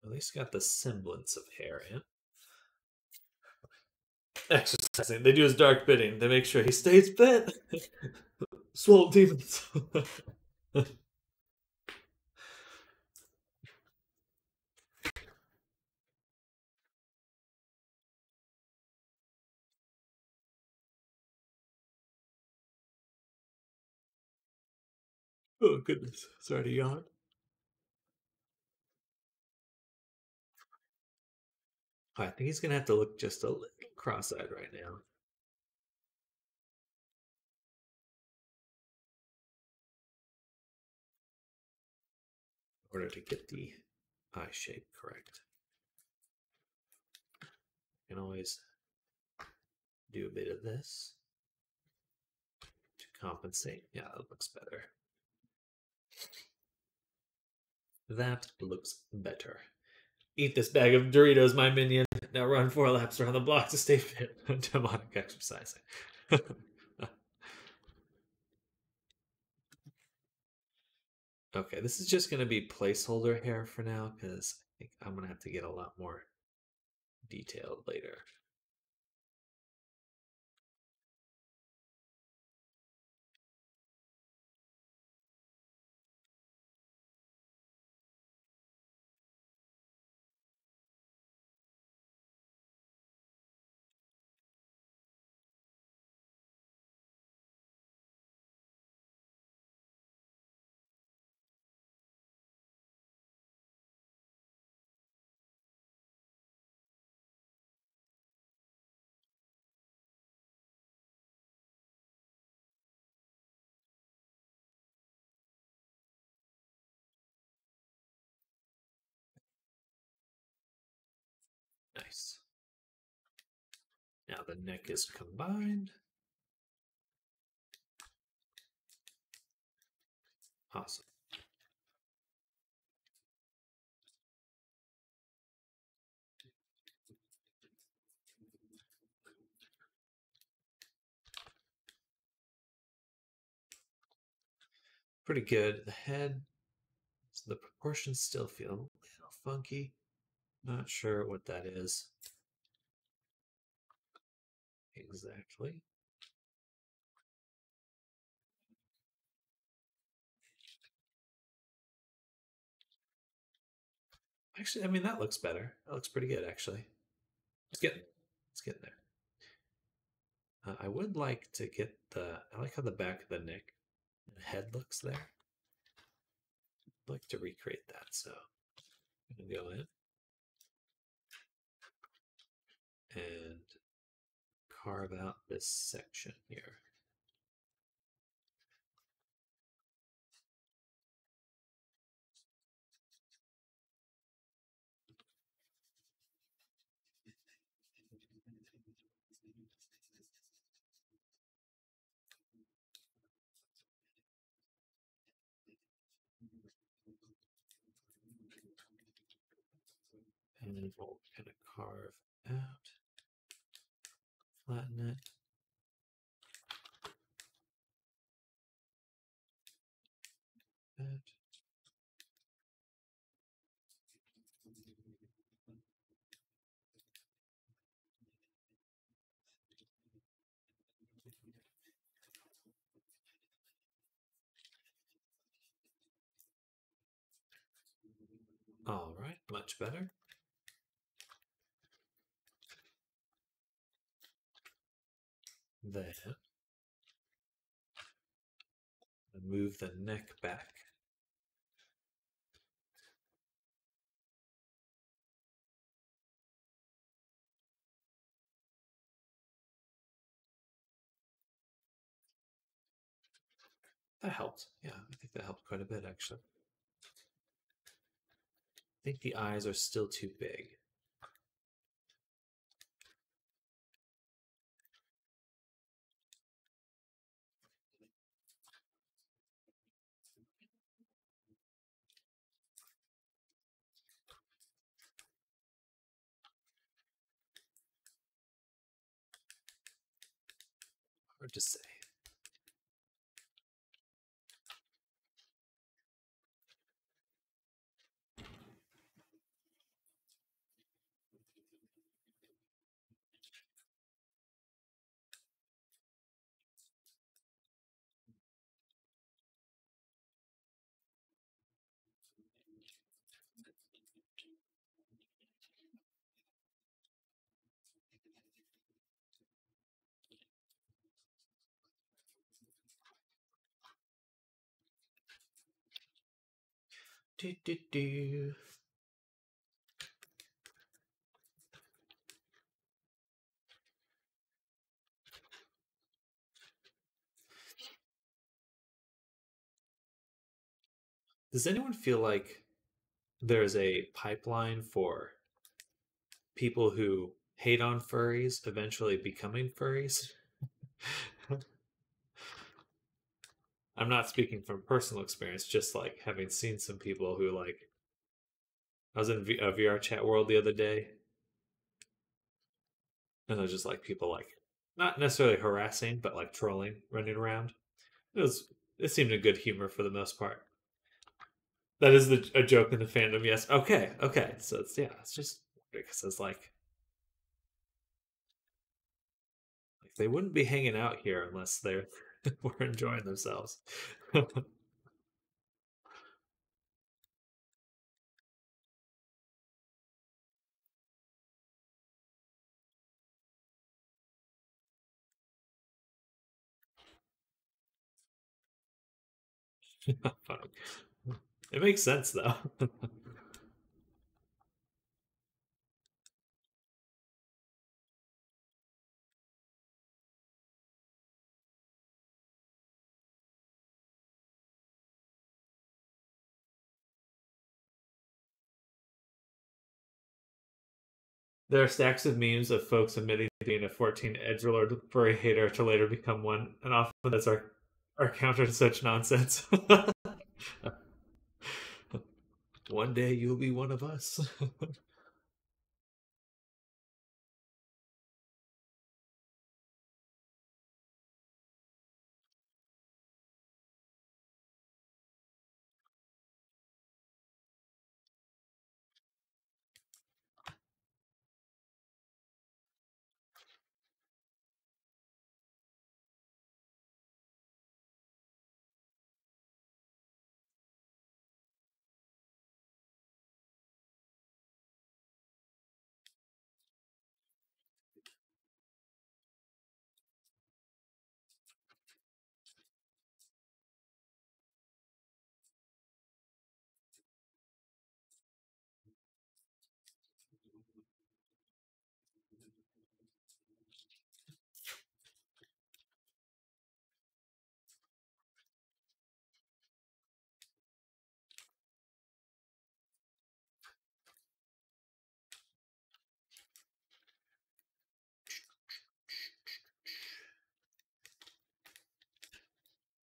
At least got the semblance of hair in. Exercising. They do his dark bidding. They make sure he stays fit. Swole demons. Oh goodness. Sorry to yawn. I think he's gonna have to look just a little cross-eyed right now. In order to get the eye shape correct. You can always do a bit of this to compensate. Yeah, that looks better. That looks better. Eat this bag of Doritos, my minion. Now run 4 laps around the block to stay fit. Demonic exercising. Okay, this is just going to be placeholder hair for now because I think I'm going to have to get a lot more detailed later. Nice. Now the neck is combined. Awesome. Pretty good. The head, so the proportions still feel a little funky. Not sure what that is exactly. Actually, I mean, that looks better. That looks pretty good, actually. It's getting there. I would like to get I like how the back of the neck and head looks there. I'd like to recreate that, so I'm going to go in and carve out this section here. And then we'll kind of carve out, flatten it. That. All right, much better. Then move the neck back. That helped. Yeah, I think that helped quite a bit, actually. I think the eyes are still too big. Hard to say. Do, do, do. Does anyone feel like there's a pipeline for people who hate on furries eventually becoming furries? I'm not speaking from personal experience, just like having seen some people who like. I was in a VR chat world the other day, and there's just like people like not necessarily harassing, but like trolling, running around. It was it seemed in good humor for the most part. That is a joke in the fandom. Yes. Okay. Okay. So it's yeah. It's just because it's like they wouldn't be hanging out here unless they were enjoying themselves. Funny. It makes sense though. There are stacks of memes of folks admitting to being a 14 edgelord furry hater to later become one, and often that's our counter to such nonsense. One day you'll be one of us.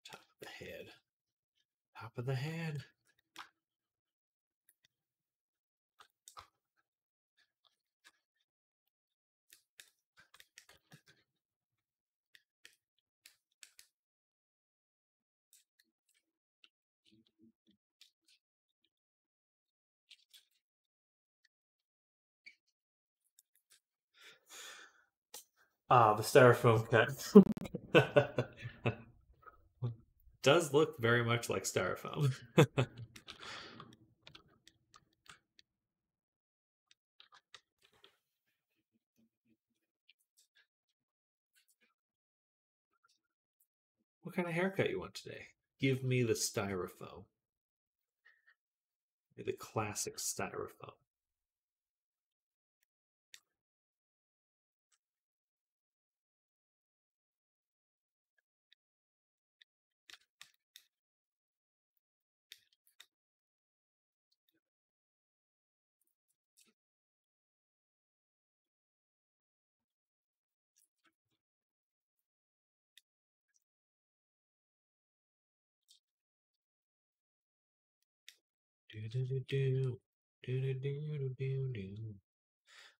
Top of the head. Top of the head. Ah, the styrofoam cut. Does look very much like styrofoam. What kind of haircut you want today? Give me the styrofoam. The classic styrofoam.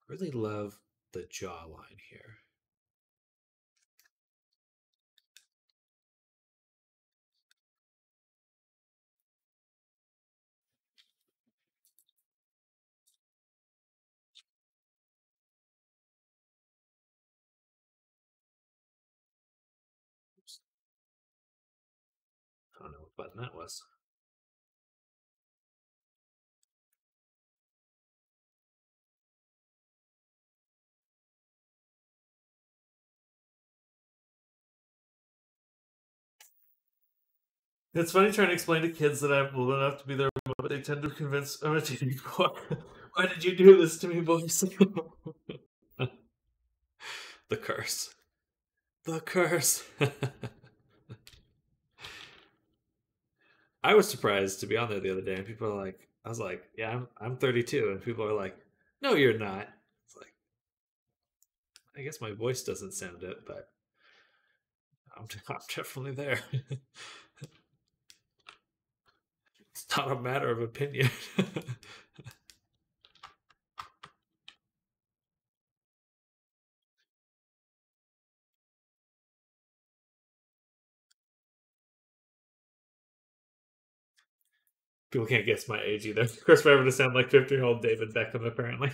Really love the jawline here. I don't know what button that was. It's funny trying to explain to kids that I'm old enough to be their mom, but they tend to convince I'm a teenage boy. Why did you do this to me, boys? The curse. The curse. I was surprised to be on there the other day, and people are like, I was like, yeah, I'm 32, and people are like, no, you're not. It's like, I guess my voice doesn't sound it, but I'm definitely there. It's not a matter of opinion. People can't guess my age either. Of course, forever to sound like 50-year-old David Beckham, apparently.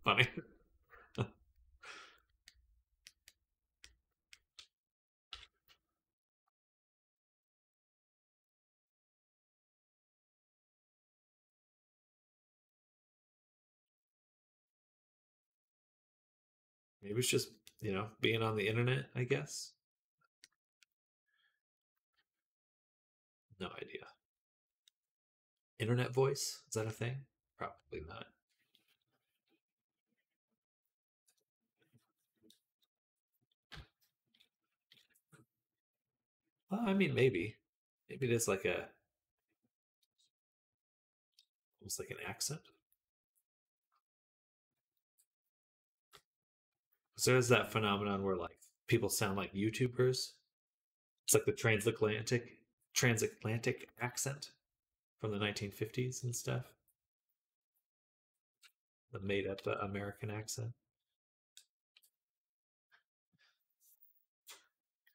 Funny. Maybe it's just, being on the internet, I guess. No idea. Internet voice? Is that a thing? Probably not. Well, I mean, maybe. Maybe it is like almost like an accent. So there's that phenomenon where like people sound like YouTubers. It's like the transatlantic accent from the 1950s and stuff. The made up American accent.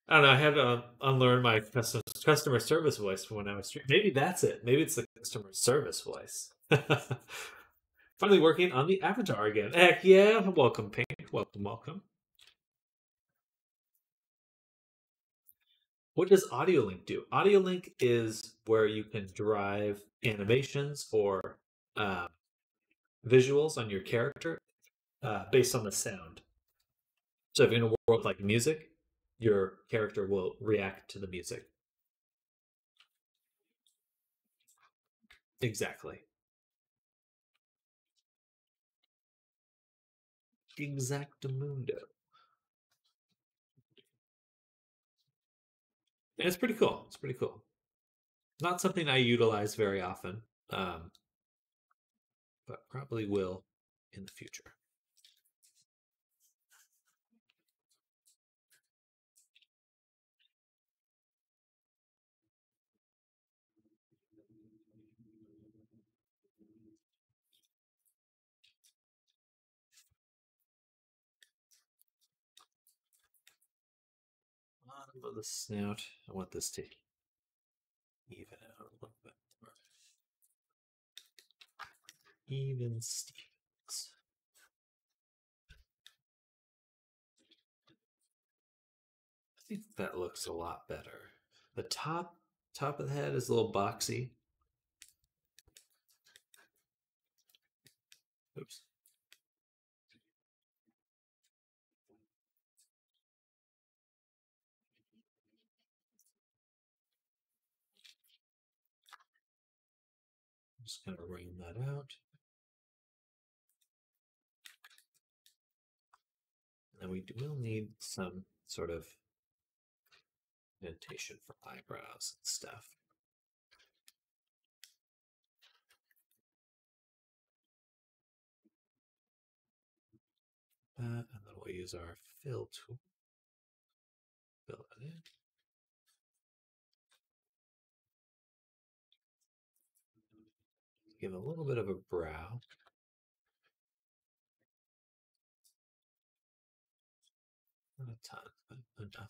I don't know. I had to unlearn my customer service voice from when I was streaming. Maybe that's it. Maybe it's the customer service voice. Finally working on the avatar again. Heck yeah. Welcome, Paint. Welcome, welcome. What does AudioLink do? AudioLink is where you can drive animations or visuals on your character based on the sound. So if you're in a world like music, your character will react to the music. Exactly. Exactamundo. And it's pretty cool. It's pretty cool. Not something I utilize very often, but probably will in the future. Bottom of the snout. I want this to even out a little bit more. Even Stevens. I think that looks a lot better. The top of the head is a little boxy. Oops. I'm just going to round that out. And we will need some sort of indentation for eyebrows and stuff. And then we'll use our fill tool. Fill it in. give a little bit of a brow. Not a ton, but enough.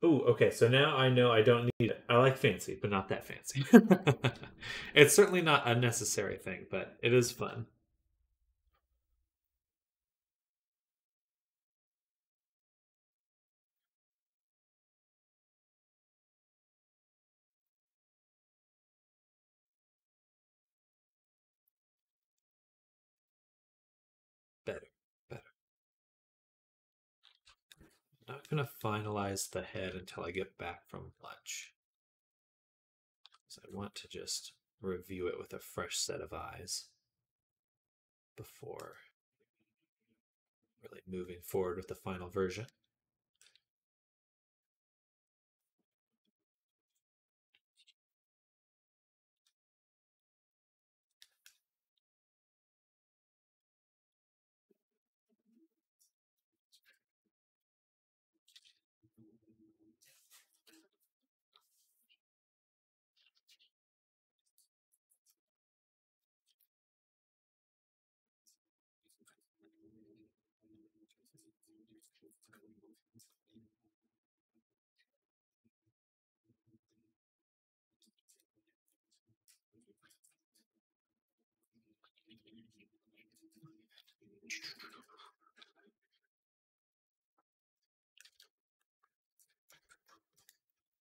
Oh, okay. So now I know I don't need it. I like fancy, but not that fancy. It's certainly not a necessary thing, but it is fun. Better, better. I'm not going to finalize the head until I get back from lunch. So I want to just review it with a fresh set of eyes before really moving forward with the final version.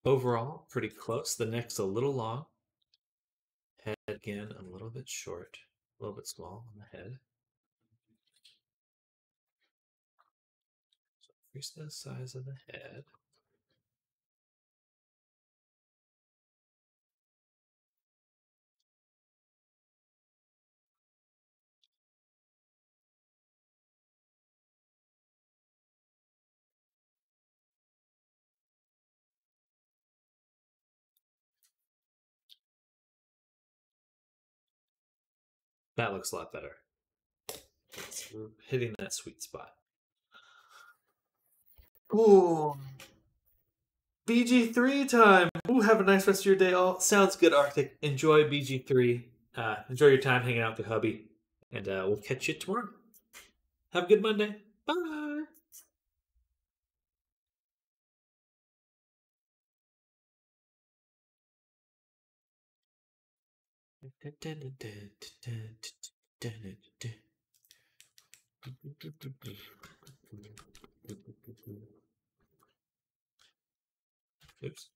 Overall, pretty close. The neck's a little long. Head again, a little bit short, a little bit small on the head. So increase the size of the head. That looks a lot better. We're hitting that sweet spot. Ooh. BG3 time. Ooh, have a nice rest of your day. All sounds good, Arctic. Enjoy BG3. Enjoy your time hanging out with your hubby. And we'll catch you tomorrow. Have a good Monday. Bye. Oops.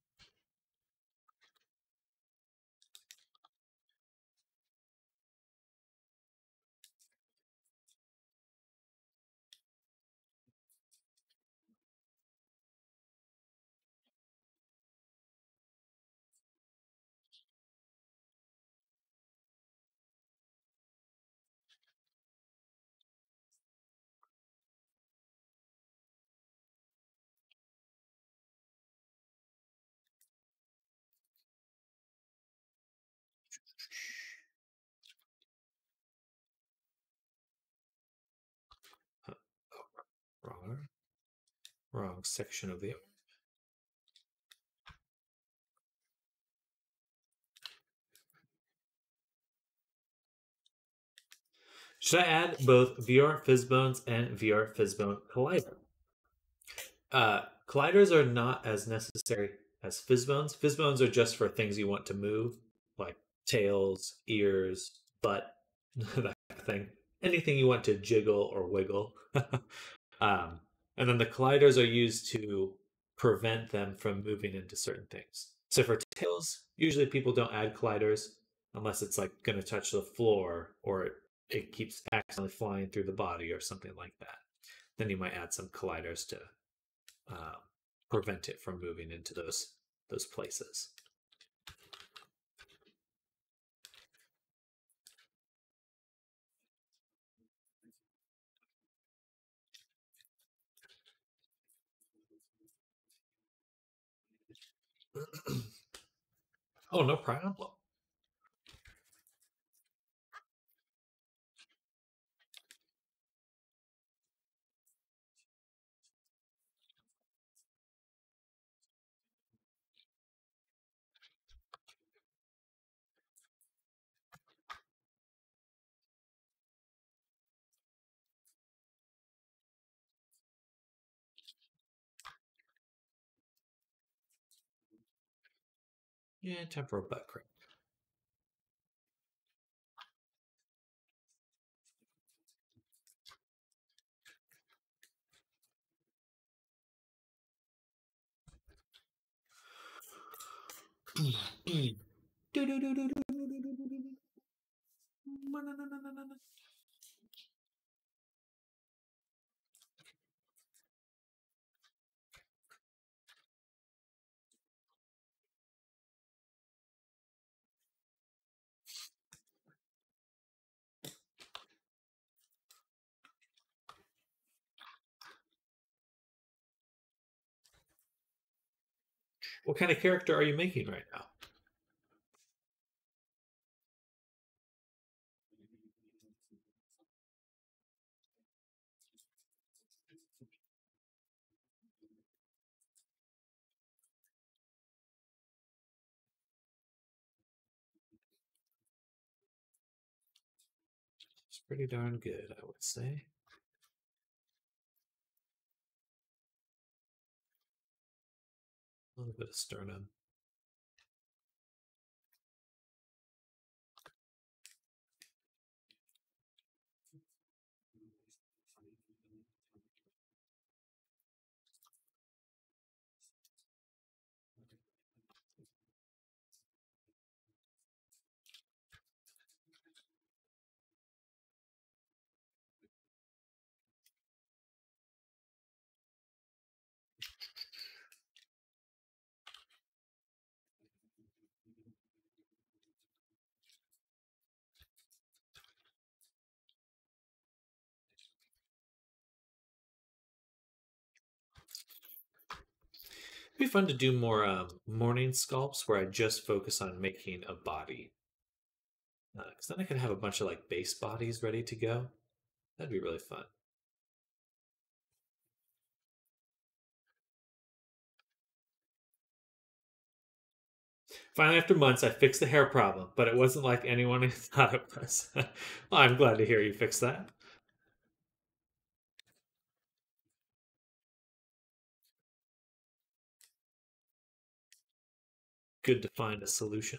Wrong. Wrong section of the. Should I add both VR Fizzbones and VR Fizzbone Collider? Colliders are not as necessary as Fizzbones. Fizzbones are just for things you want to move, like tails, ears, butt, that kind of thing. Anything you want to jiggle or wiggle. And then the colliders are used to prevent them from moving into certain things. So for tails, usually people don't add colliders unless it's like going to touch the floor or it keeps accidentally flying through the body or something like that. Then you might add some colliders to prevent it from moving into those places. Oh, no problem. Yeah, temporal butt crack. What kind of character are you making right now? It's pretty darn good, I would say. A little bit of sternum. It'd be fun to do more morning sculpts where I just focus on making a body. Because then I can have a bunch of like base bodies ready to go. That'd be really fun. Finally, after months, I fixed the hair problem, but it wasn't like anyone thought it was. Well, I'm glad to hear you fixed that. Good to find a solution.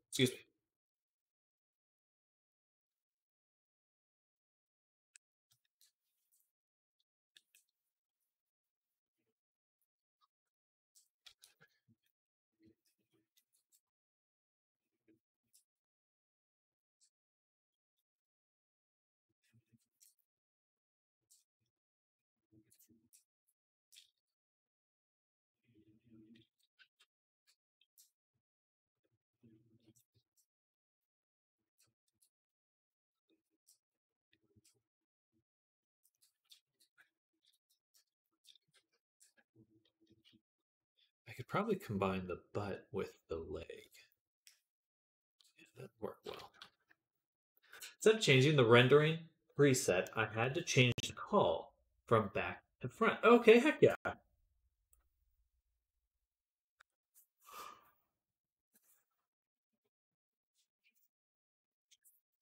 Excuse me. I could probably combine the butt with the leg. Yeah, that'd work well. Instead of changing the rendering preset, I had to change the call from back to front. Okay, heck yeah.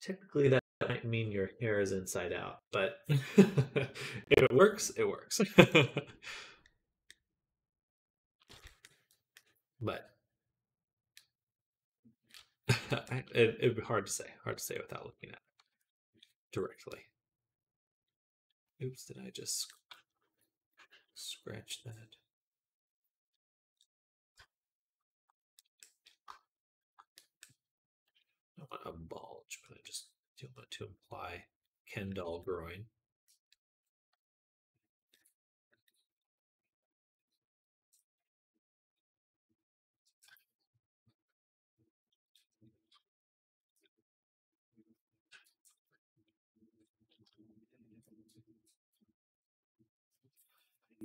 Typically, that might mean your hair is inside out, but if it works, it works. But it'd be hard to say without looking at it directly. Oops, did I just scratch that? don't want a bulge, but I just do want to imply Ken doll groin.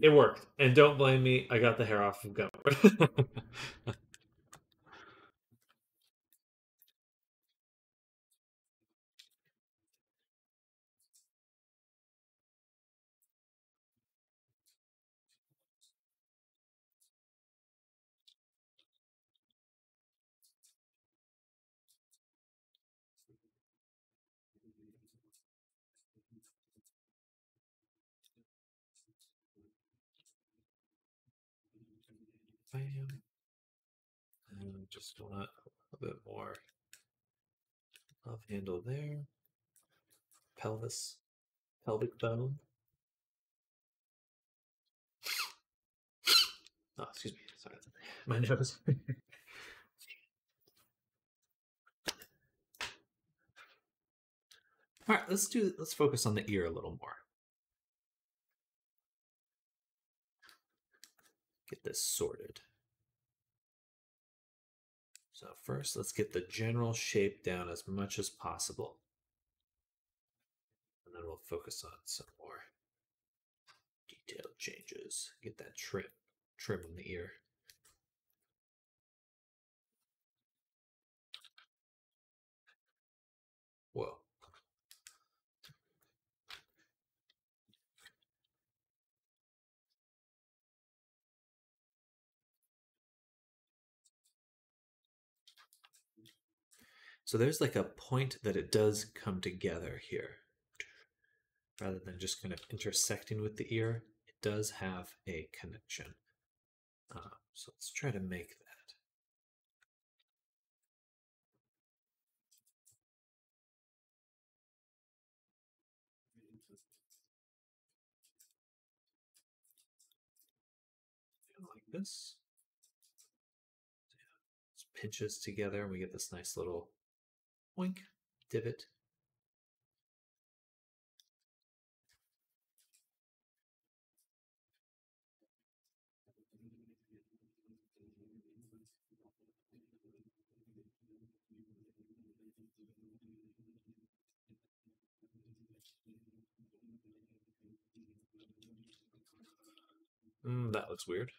It worked. And don't blame me, I got the hair off of Gumroad. Bam. And just want a little bit more love handle there. Pelvis, pelvic bone. Oh, excuse me. Sorry. My nose. All right, let's focus on the ear a little more. Get this sorted. So first, let's get the general shape down as much as possible. And then we'll focus on some more detailed changes. Get that trim on the ear. Whoa. So there's like a point that it does come together here. Rather than just kind of intersecting with the ear, it does have a connection. So let's try to make that. Like this. It pinches together and we get this nice little oink divot. That looks weird.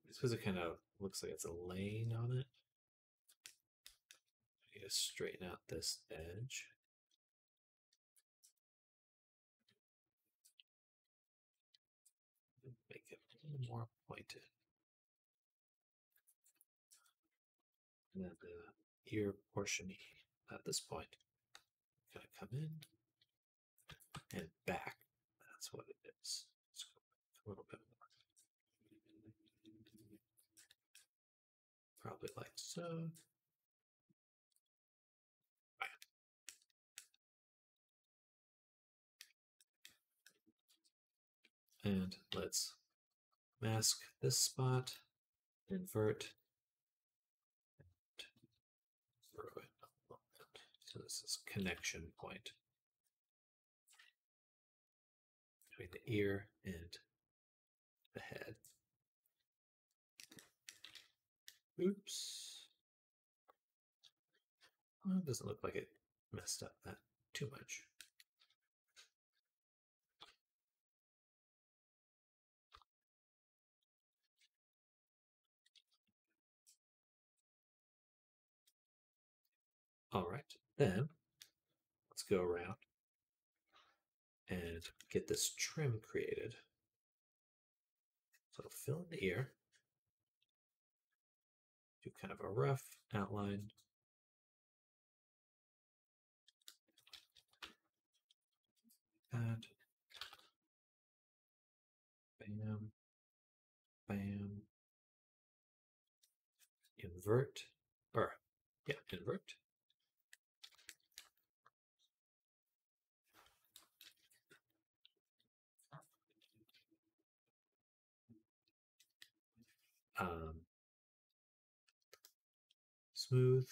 It's because it kind of looks like it's a lane on it. I need to straighten out this edge. Make it a little more pointed. And then the ear portion at this point kind of come in and back. That's what it is. Let's go back a little bit more. Probably like so. And let's mask this spot, invert, throw it a little bit. So this is connection point between the ear and the head. Oops. Well, it doesn't look like it messed up that too much. All right, then let's go around and get this trim created. So fill in the ear, do kind of a rough outline. And bam, bam, invert, or yeah, invert. smooth,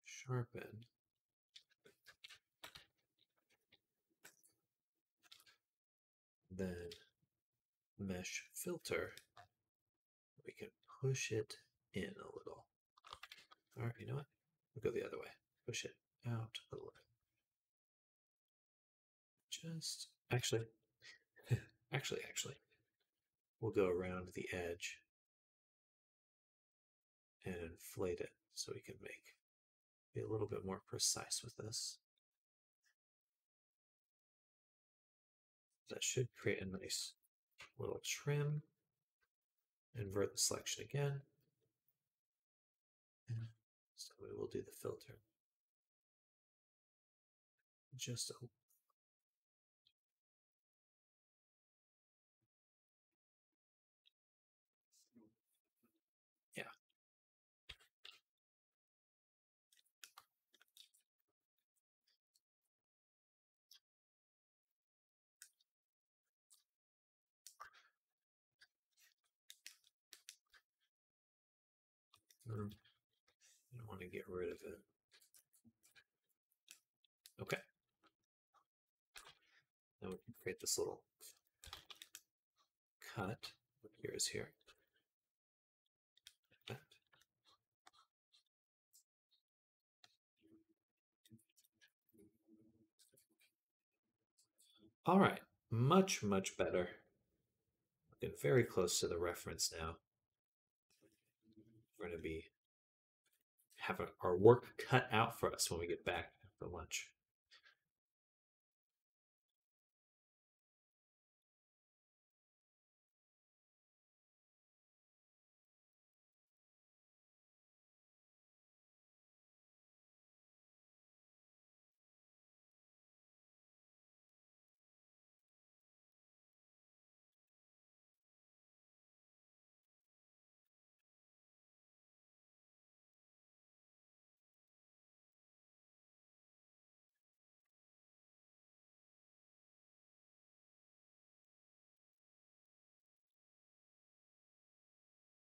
sharpen, then mesh filter. We can push it in a little. All right, you know what? We'll go the other way. Push it out a little. Just actually, actually, we'll go around the edge and inflate it so we can be a little bit more precise with this. That should create a nice little trim. Invert the selection again. So we will do the filter. Just a yeah. I don't want to get rid of it. Okay. Now we can create this little cut. Here is here. That. All right, much, much better. Getting very close to the reference now. We're going to be having our work cut out for us when we get back after lunch.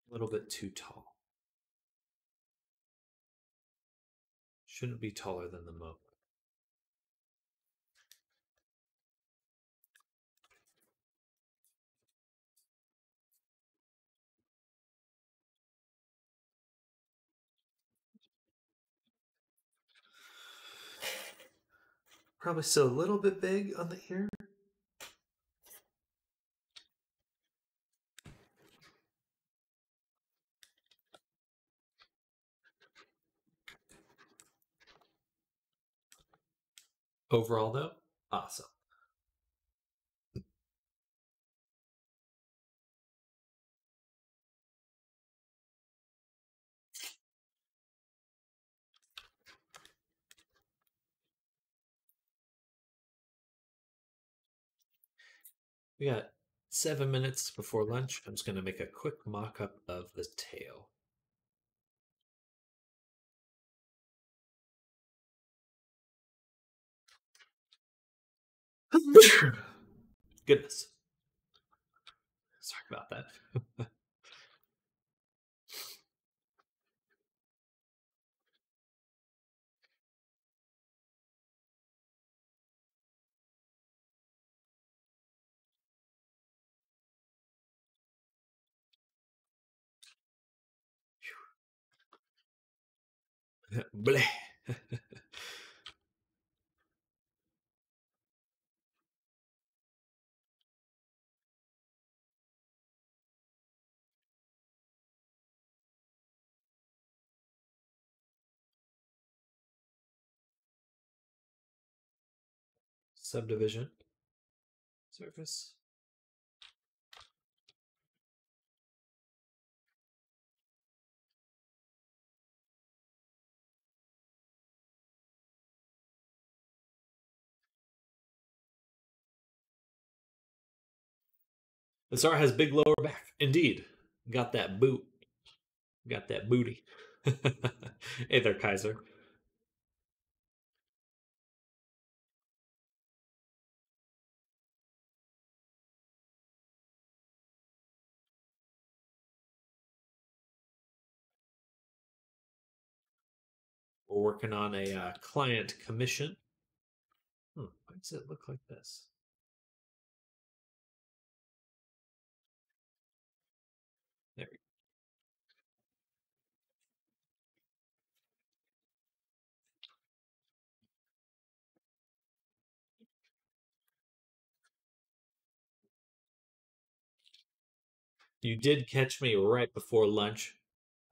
A little bit too tall. Shouldn't be taller than the moat. Probably still a little bit big on the ear. Overall, though, awesome. We got 7 minutes before lunch. I'm just going to make a quick mock-up of the tail. Goodness. Sorry about that. Bleh. Subdivision. Surface. The Tsar has big lower back. Indeed. Got that boot. Got that booty. Hey there, Kaiser. We're working on a client commission. Why does it look like this? There we go. You did catch me right before lunch.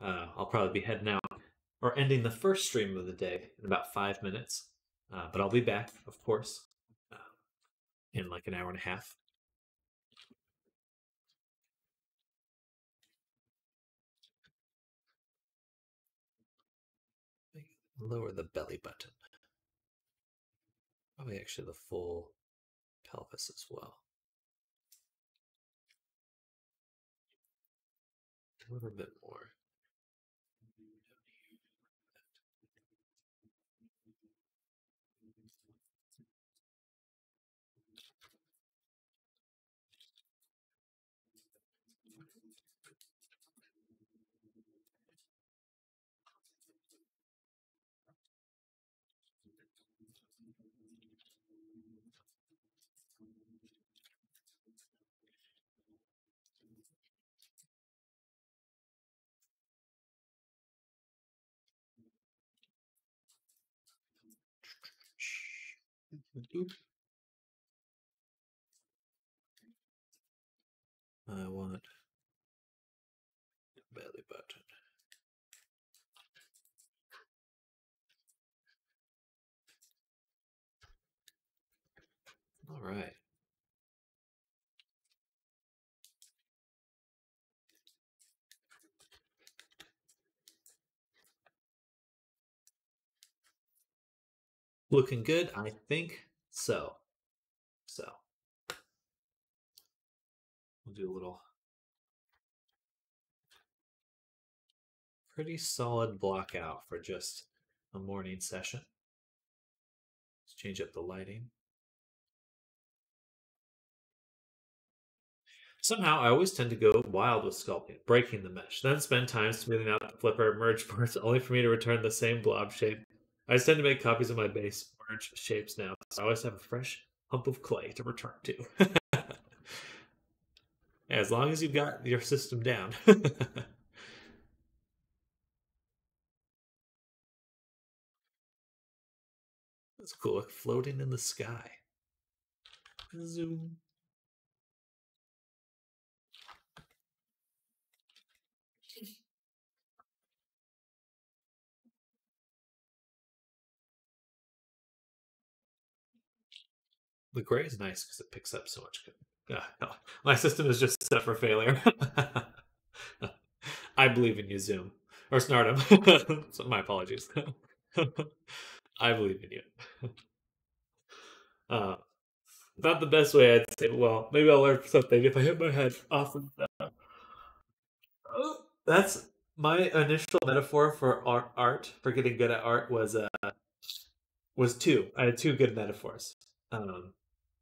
I'll probably be heading out or ending the first stream of the day in about 5 minutes. But I'll be back, of course, uh, in like an hour and a half. Lower the belly button. Probably actually the full pelvis as well. A little bit more. I want belly button. All right. Looking good, I think so. We'll do a little pretty solid block out for just a morning session. Let's change up the lighting. Somehow, I always tend to go wild with sculpting, breaking the mesh, then spend time smoothing out the flipper merge parts, only for me to return the same blob shape. I just tend to make copies of my base merge shapes now, so I always have a fresh hump of clay to return to. As long as you've got your system down. That's cool, like floating in the sky. Zoom. The gray is nice because it picks up so much. No. My system is just set for failure. I believe in you, Zoom. Or Snardom. So my apologies. I believe in you. Not the best way I'd say, well, maybe I'll learn something if I hit my head off of that. That's my initial metaphor for art, for getting good at art was two. I had two good metaphors.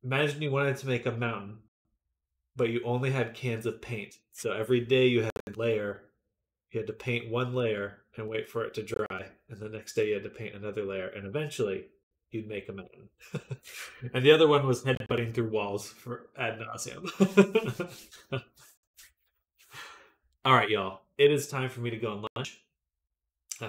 Imagine you wanted to make a mountain, but you only had cans of paint. So every day you had a layer, you had to paint one layer and wait for it to dry. And the next day you had to paint another layer. And eventually you'd make a mountain. And the other one was headbutting through walls for ad nauseum. All right, y'all. It is time for me to go on lunch.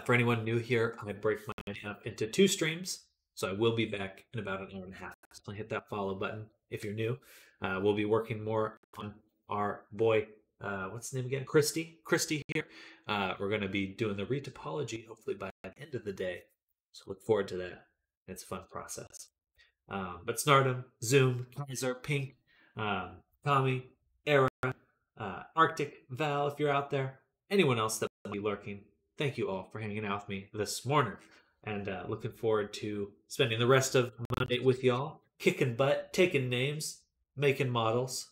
For anyone new here, I break my up into 2 streams. So I will be back in about an hour and a half. So hit that follow button if you're new. We'll be working more on our boy, what's his name again? Christy here. We're going to be doing the retopology hopefully by the end of the day. So look forward to that. It's a fun process. But Snardom, Zoom, Kaiser, Pink, Tommy, Era, Arctic, Val, if you're out there, anyone else that will be lurking, thank you all for hanging out with me this morning. And looking forward to spending the rest of Monday with y'all, kicking butt, taking names, making models.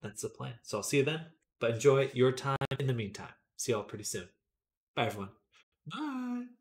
That's the plan. So I'll see you then. But enjoy your time in the meantime. See y'all pretty soon. Bye, everyone. Bye.